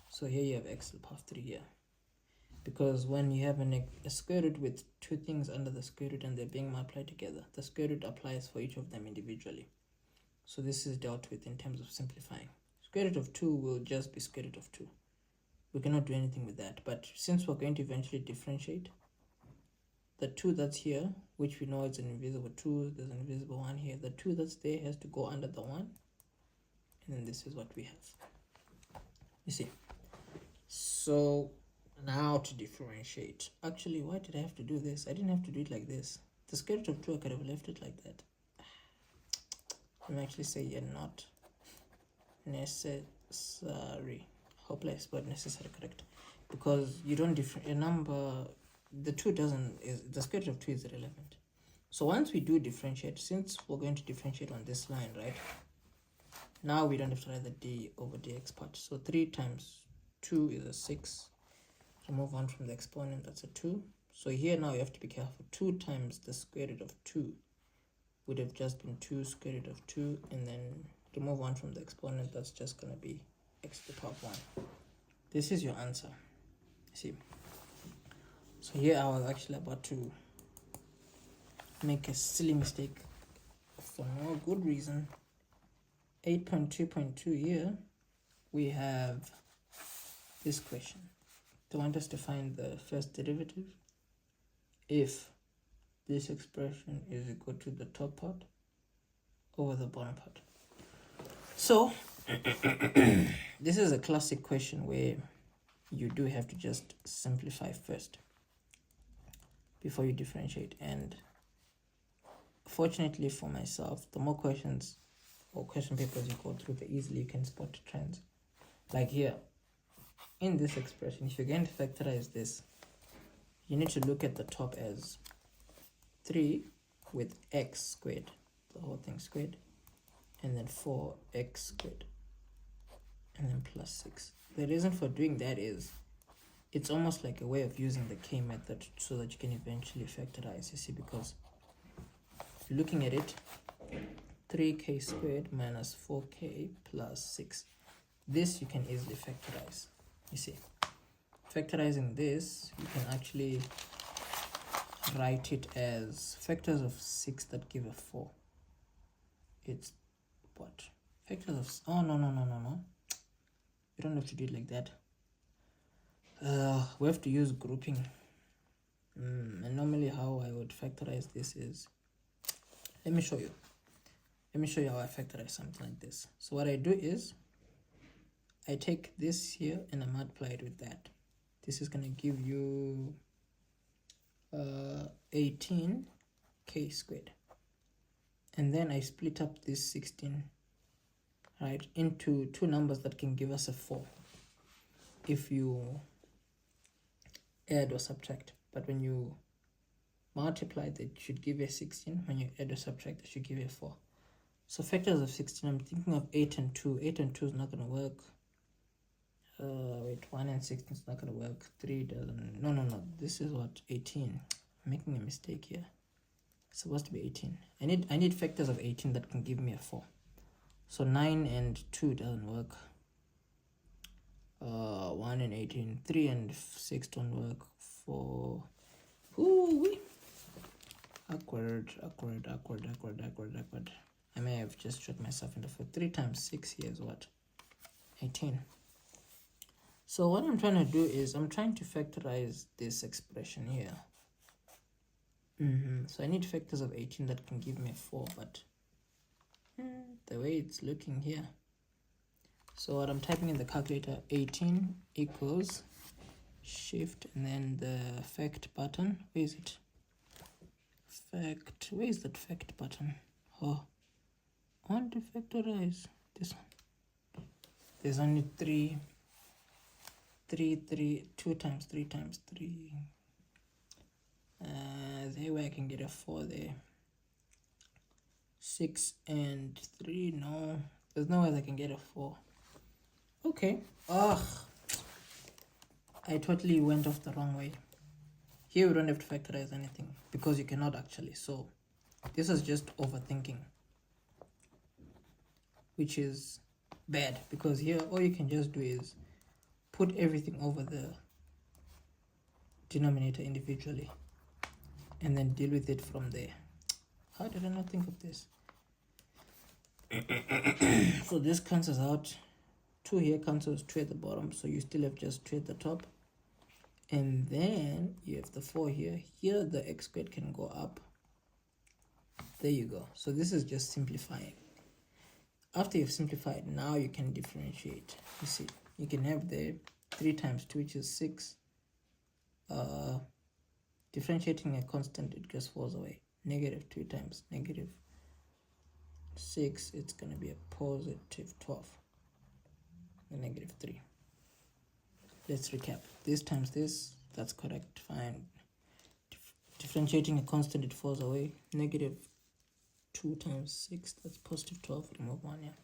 so here you have x to the power of 3 here. Because when you have a square root with 2 things under the square root and they're being multiplied together, the square root applies for each of them individually. So this is dealt with in terms of simplifying. Square root of 2 will just be square root of 2. We cannot do anything with that. But since we're going to eventually differentiate, the 2 that's here, which we know is an invisible 2, there's an invisible 1 here. The 2 that's there has to go under the 1. And then this is what we have. You see. So now to differentiate. Actually, why did I have to do this? I didn't have to do it like this. The square root of 2, I could have left it like that. Let me actually say you're not necessary. Hopeless, but necessary, correct? Because you don't a number, the 2 doesn't, the square root of 2 is irrelevant. So once we do differentiate, since we're going to differentiate on this line, right? Now we don't have to write the d over dx part. So 3 times 2 is a 6. Remove 1 from the exponent, that's a 2. So here now you have to be careful. 2 times the square root of 2 would have just been 2 square root of 2, and then remove 1 from the exponent, that's just going to be x to the power of 1. This is your answer. See, so here I was actually about to make a mistake for no good reason. 8.2.2 here, we have this question. They want us to find the first derivative if this expression is equal to the top part over the bottom part. So this is a classic question where you do have to just simplify first before you differentiate. And fortunately for myself, the more questions or question papers you go through, the easily you can spot trends. Like here, in this expression, if you're going to factorize this, you need to look at the top as 3 with x squared, the whole thing squared, and then 4x squared, and then plus 6. The reason for doing that is it's almost like a way of using the k method so that you can eventually factorize, you see, because looking at it, 3k squared minus 4k plus 6. This you can easily factorize, you see. Factorizing this, you can actually write it as factors of 6 that give a 4. It's what? Factors of, oh no. You don't have to do it like that. We have to use grouping. And normally how I would factorize this is, let me show you how I factorize something like this. So what I do is I take this here and I multiply it with that. This is going to give you 18k squared, and then I split up this 16 right into two numbers that can give us a 4 if you add or subtract. But when you multiply, that should give you a 16. When you add or subtract, that should give you a 4. So factors of 16, I'm thinking of 8 and 2. 8 and 2 is not going to work. Wait, 1 and 16 is not going to work. 3 doesn't. No. This is what? 18. I'm making a mistake here. It's supposed to be 18. I need factors of 18 that can give me a 4. So 9 and 2 doesn't work. 1 and 18. 3 and 6 don't work. 4. Ooh, awkward. I may have just shot myself in the foot. 3 times 6 here is what? 18. So what I'm trying to do is I'm trying to factorize this expression here. So I need factors of 18 that can give me a 4, but the way it's looking here. So what I'm typing in the calculator, 18 equals shift and then the fact button. Where is it? Fact. Where is that fact button? Oh, I want to factorize this one. There's only 2 times 3 times 3. There where I can get a 4 there. 6 and 3. No, there's no way I can get a 4. Okay. I totally went off the wrong way. Here we don't have to factorize anything because you cannot actually. So this is just overthinking, which is bad, because here all you can just do is put everything over the denominator individually and then deal with it from there. How did I not think of this? So this cancels out. 2 here cancels 2 at the bottom, so you still have just 2 at the top. And then you have the 4 here. Here the x squared can go up. There you go. So this is just simplifying. After you've simplified, now you can differentiate. You see, you can have the 3 times 2, which is 6. Differentiating a constant, it just falls away. Negative 2 times negative 6, it's going to be a positive 12. And negative 3. Let's recap. This times this, that's correct, fine. Differentiating a constant, it falls away. Negative 2 times 6, that's positive 12, remove 1, yeah.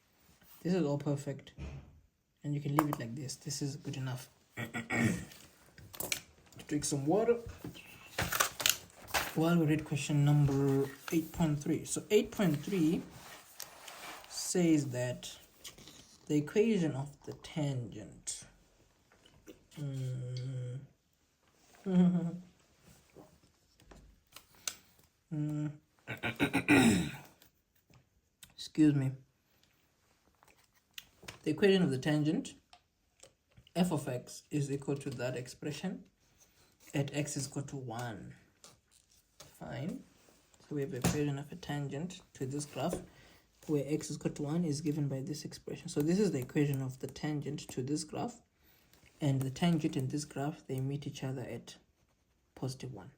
This is all perfect. And you can leave it like this. This is good enough. Drink some water while we read question number 8.3. So 8.3 says that the equation of the tangent excuse me. The equation of the tangent f of x is equal to that expression at x is equal to 1. Fine. So we have the equation of a tangent to this graph where x is equal to 1 is given by this expression. So this is the equation of the tangent to this graph, and the tangent and this graph, they meet each other at positive 1.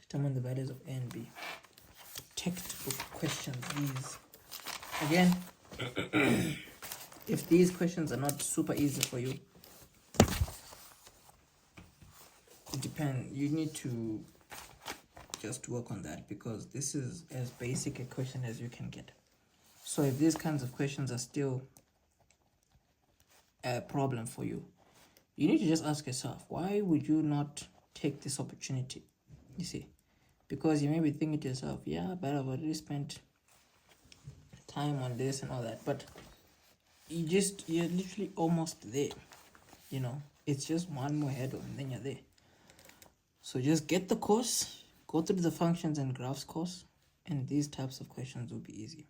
Determine the values of a and b. Textbook questions these. Again, if these questions are not super easy for you, depend. You need to just work on that, because this is as basic a question as you can get. So if these kinds of questions are still a problem for you, you need to just ask yourself, why would you not take this opportunity? You see, because you may be thinking to yourself, yeah, but I've already spent time on this and all that, but you're literally almost there. You know, it's just one more hurdle and then you're there. So just get the course, go through the functions and graphs course, and these types of questions will be easy.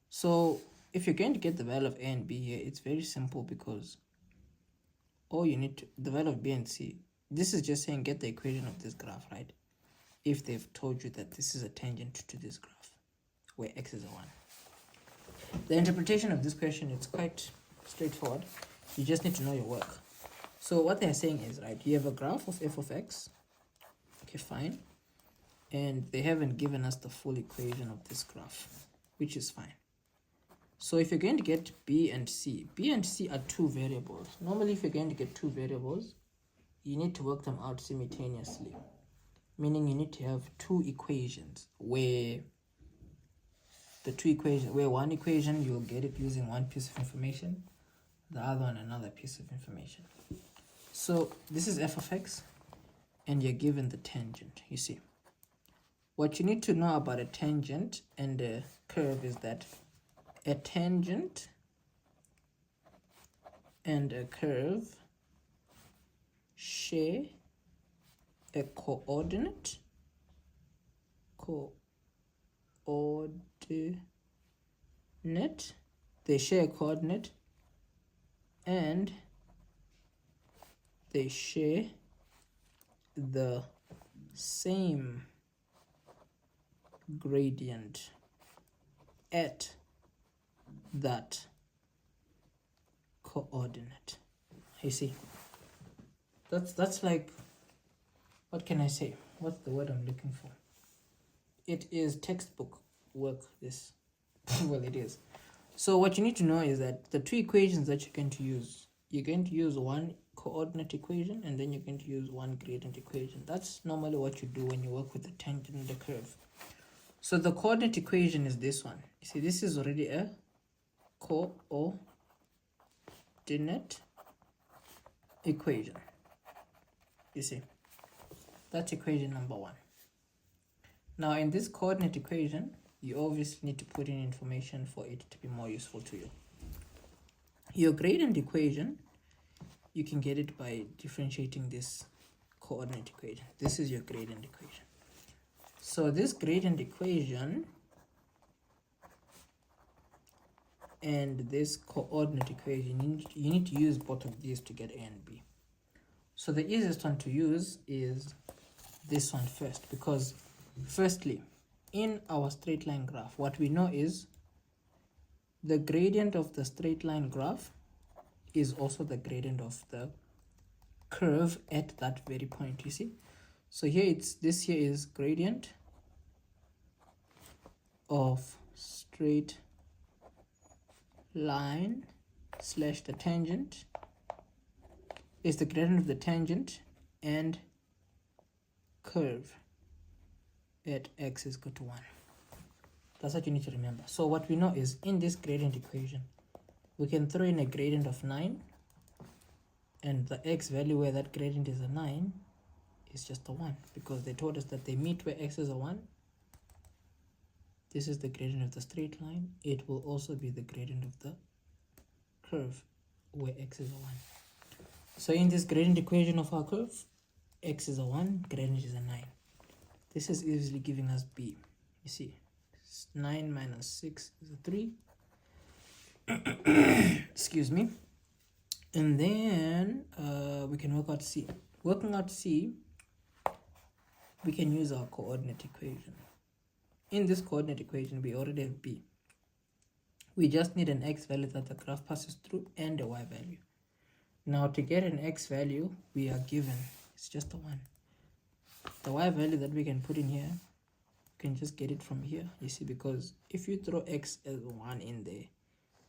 So if you're going to get the value of A and B here, it's very simple, because all you need to, the value of B and C, this is just saying get the equation of this graph, right? If they've told you that this is a tangent to this graph, where x is a 1. The interpretation of this question is quite straightforward. You just need to know your work. So what they're saying is, right, you have a graph of f of x. Okay, fine. And they haven't given us the full equation of this graph, which is fine. So if you're going to get B and C are two variables. Normally, if you're going to get two variables, you need to work them out simultaneously. Meaning you need to have two equations where one equation you'll get it using one piece of information, the other one another piece of information. So this is f of x, and you're given the tangent. You see, what you need to know about a tangent and a curve is that a tangent and a curve share a coordinate they share a coordinate, and they share the same gradient at that coordinate. You see, that's like, what can I say? What's the word I'm looking for? It is textbook work, this. Well, it is. So what you need to know is that the two equations that you're going to use one coordinate equation, and then you're going to use one gradient equation. That's normally what you do when you work with the tangent and the curve. So the coordinate equation is this one. You see, this is already a coordinate equation. You see, that's equation number 1. Now in this coordinate equation, you obviously need to put in information for it to be more useful to you. Your gradient equation, you can get it by differentiating this coordinate equation. This is your gradient equation. So this gradient equation and this coordinate equation, you need to use both of these to get A and B. So the easiest one to use is this one first, because firstly, in our straight line graph, what we know is the gradient of the straight line graph is also the gradient of the curve at that very point. You see, so here this here is gradient of straight line slash the tangent is the gradient of the tangent and curve at x is equal to 1. That's what you need to remember. So what we know is, in this gradient equation, we can throw in a gradient of 9, and the x value where that gradient is a 9 is just a 1, because they told us that they meet where x is a 1. This is the gradient of the straight line. It will also be the gradient of the curve where x is a 1. So in this gradient equation of our curve, x is a 1, gradient is a 9. This is easily giving us b. You see, 9 minus 6 is a 3. Excuse me. And then we can work out c. Working out c, we can use our coordinate equation. In this coordinate equation, we already have b. We just need an x value that the graph passes through and a y value. Now to get an x value, we are given, it's just a 1. The y value that we can put in here, you can just get it from here. You see, because if you throw x as 1 in there,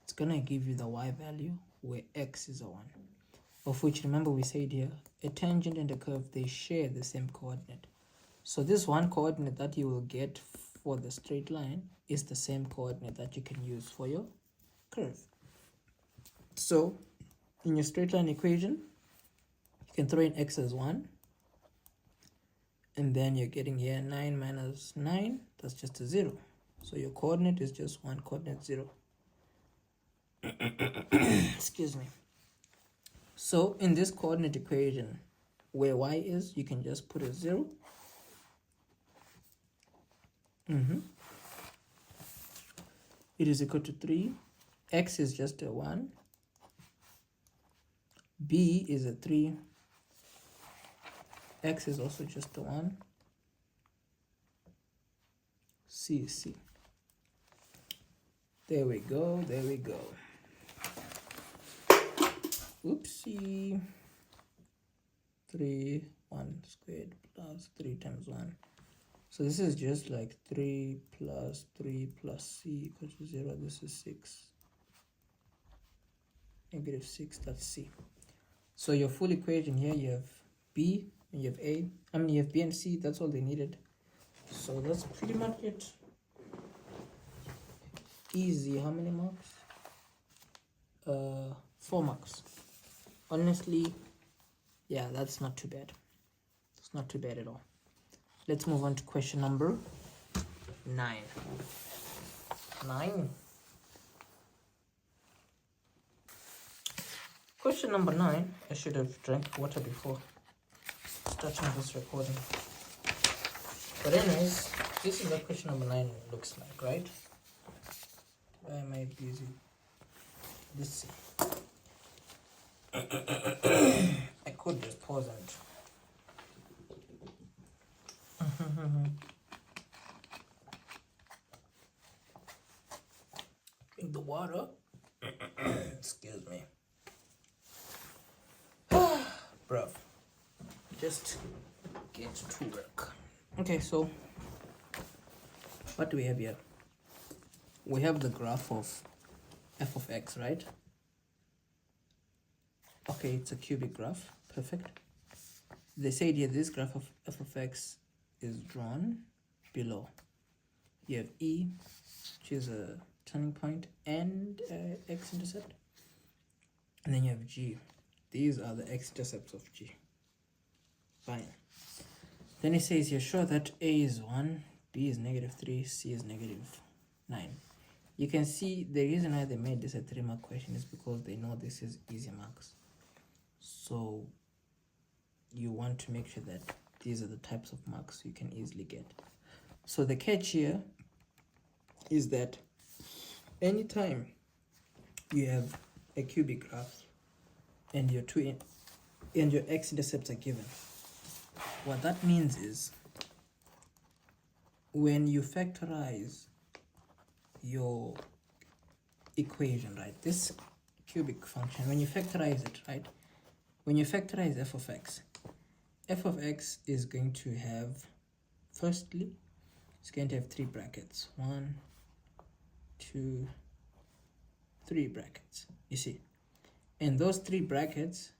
it's gonna give you the y value where x is a 1. of which, remember we said here, a tangent and a curve, they share the same coordinate. So this one coordinate that you will get for the straight line is the same coordinate that you can use for your curve. So in your straight line equation, you can throw in x as 1, and then you're getting here 9 minus 9, that's just a 0. So your coordinate is just 1, coordinate 0. Excuse me. So in this coordinate equation, where y is, you can just put a 0. It is equal to 3. X is just a 1. B is a 3. X is also just a 1. C is C. There we go, there we go. Oopsie. 3, 1 squared plus 3 times 1. So this is just like 3 plus 3 plus c equals to 0. This is 6. Negative 6, that's c. So your full equation here, you have b and you have a. I mean, you have b and c, that's all they needed. So that's pretty much it. Easy. How many marks? 4 marks. Honestly, yeah, that's not too bad. It's not too bad at all. Let's move on to question number 9. 9. Question number 9. I should have drank water before starting this recording. But anyways, this is what question number 9 looks like, right? Why am I busy? Let's see. I could just pause and drink the water. Excuse me. Bruv. Just get to work. Okay, so what do we have here? We have the graph of f of x, right? Okay, it's a cubic graph. Perfect. They said here this graph of f of x is drawn below. You have E, which is a turning point, and x-intercept. And then you have G. These are the x-intercepts of G. Fine. Then it says here, show that A is 1, B is negative 3, C is negative 9. You can see the reason why they made this a 3-mark question is because they know this is easy marks. So you want to make sure that these are the types of marks you can easily get. So the catch here is that anytime you have a cubic graph and your x-intercepts are given, what that means is when you factorize your equation, right, this cubic function, when you factorize it, right, when you factorize f of x is going to have, firstly, it's going to have 3 brackets. 1, 2, 3 brackets, you see. And those 3 brackets,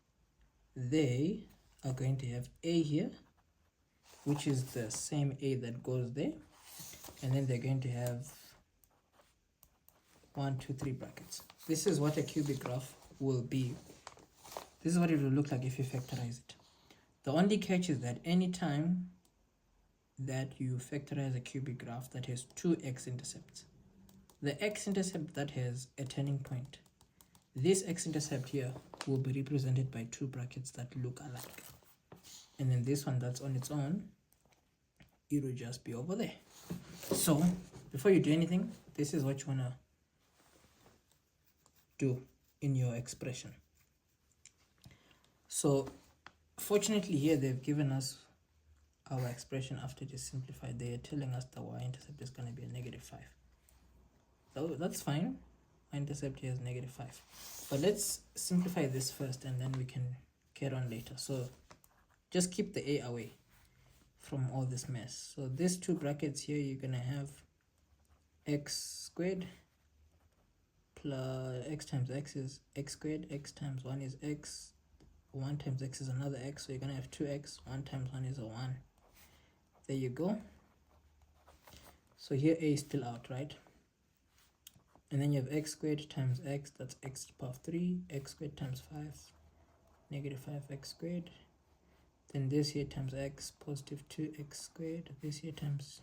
they are going to have a here, which is the same a that goes there. And then they're going to have 1, 2, 3 brackets. This is what a cubic graph will be. This is what it will look like if you factorize it. The only catch is that anytime that you factorize a cubic graph that has 2 x-intercepts, the x-intercept that has a turning point, this x-intercept here will be represented by 2 brackets that look alike. And then this one that's on its own, it will just be over there. So before you do anything, this is what you want to do in your expression. So fortunately here they've given us our expression after it is simplified. They are telling us the y-intercept is going to be a negative 5. So that's fine. Y-intercept here is negative 5. But let's simplify this first and then we can get on later. So just keep the a away from all this mess. So these 2 brackets here, you're going to have x squared plus x times x is x squared, x times 1 is x, 1 times x is another x, so you're gonna have 2x. 1 times 1 is a 1. There you go. So here a is still out, right? And then you have x squared times x, that's x to the power of 3, x squared times 5, negative 5x squared. Then this here times x, positive 2x squared. This here times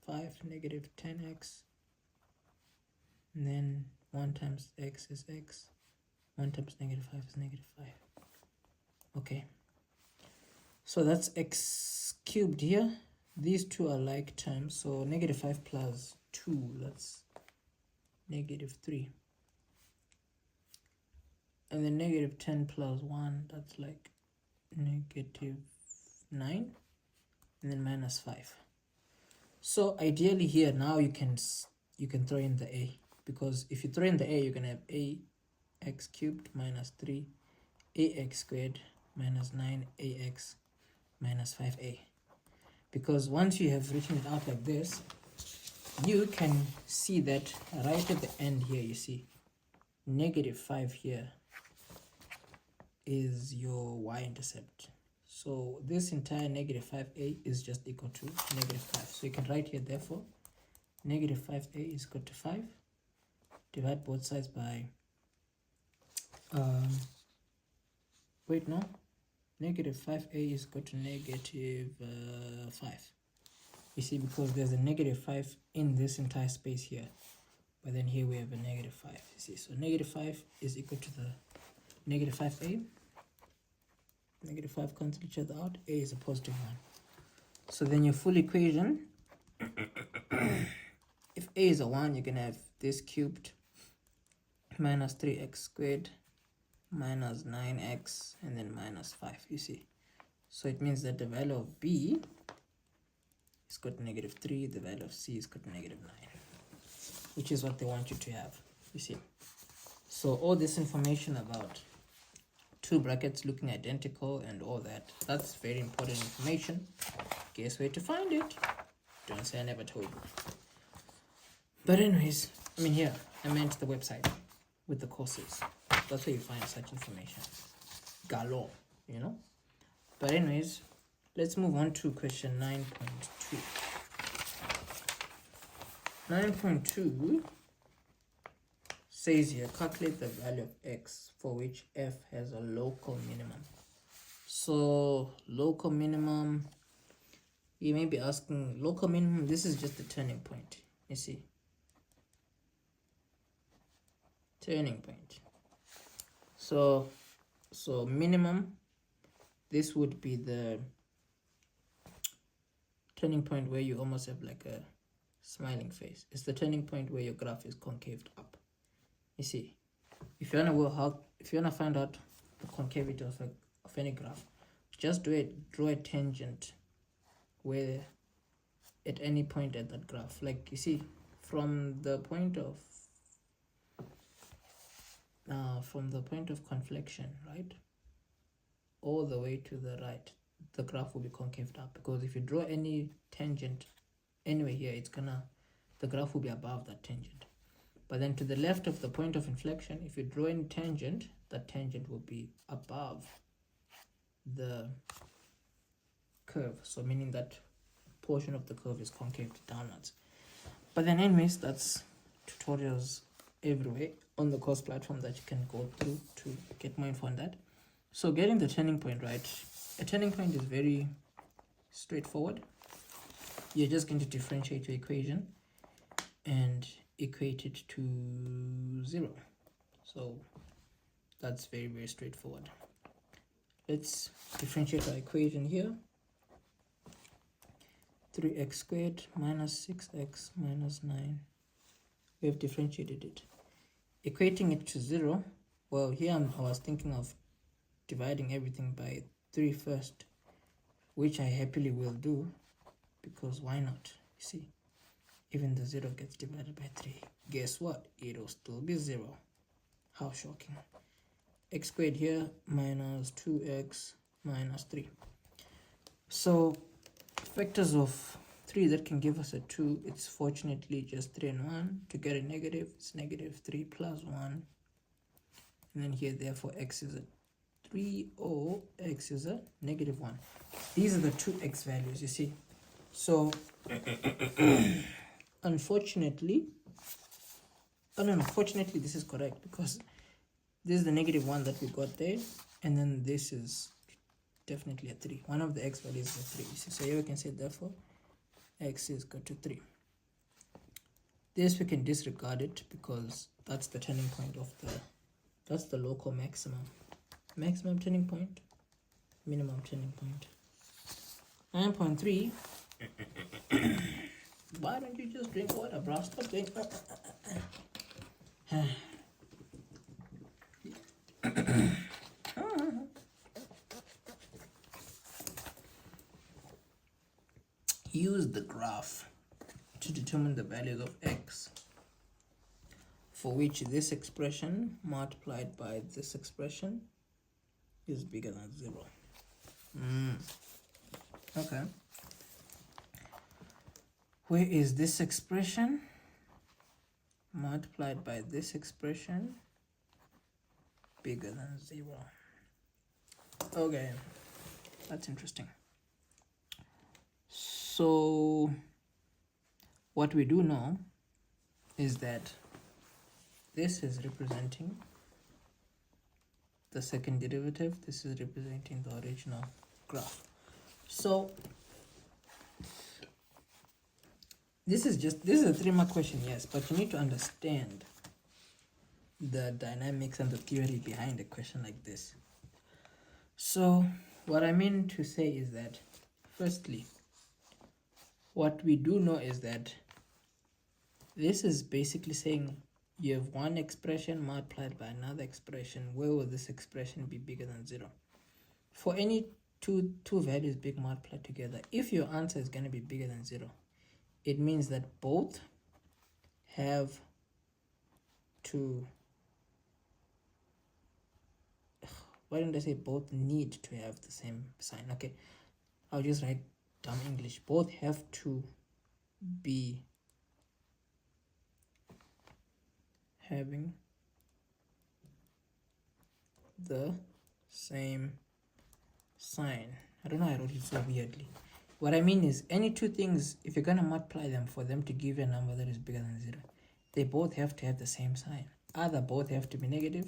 5, negative 10x. And then 1 times x is x. 1 times negative 5 is negative 5. Okay. So that's x cubed here. These two are like terms. So negative 5 plus 2, that's negative 3. And then negative 10 plus 1, that's like negative 9. And then minus 5. So ideally here now you can throw in the a, because if you throw in the a, you're gonna have a x cubed minus 3 ax squared minus 9ax minus 5a. Because once you have written it out like this, you can see that right at the end here, you see negative 5 here is your y-intercept. So this entire negative 5a is just equal to negative 5. So you can write here, therefore, negative 5a is equal to 5. Divide both sides by, negative 5a is equal to negative 5. You see, because there's a negative 5 in this entire space here. But then here we have a negative 5. You see, so negative 5 is equal to the negative 5a. Negative 5 cancel each other out. A is a positive 1. So then your full equation, if a is a 1, you're going to have this cubed minus 3x squared minus 9x and then minus 5, you see. So it means that the value of b is equal to negative 3, the value of c is equal to negative 9, which is what they want you to have, you see. So all this information about two brackets looking identical and all that, that's very important information. Guess where to find it? Don't say I never told you. But anyways, I mean here, I meant the website with the courses. That's where you find such information. Galore, you know? But anyways, let's move on to question 9.2. 9.2 says here, calculate the value of x for which f has a local minimum. So local minimum, you may be asking, local minimum, this is just the turning point, you see. Turning point. So minimum, this would be the turning point where you almost have like a smiling face. It's the turning point where your graph is concaved up. You see, if you wanna find out the concavity of any graph, just draw a tangent where at any point at that graph, like you see, from the point of conflection, right, all the way to the right, the graph will be concaved up, because if you draw any tangent anywhere here, the graph will be above that tangent. But then to the left of the point of inflection, if you draw any tangent, that tangent will be above the curve, so meaning that portion of the curve is concaved downwards. But then anyways, that's tutorials everywhere on the course platform that you can go through to get more info on that. So getting the turning point right, a turning point is very straightforward. You're just going to differentiate your equation and equate it to 0. So that's very, very straightforward. Let's differentiate our equation here. 3x squared minus 6x minus 9. We have differentiated it. Equating it to 0, well, here I was thinking of dividing everything by 3 first, which I happily will do, because why not? You see, even the 0 gets divided by 3. Guess what? It'll still be 0. How shocking. X squared here minus 2x minus 3. So factors of 3 that can give us a 2, it's fortunately just 3 and 1. To get a negative, it's negative 3 plus 1. And then here, therefore, x is a 3, or x is a negative 1. These are the two x values, you see. So unfortunately, fortunately this is correct, because this is the negative 1 that we got there, and then this is definitely a 3. One of the x values is a 3. You see? So here we can say therefore x is equal to 3. This we can disregard it, because that's the turning point of that's the local maximum turning point, minimum turning point. 9.3. Why don't you just drink water, bro? Stop doing use the graph to determine the values of x, for which this expression multiplied by this expression is bigger than 0. Okay. Where is this expression multiplied by this expression bigger than 0? Okay, that's interesting. So what we do know is that this is representing the second derivative, this is representing the original graph. So this is a 3-mark question, yes, but you need to understand the dynamics and the theory behind a question like this. So what I mean to say is that, firstly, what we do know is that this is basically saying you have one expression multiplied by another expression. Where will this expression be bigger than 0? For any two values being multiplied together, if your answer is going to be bigger than 0, it means that both have to, why don't I say both need to have the same sign? Okay, I'll just write dumb English. Both have to be having the same sign. I don't know, I wrote it so weirdly. What I mean is, any two things, if you're going to multiply them for them to give you a number that is bigger than 0, they both have to have the same sign. Either both have to be negative,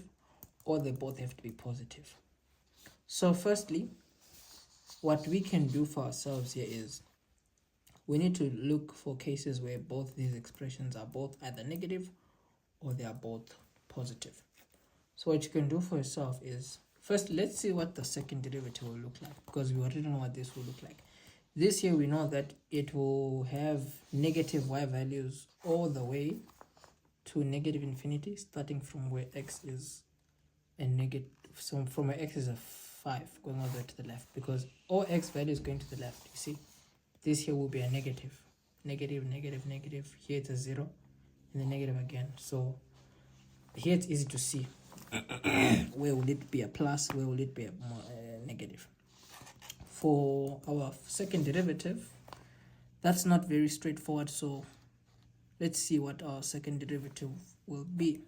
or they both have to be positive. So firstly, what we can do for ourselves here is, we need to look for cases where both these expressions are both either negative or they are both positive. So what you can do for yourself is, first let's see what the second derivative will look like, because we already know what this will look like. This here we know that it will have negative y values all the way to negative infinity, starting from where x is a negative, so from where x is a 5 going all the way to the left, because all x values going to the left. You see, this here will be a negative, negative, negative, negative. Here it's a 0, and then negative again. So here it's easy to see where will it be a plus, where will it be a negative. For our second derivative, that's not very straightforward, so let's see what our second derivative will be.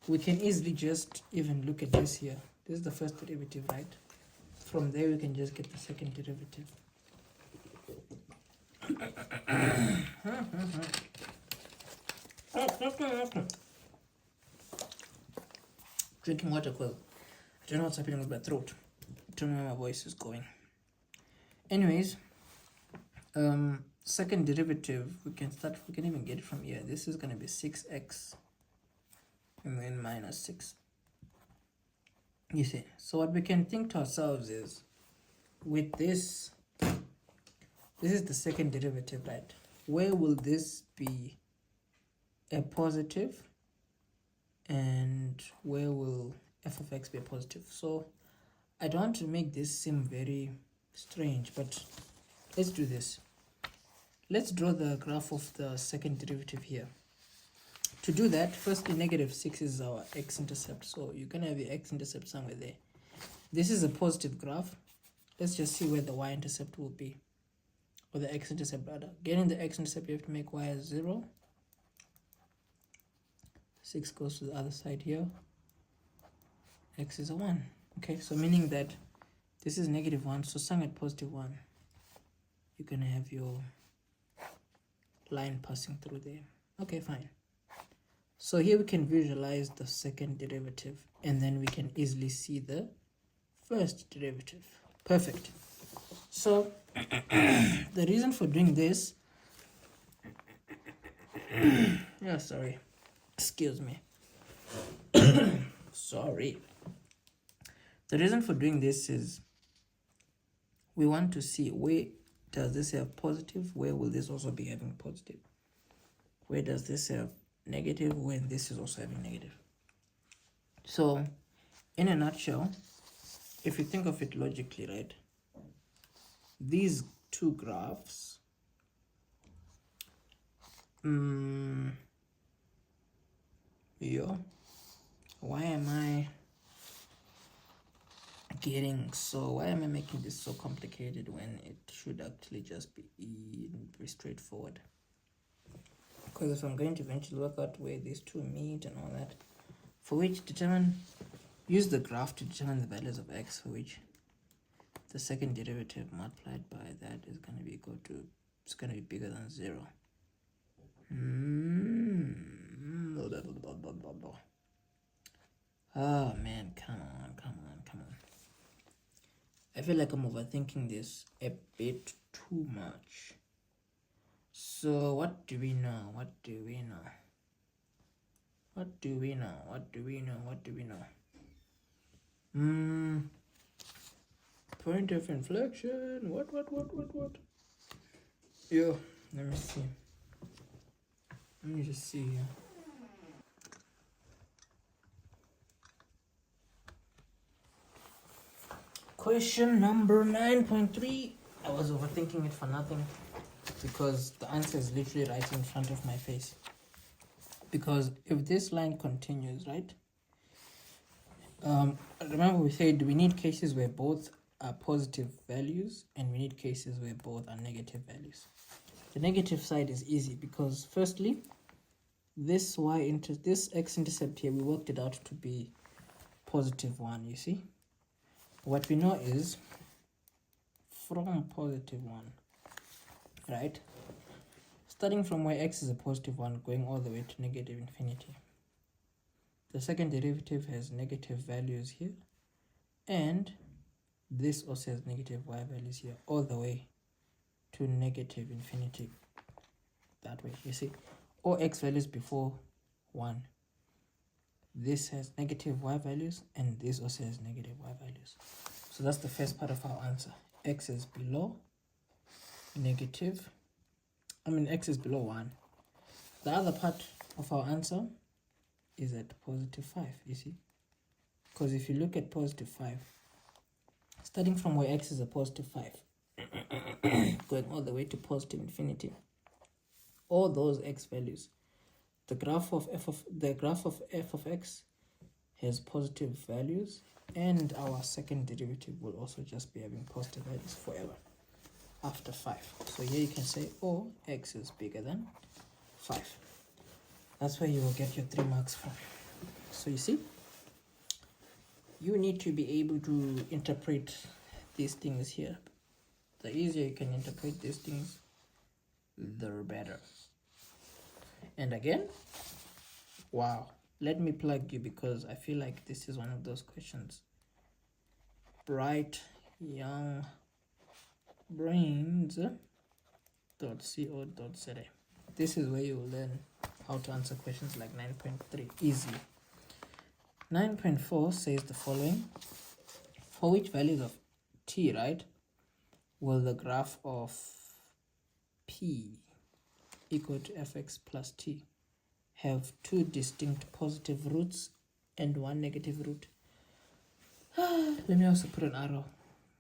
We can easily just even look at this here. This is the first derivative, right? From there we can just get the second derivative. Drinking water, Quill. I don't know what's happening with my throat. I don't know where my voice is going. Anyways, second derivative, we can even get it from here. This is going to be 6x and then minus 6. You see, so what we can think to ourselves is, with this is the second derivative, right? Where will this be a positive, and where will f of x be a positive? So I don't want to make this seem very strange, but let's do this. Let's draw the graph of the second derivative here. To do that, firstly, negative 6 is our x-intercept, so you're going to have your x-intercept somewhere there. This is a positive graph. Let's just see where the y-intercept will be, or the x-intercept rather. Getting the x-intercept, you have to make y as 0. 6 goes to the other side here. X is a 1. Okay, so meaning that this is -1, so sum at +1, you're gonna have your line passing through there. Okay, fine. So here we can visualize the second derivative, and then we can easily see the first derivative. Perfect. So the reason for doing this, yeah, sorry, excuse me. Sorry. The reason for doing this is we want to see where does this have positive, where will this also be having positive? Where does this have negative, when this is also having negative? So in a nutshell, if you think of it logically, right, these two graphs, why am I making this so complicated when it should actually just be very straightforward? Because if I'm going to eventually work out where these two meet and all that, for which use the graph to determine the values of x, for which the second derivative multiplied by that is going to be equal to, it's going to be bigger than 0. Oh man, come on. I feel like I'm overthinking this a bit too much. So what do we know? Point of inflection. What? Yo, let me see. Let me just see here. Question number 9.3. I was overthinking it for nothing, because the answer is literally right in front of my face. Because if this line continues, right? Remember we said we need cases where both are positive values, and we need cases where both are negative values. The negative side is easy because firstly, this x-intercept here, we worked it out to be +1, you see? What we know is from +1, right? Starting from where x is a +1, going all the way to -infinity. The second derivative has negative values here, and this also has negative y values here, all the way to -infinity. That way, you see, all x values before 1. This has negative y values, and this also has negative y values. So that's the first part of our answer. X is below x is below 1. The other part of our answer is at +5, you see? Because if you look at +5, starting from where x is a +5, going all the way to +infinity, all those x values, the graph of f of x has positive values, and our second derivative will also just be having positive values forever after 5. So here you can say, oh, x is bigger than 5. That's where you will get your 3 marks from. So you see, you need to be able to interpret these things here. The easier you can interpret these things, the better. And again, wow, let me plug you, because I feel like this is one of those questions bright young brains.co.za. This is where you will learn how to answer questions like 9.3 easily. 9.4 says the following: for which values of t, right, will the graph of p equal to fx plus t have 2 distinct positive roots and 1 negative root? Let me also put an arrow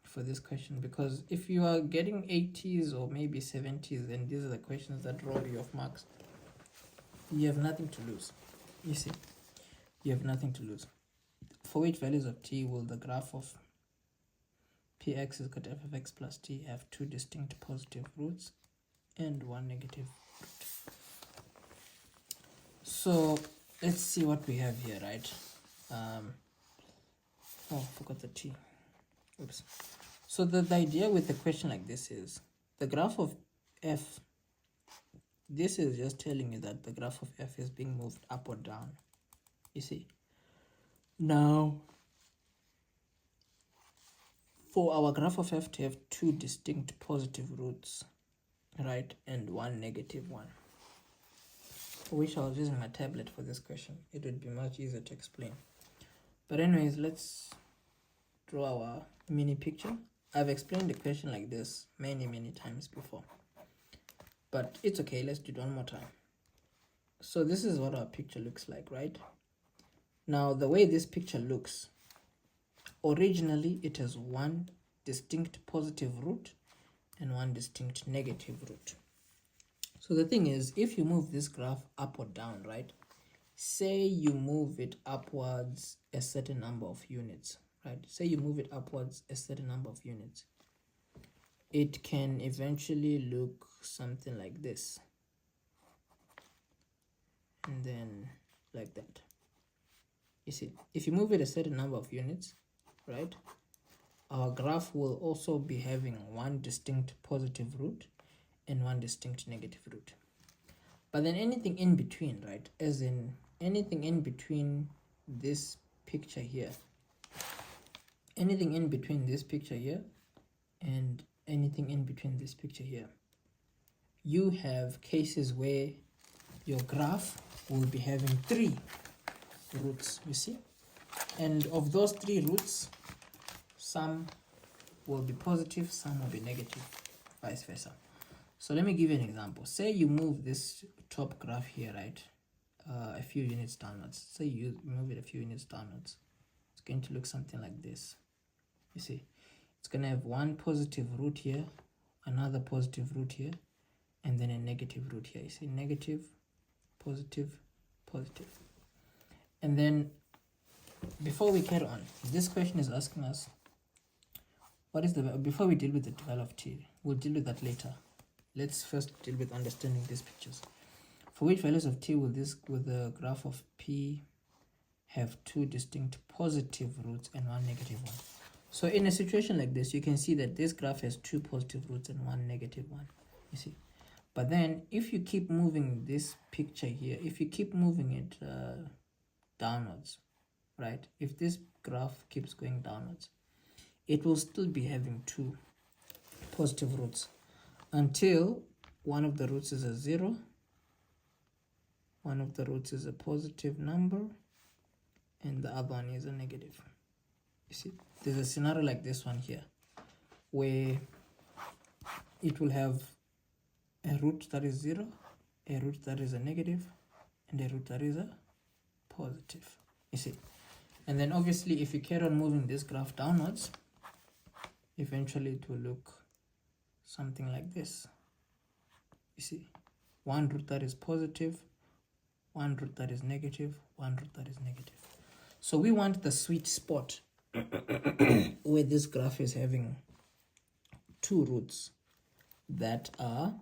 for this question, because if you are getting 80s or maybe 70s and these are the questions that rob you of marks, you have nothing to lose. You see, you have nothing to lose. For which values of t will the graph of px is equal to f of x plus t have 2 distinct positive roots and 1 negative root? So let's see what we have here, right? Oh, forgot the t. Oops. So the idea with a question like this is the graph of f, this is just telling you that the graph of f is being moved up or down. You see? Now, for our graph of f to have two distinct positive roots, right, and one negative one, I wish I was using my tablet for this question. It would be much easier to explain. But anyways, let's draw our mini picture. I've explained the question like this many times before, but it's okay. Let's do it one more time. So this is what our picture looks like, right? Now, the way this picture looks, originally it has one distinct positive root and one distinct negative root. So the thing is, if you move this graph up or down, right, say you move it upwards a certain number of units, right, say you move it upwards a certain number of units, it can eventually look something like this, and then like that. You see, if you move it a certain number of units, right, our graph will also be having one distinct positive root and one distinct negative root. But then anything in between, right, as in anything in between this picture here, anything in between this picture here and anything in between this picture here, you have cases where your graph will be having three roots, you see, and of those three roots, some will be positive, some will be negative, vice versa. So let me give you an example. Say you move this top graph here, right, a few units downwards. Say you move it a few units downwards. It's going to look something like this. You see, it's going to have one positive root here, another positive root here, and then a negative root here. You see, negative, positive, positive. And then before we carry on, this question is asking us, what is the, before we deal with the devel of t, we'll deal with that later. Let's first deal with understanding these pictures. For which values of t will the graph of p have two distinct positive roots and one negative one? So in a situation like this, you can see that this graph has two positive roots and one negative one, you see. But then if you keep moving this picture here, if you keep moving it downwards, right, if this graph keeps going downwards, it will still be having two positive roots until one of the roots is a 0, one of the roots is a positive number, and the other one is a negative. You see, there's a scenario like this one here where it will have a root that is 0, a root that is a negative, and a root that is a positive, you see. And then obviously if you carry on moving this graph downwards, eventually it will look something like this. You see, one root that is positive, one root that is negative, one root that is negative. So we want the sweet spot where this graph is having two roots that are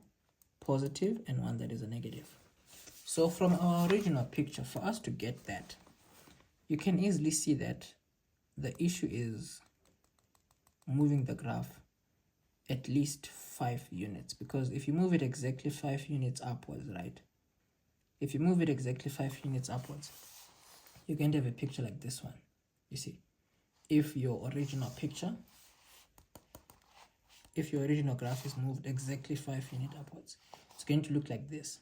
positive and one that is a negative. So from our original picture, for us to get that, you can easily see that the issue is moving the graph at least 5 units, because if you move it exactly 5 units upwards, right, if you move it exactly 5 units upwards, you're going to have a picture like this one. You see, if your original picture, if your original graph is moved exactly 5 units upwards, it's going to look like this: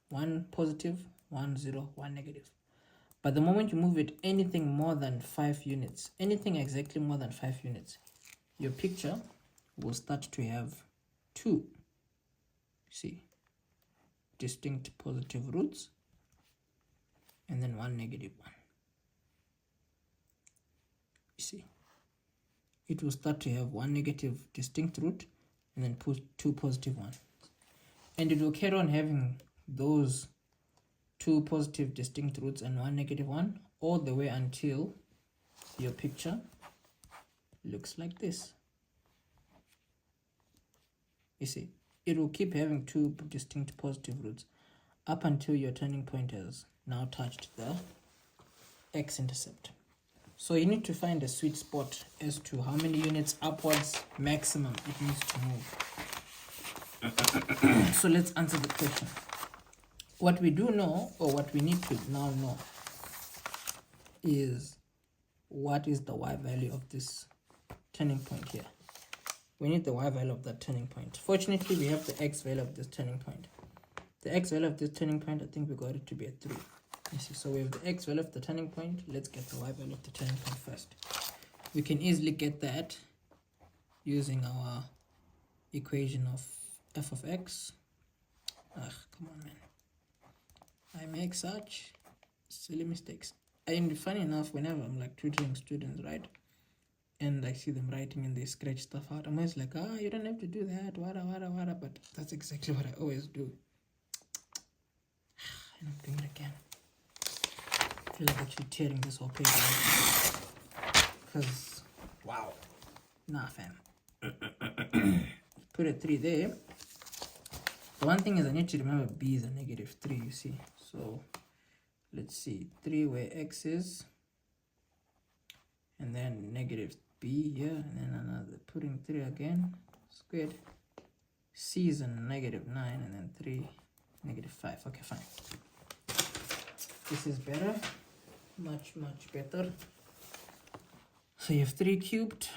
one positive, 1 0, 1 negative. But the moment you move it anything more than 5 units, anything exactly more than 5 units, your picture will start to have two, see, distinct positive roots and then one negative one. You see, it will start to have one negative distinct root and then two positive ones, and it will carry on having those two positive distinct roots and one negative one all the way until your picture looks like this. You see, it will keep having two distinct positive roots up until your turning point has now touched the x-intercept. So you need to find a sweet spot as to how many units upwards maximum it needs to move. So let's answer the question. What we do know, or what we need to now know, is what is the y value of this turning point here. We need the y value of that turning point. Fortunately, we have the x value of this turning point. The x value of this turning point, I think we got it to be a 3. You see, so we have the x value of the turning point. Let's get the y value of the turning point first. We can easily get that using our equation of f of x. Come on, man. I make such silly mistakes. And funny enough, whenever I'm like tutoring students, right, and I see them writing and they scratch stuff out, I'm always like, you don't have to do that, wada, but that's exactly what I always do. And I'm doing it again. I feel like actually tearing this whole page out. Because, wow. Nah, fam. Put a 3 there. The one thing is I need to remember b is a -3, you see. So let's see, 3 where x is, and then -b here, and then another, putting 3 again, squared. C is a -9, and then 3, -5. Okay, fine. This is better, much better. So you have 3 cubed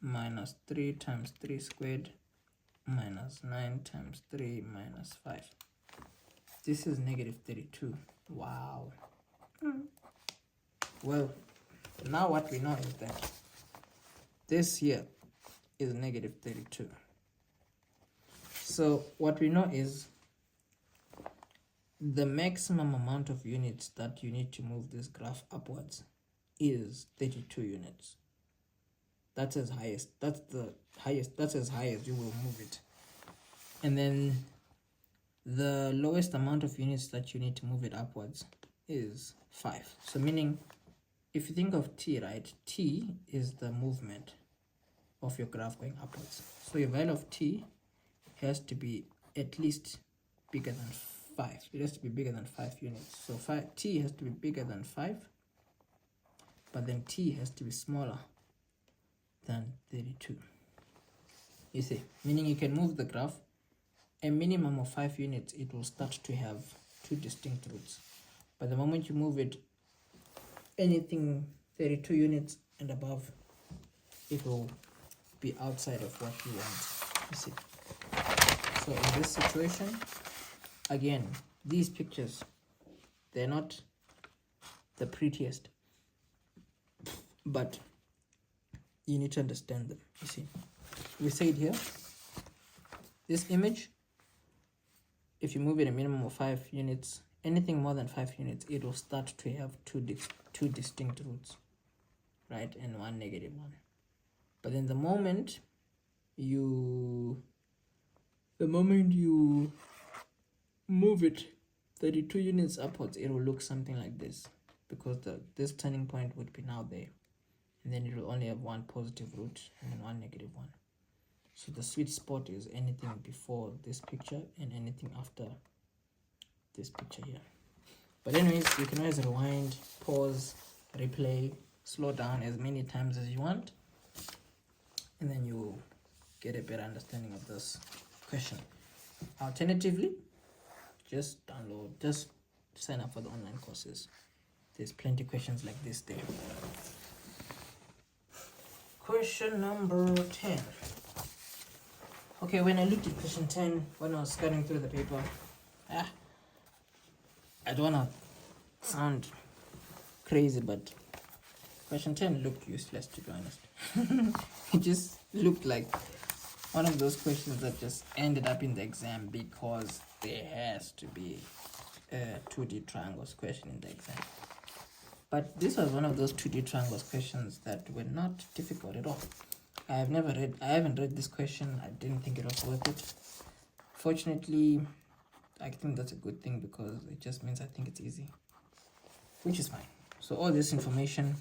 minus 3 times 3 squared minus 9 times 3 minus 5. This is -32. Wow. Well, now what we know is that this here is -32. So what we know is the maximum amount of units that you need to move this graph upwards is 32 units. That's as highest. That's the highest. That's as high as you will move it. And then the lowest amount of units that you need to move it upwards is 5. So meaning, if you think of t, right, t is the movement of your graph going upwards. So your value of t has to be at least bigger than 5. It has to be bigger than 5 units. So t has to be bigger than 5, but then t has to be smaller than 32. You see, meaning you can move the graph a minimum of 5 units, it will start to have 2 distinct routes. But the moment you move it anything 32 units and above, it will be outside of what you want. You see. So in this situation, again, these pictures, they're not the prettiest, but you need to understand them. You see, we said here, this image, if you move it a minimum of 5 units, anything more than 5 units, it will start to have two distinct routes, right, and one negative one. But then the moment you move it 32 units upwards, it will look something like this, because this turning point would be now there, and then it will only have one positive root and then one negative one. So the sweet spot is anything before this picture and anything after this picture here. But anyways, you can always rewind, pause, replay, slow down as many times as you want, and then you get a better understanding of this question. Alternatively, just sign up for the online courses. There's plenty of questions like this there. Question number 10. Okay, when I looked at question 10, when I was scanning through the paper, I don't want to sound crazy, but question 10 looked useless, to be honest. It just looked like one of those questions that just ended up in the exam because there has to be a 2D triangles question in the exam. But this was one of those 2D triangles questions that were not difficult at all. I haven't read this question. I didn't think it was worth it. Fortunately, I think that's a good thing because it just means I think it's easy, which is fine. So all this information,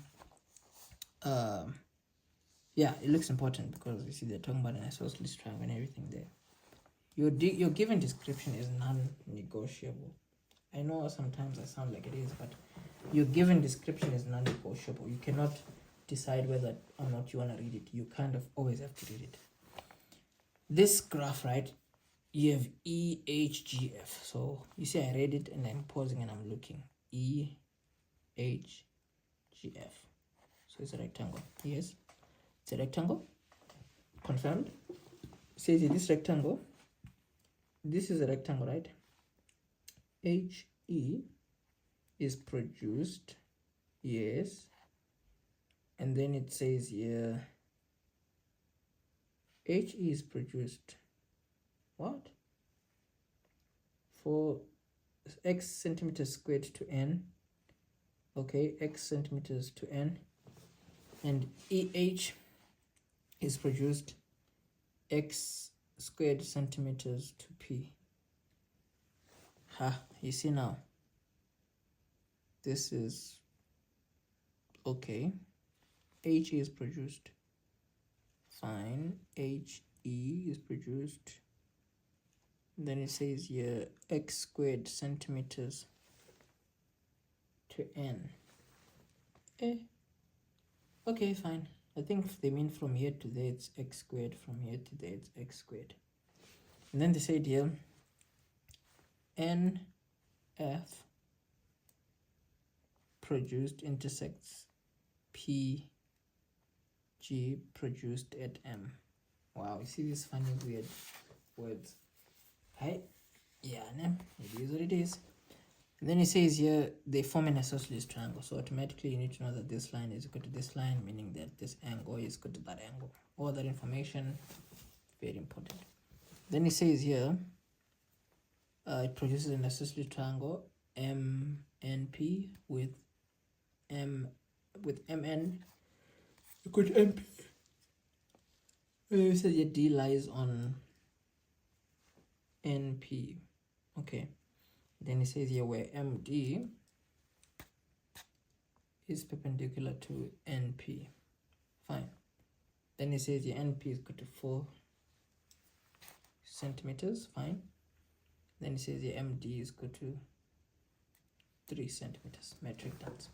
yeah, it looks important because you see they're talking about an isosceles triangle and everything there. Your given description is non-negotiable. I know sometimes I sound like it is, but your given description is non-negotiable. You cannot decide whether or not you want to read it. You kind of always have to read it. This graph, right, you have E, H, G, F. So you see I read it and I'm pausing and I'm looking. E, H, G, F. So it's a rectangle. Yes, it's a rectangle. Confirmed. Says this rectangle, this is a rectangle, right? HE is produced, yes, and then it says here HE is produced, what? For x centimeters squared to n, okay, x centimeters to n, and EH is produced x squared centimeters to p. You see now, this is okay. HE is produced, fine. HE is produced, then it says here x squared centimeters to n. Okay, fine. I think they mean from here to there it's x squared, from here to there it's x squared. And then they said here NF produced intersects PG produced at M. Wow, you see these funny weird words. Hi, yeah, it is what it is. And then it says here they form an isosceles triangle. So automatically you need to know that this line is equal to this line, meaning that this angle is equal to that angle. All that information, very important. Then it says here it produces an isosceles triangle MNP with MN equal to MP. It says here D lies on NP. Okay. Then it says here where MD is perpendicular to NP. Fine. Then it says here NP is equal to 4 centimeters. Fine. Then it says here MD is equal to 3 centimeters. Metric tons.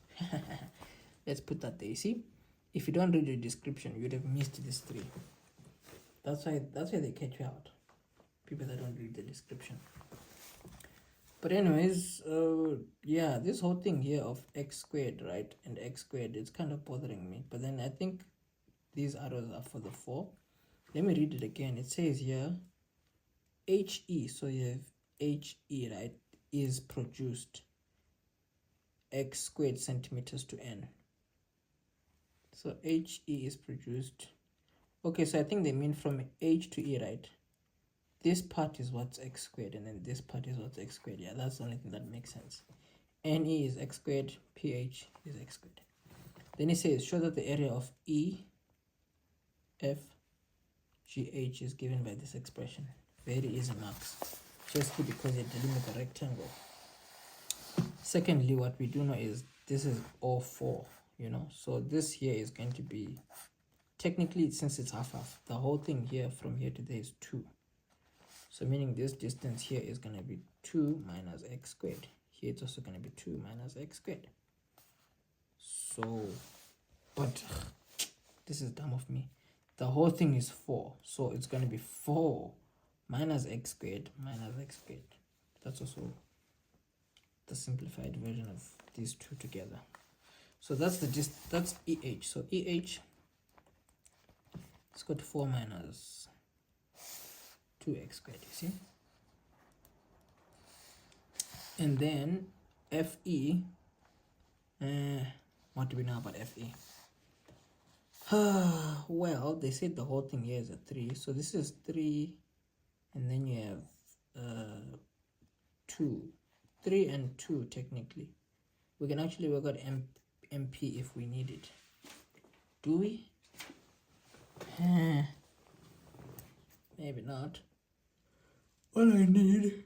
Let's put that there. You see, if you don't read the description, you'd have missed this 3. That's why they catch you out. People that don't read the description. But anyways, yeah, this whole thing here of x squared, right, and x squared, it's kind of bothering me. But then I think these arrows are for the 4. Let me read it again. It says here HE, so you have HE, right, is produced x squared centimeters to n. So HE is produced. Okay, so I think they mean from H to E, right? This part is what's x squared, and then this part is what's x squared. Yeah, that's the only thing that makes sense. NE is x squared, PH is x squared. Then it says, show that the area of EFGH is given by this expression. Very easy marks, just because you're dealing with a rectangle. Secondly, what we do know is this is all 4, you know, so this here is going to be, technically, since it's half-half, the whole thing here from here to there is 2. So meaning this distance here is going to be 2 minus x squared. Here it's also going to be 2 minus x squared. So, but this is dumb of me. The whole thing is 4. So it's going to be 4 minus x squared minus x squared. That's also the simplified version of these two together. So that's that's EH. So EH is equal to 4 minus 2x squared, you see? And then FE, what do we know about FE? Well, they said the whole thing here is a 3, so this is 3, and then you have 2. 3 and 2 technically. We can actually work out MP if we need it. Do we? Maybe not. All I need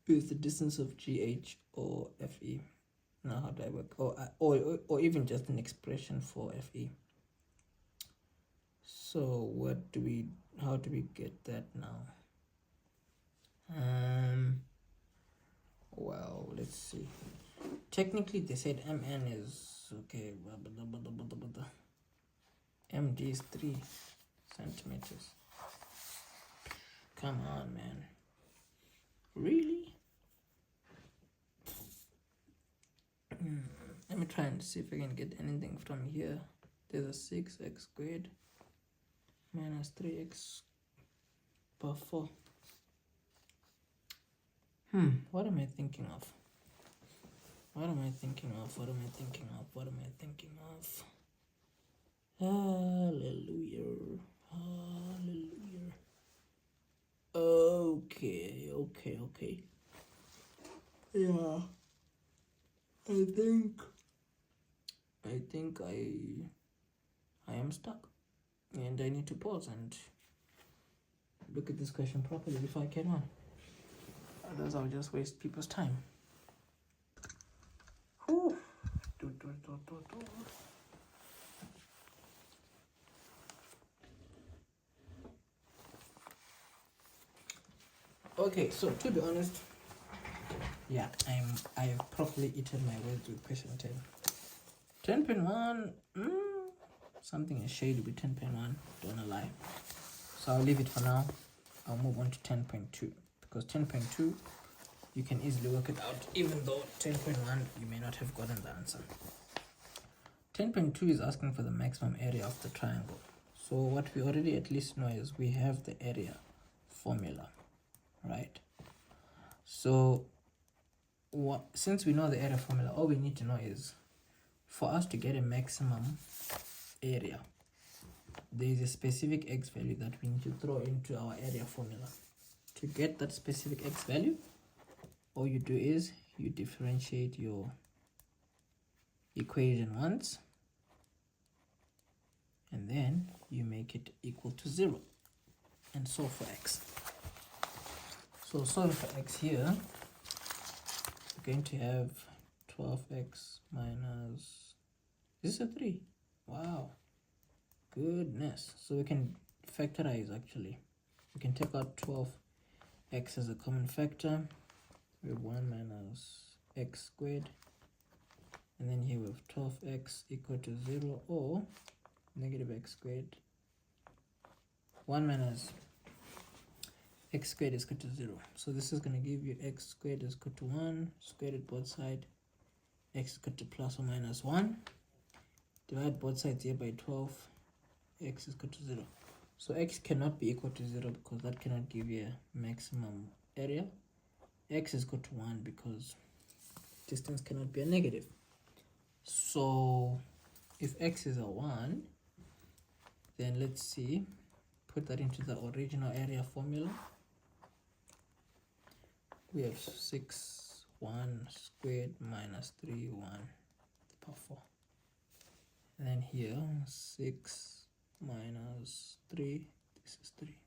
is the distance of GH or FE. Now how do I work? Or even just an expression for FE. So how do we get that now? Well, let's see. technically they said mn is okay, md is 3 centimeters. Come on, man. Really? Let me try and see if I can get anything from here. There's a 6x squared minus 3x per 4. What am I thinking of? What am I thinking of? What am I thinking of? What am I thinking of? Hallelujah. Hallelujah. Okay. Yeah. I think I am stuck. And I need to pause and look at this question properly before I carry on. Otherwise I'll just waste people's time. Whew. Okay, so to be honest, yeah, I have properly eaten my words with question 10. 10.1, something is shady with 10.1, don't wanna lie. So I'll leave it for now. I'll move on to 10.2, because 10.2 you can easily work it out, even though 10.1 you may not have gotten the answer. 10.2 is asking for the maximum area of the triangle. So what we already at least know is we have the area formula, right? So since we know the area formula, all we need to know is for us to get a maximum area, there is a specific x value that we need to throw into our area formula. To get that specific x value, all you do is you differentiate your equation once, and then you make it equal to 0 and solve for x. So solve for x here, we're going to have 12x minus, is this a 3? Wow, goodness. So we can factorize actually. We can take out 12x as a common factor. We have 1 minus x squared, and then here we have 12x equal to 0 or negative x squared. 1 minus x squared is equal to 0. So this is going to give you x squared is equal to 1, squared at both sides, x is equal to plus or minus 1. Divide both sides here by 12, x is equal to 0. So x cannot be equal to 0 because that cannot give you a maximum area. X is equal to 1 because distance cannot be a negative. So if x is a 1, then let's see, put that into the original area formula. We have 6, 1 squared minus 3, 1 power 4. And then here, 6 minus 3, this is 3.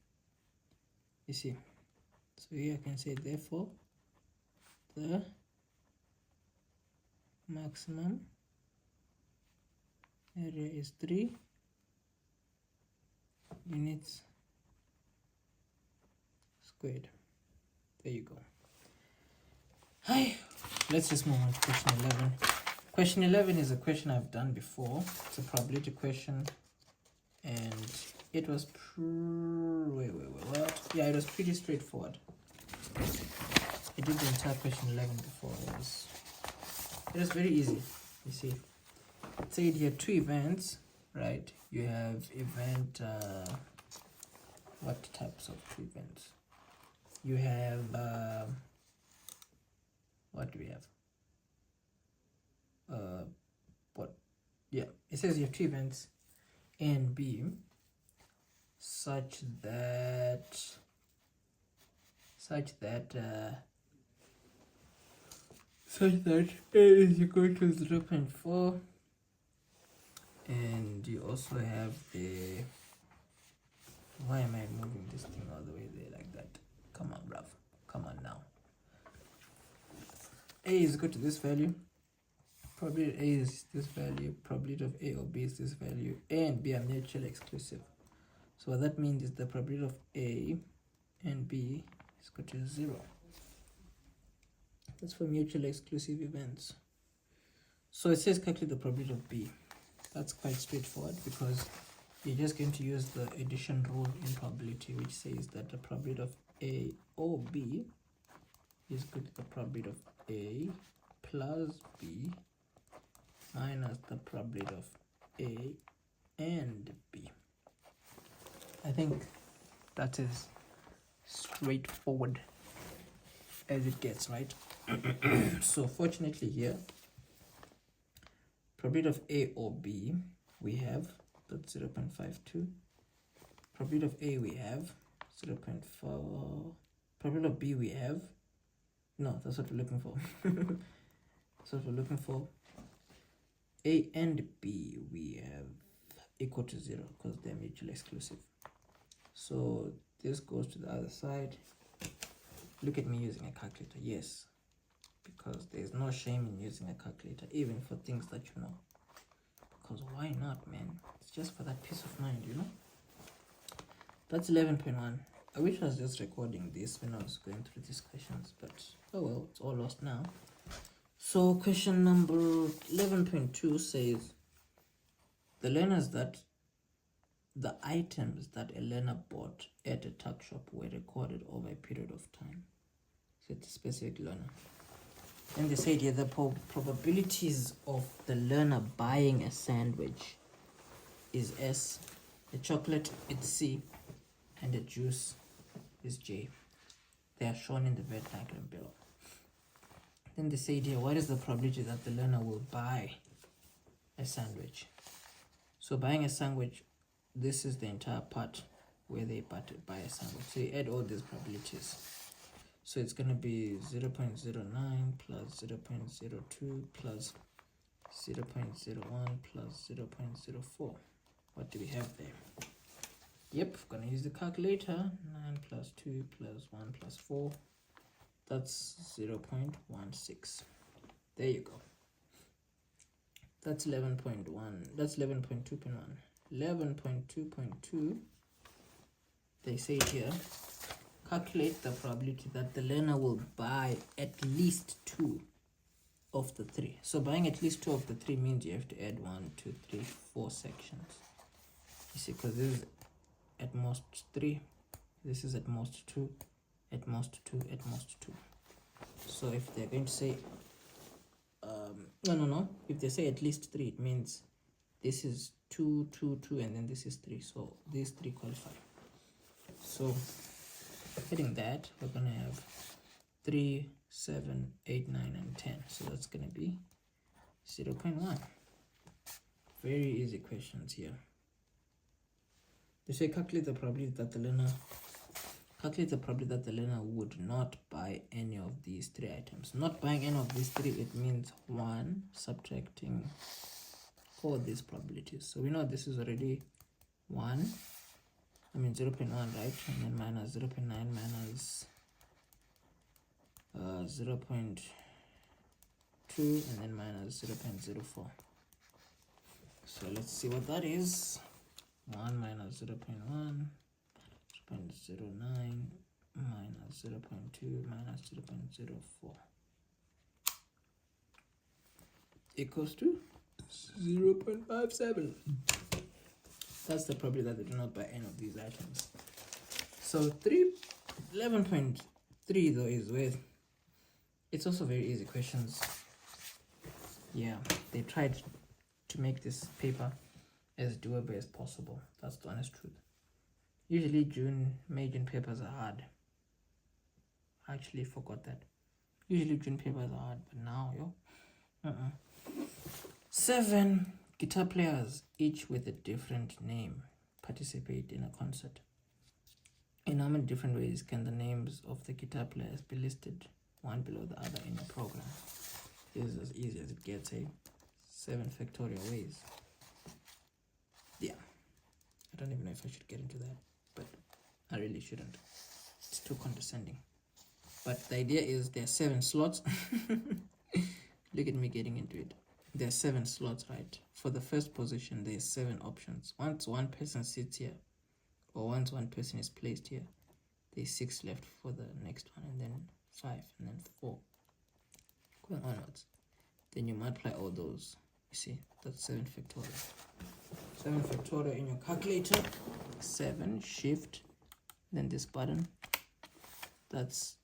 You see? So here I can say, therefore, the maximum area is 3 units squared. There you go. Hi. Let's just move on to question 11. Question 11 is a question I've done before. It's a probability question, and it was yeah, it was pretty straightforward. I did the entire question 11 before. It was very easy. You see, it said here 2 events, right? You have event, what types of 2 events? You have, what do we have? It says you have 2 events A and B such that A is equal to 0.4, and you also have the, why am I moving this thing all the way there like that? Come on, bruv, come on now. A is equal to this value, probability A is this value, probability of A or B is this value, A and B are mutually exclusive. So what that means is the probability of A and B is equal to 0. That's for mutually exclusive events. So it says calculate the probability of B. That's quite straightforward because you're just going to use the addition rule in probability, which says that the probability of A or B is equal to the probability of A plus B minus the probability of A and B. I think that is straightforward as it gets, right? So fortunately here, probability of A or B we have that's 0.52. Probability of A we have 0.4. Probability of B we have, no, that's what we're looking for. That's what we're looking for. A and B we have equal to 0 because they're mutually exclusive. So this goes to the other side. Look at me using a calculator. Yes, because there's no shame in using a calculator, even for things that you know. Because why not, man? It's just for that peace of mind, you know? That's 11.1. I wish I was just recording this when I was going through these questions, but oh well, it's all lost now. So question number 11.2 says the items that a learner bought at a tuck shop were recorded over a period of time. So it's a specific learner. And they said here the probabilities of the learner buying a sandwich is S, the chocolate it's C, and the juice is J. They are shown in the Venn diagram below. Then they said here, what is the probability that the learner will buy a sandwich? So buying a sandwich, this is the entire part where they buy a sandwich. So you add all these probabilities. So it's going to be 0.09 plus 0.02 plus 0.01 plus 0.04. What do we have there? Yep, going to use the calculator. 9 plus 2 plus 1 plus 4. That's 0.16. There you go. That's 11.1. That's 11.2.1. 11.2.2. They say here, calculate the probability that the learner will buy at least 2 of the 3. So buying at least 2 of the 3 means you have to add 1, 2, 3, 4 sections. You see, because this is at most 3, this is at most 2, at most 2, at most 2. So if they're going to say, no, if they say at least 3, it means this is 2, 2, 2, and then this is 3. So these 3 qualify. So hitting that, we're going to have 3, 7, 8, 9, and 10. So that's going to be 0.1. Very easy questions here. They say calculate the probability that the learner would not buy any of these 3 items. Not buying any of these 3, it means 1 subtracting all these probabilities. So we know this is already 1. 0.1, right? And then minus 0.9 minus 0.2, and then minus 0.04. So let's see what that is. 1 minus 0.1, 0.09 minus 0.2 minus 0.04 equals to 0.57. That's the probability that they do not buy any of these items. So 11.3 though is with, it's also very easy questions. Yeah, they tried to make this paper as doable as possible. That's the honest truth. Usually May June papers are hard. I actually forgot that. Usually June papers are hard, but now, 7 guitar players, each with a different name, participate in a concert. In how many different ways can the names of the guitar players be listed one below the other in a program? This is as easy as it gets, 7 factorial ways. Yeah, I don't even know if I should get into that, but I really shouldn't. It's too condescending. But the idea is there are 7 slots. Look at me getting into it. There are 7 slots, right? For the first position, there's 7 options. Once one person sits here, or once one person is placed here, there's 6 left for the next one, and then 5, and then 4. Going onwards. then you multiply all those. You see, that's 7 factorial. 7 factorial in your calculator, 7 shift, then this button, that's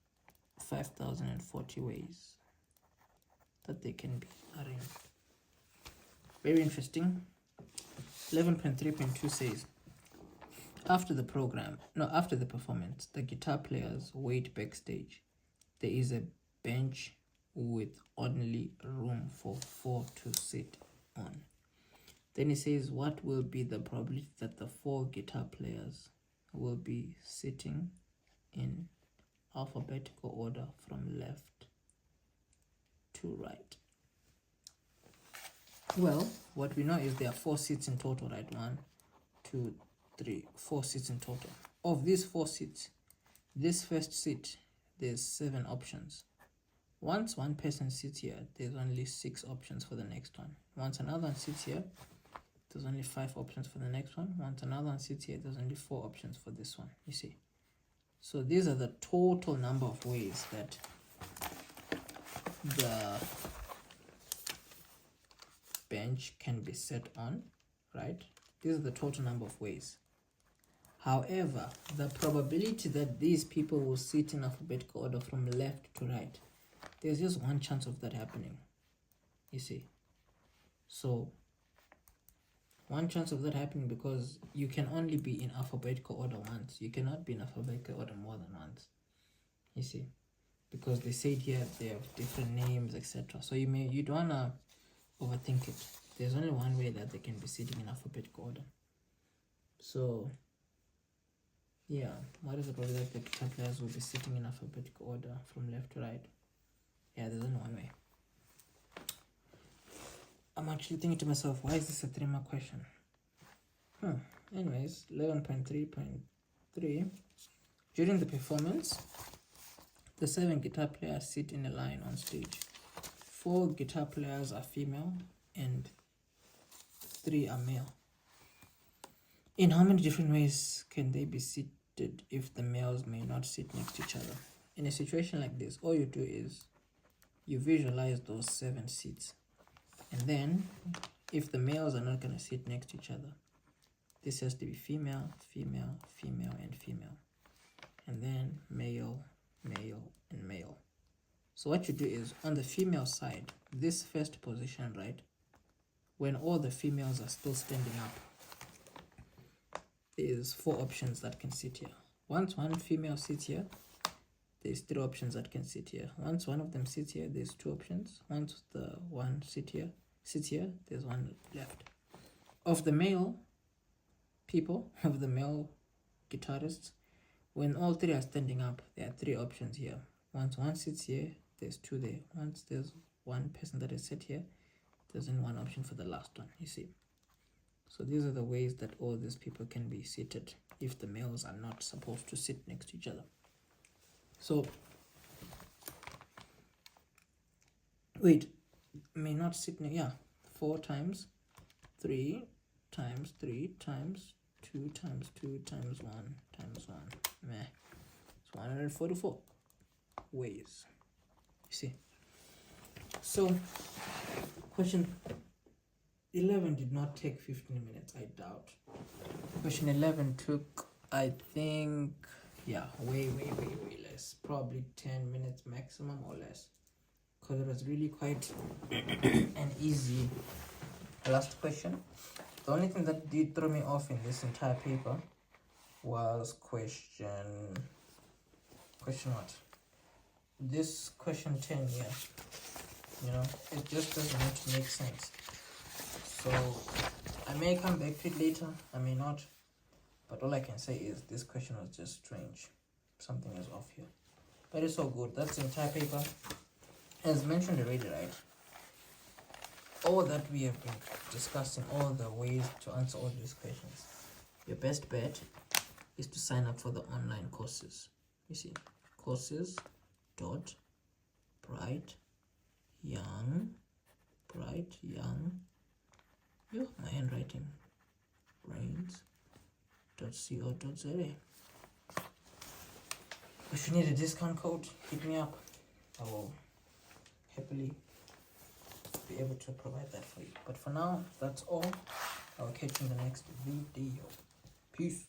5040 ways that they can be arranged. Very interesting. 11.3.2 says, after the performance, the guitar players wait backstage. There is a bench with only room for 4 to sit on. Then it says, what will be the probability that the 4 guitar players will be sitting in alphabetical order from left to right? Well, what we know is there are 4 seats in total, right? 1, 2, 3, 4 seats in total. Of these 4 seats, this first seat, there's 7 options. Once one person sits here, there's only 6 options for the next one. Once another one sits here, there's only 5 options for the next one. Once another one sits here, there's only 4 options for this one, you see. So these are the total number of ways that the bench can be set on, right? This is the total number of ways. However, the probability that these people will sit in alphabetical order from left to right, there's just one chance of that happening, you see. So one chance of that happening, because you can only be in alphabetical order once. You cannot be in alphabetical order more than once, you see, because they said here they have different names, etc. So you don't wanna overthink it. There's only one way that they can be sitting in alphabetical order. So yeah, what is the probability that the guitar players will be sitting in alphabetical order from left to right? Yeah, there's only one way. I'm actually thinking to myself, why is this a 3-mark question? Anyways, 11.3.3. During the performance, the 7 guitar players sit in a line on stage. 4 guitar players are female and 3 are male. In how many different ways can they be seated if the males may not sit next to each other? In a situation like this, all you do is you visualize those 7 seats. And then, if the males are not going to sit next to each other, this has to be female, female, female, and female. And then male, male, and male. So what you do is, on the female side, this first position, right, when all the females are still standing up, there's 4 options that can sit here. Once one female sits here, there's 3 options that can sit here. Once one of them sits here, there's 2 options. Once the one sits here, there's 1 left. Of the male people, of the male guitarists, when all 3 are standing up, there are 3 options here. Once one sits here, there's 2 there. Once there's 1 person that is set here, there's only 1 option for the last one, you see. So these are the ways that all these people can be seated if the males are not supposed to sit next to each other. So, wait, may not sit near, yeah, 4 times 3 times 3 times 2 times 2 times 1 times 1, meh, it's 144 ways, you see. So, question 11 did not take 15 minutes, I doubt. Question 11 took, I think, yeah, way less, probably 10 minutes maximum or less, because it was really quite an easy last question. The only thing that did throw me off in this entire paper was question what? This question 10 here. You know, it just doesn't make sense. So I may come back to it later, I may not, but all I can say is this question was just strange. Something is off here, but it's all good. That's the entire paper. As mentioned already, right, all that we have been discussing, all the ways to answer all these questions, your best bet is to sign up for the online courses. You see, courses.brightyoung, my handwriting, brains.co.za. If you need a discount code, hit me up. I will happily be able to provide that for you. But for now, that's all. I'll catch you in the next video. Peace.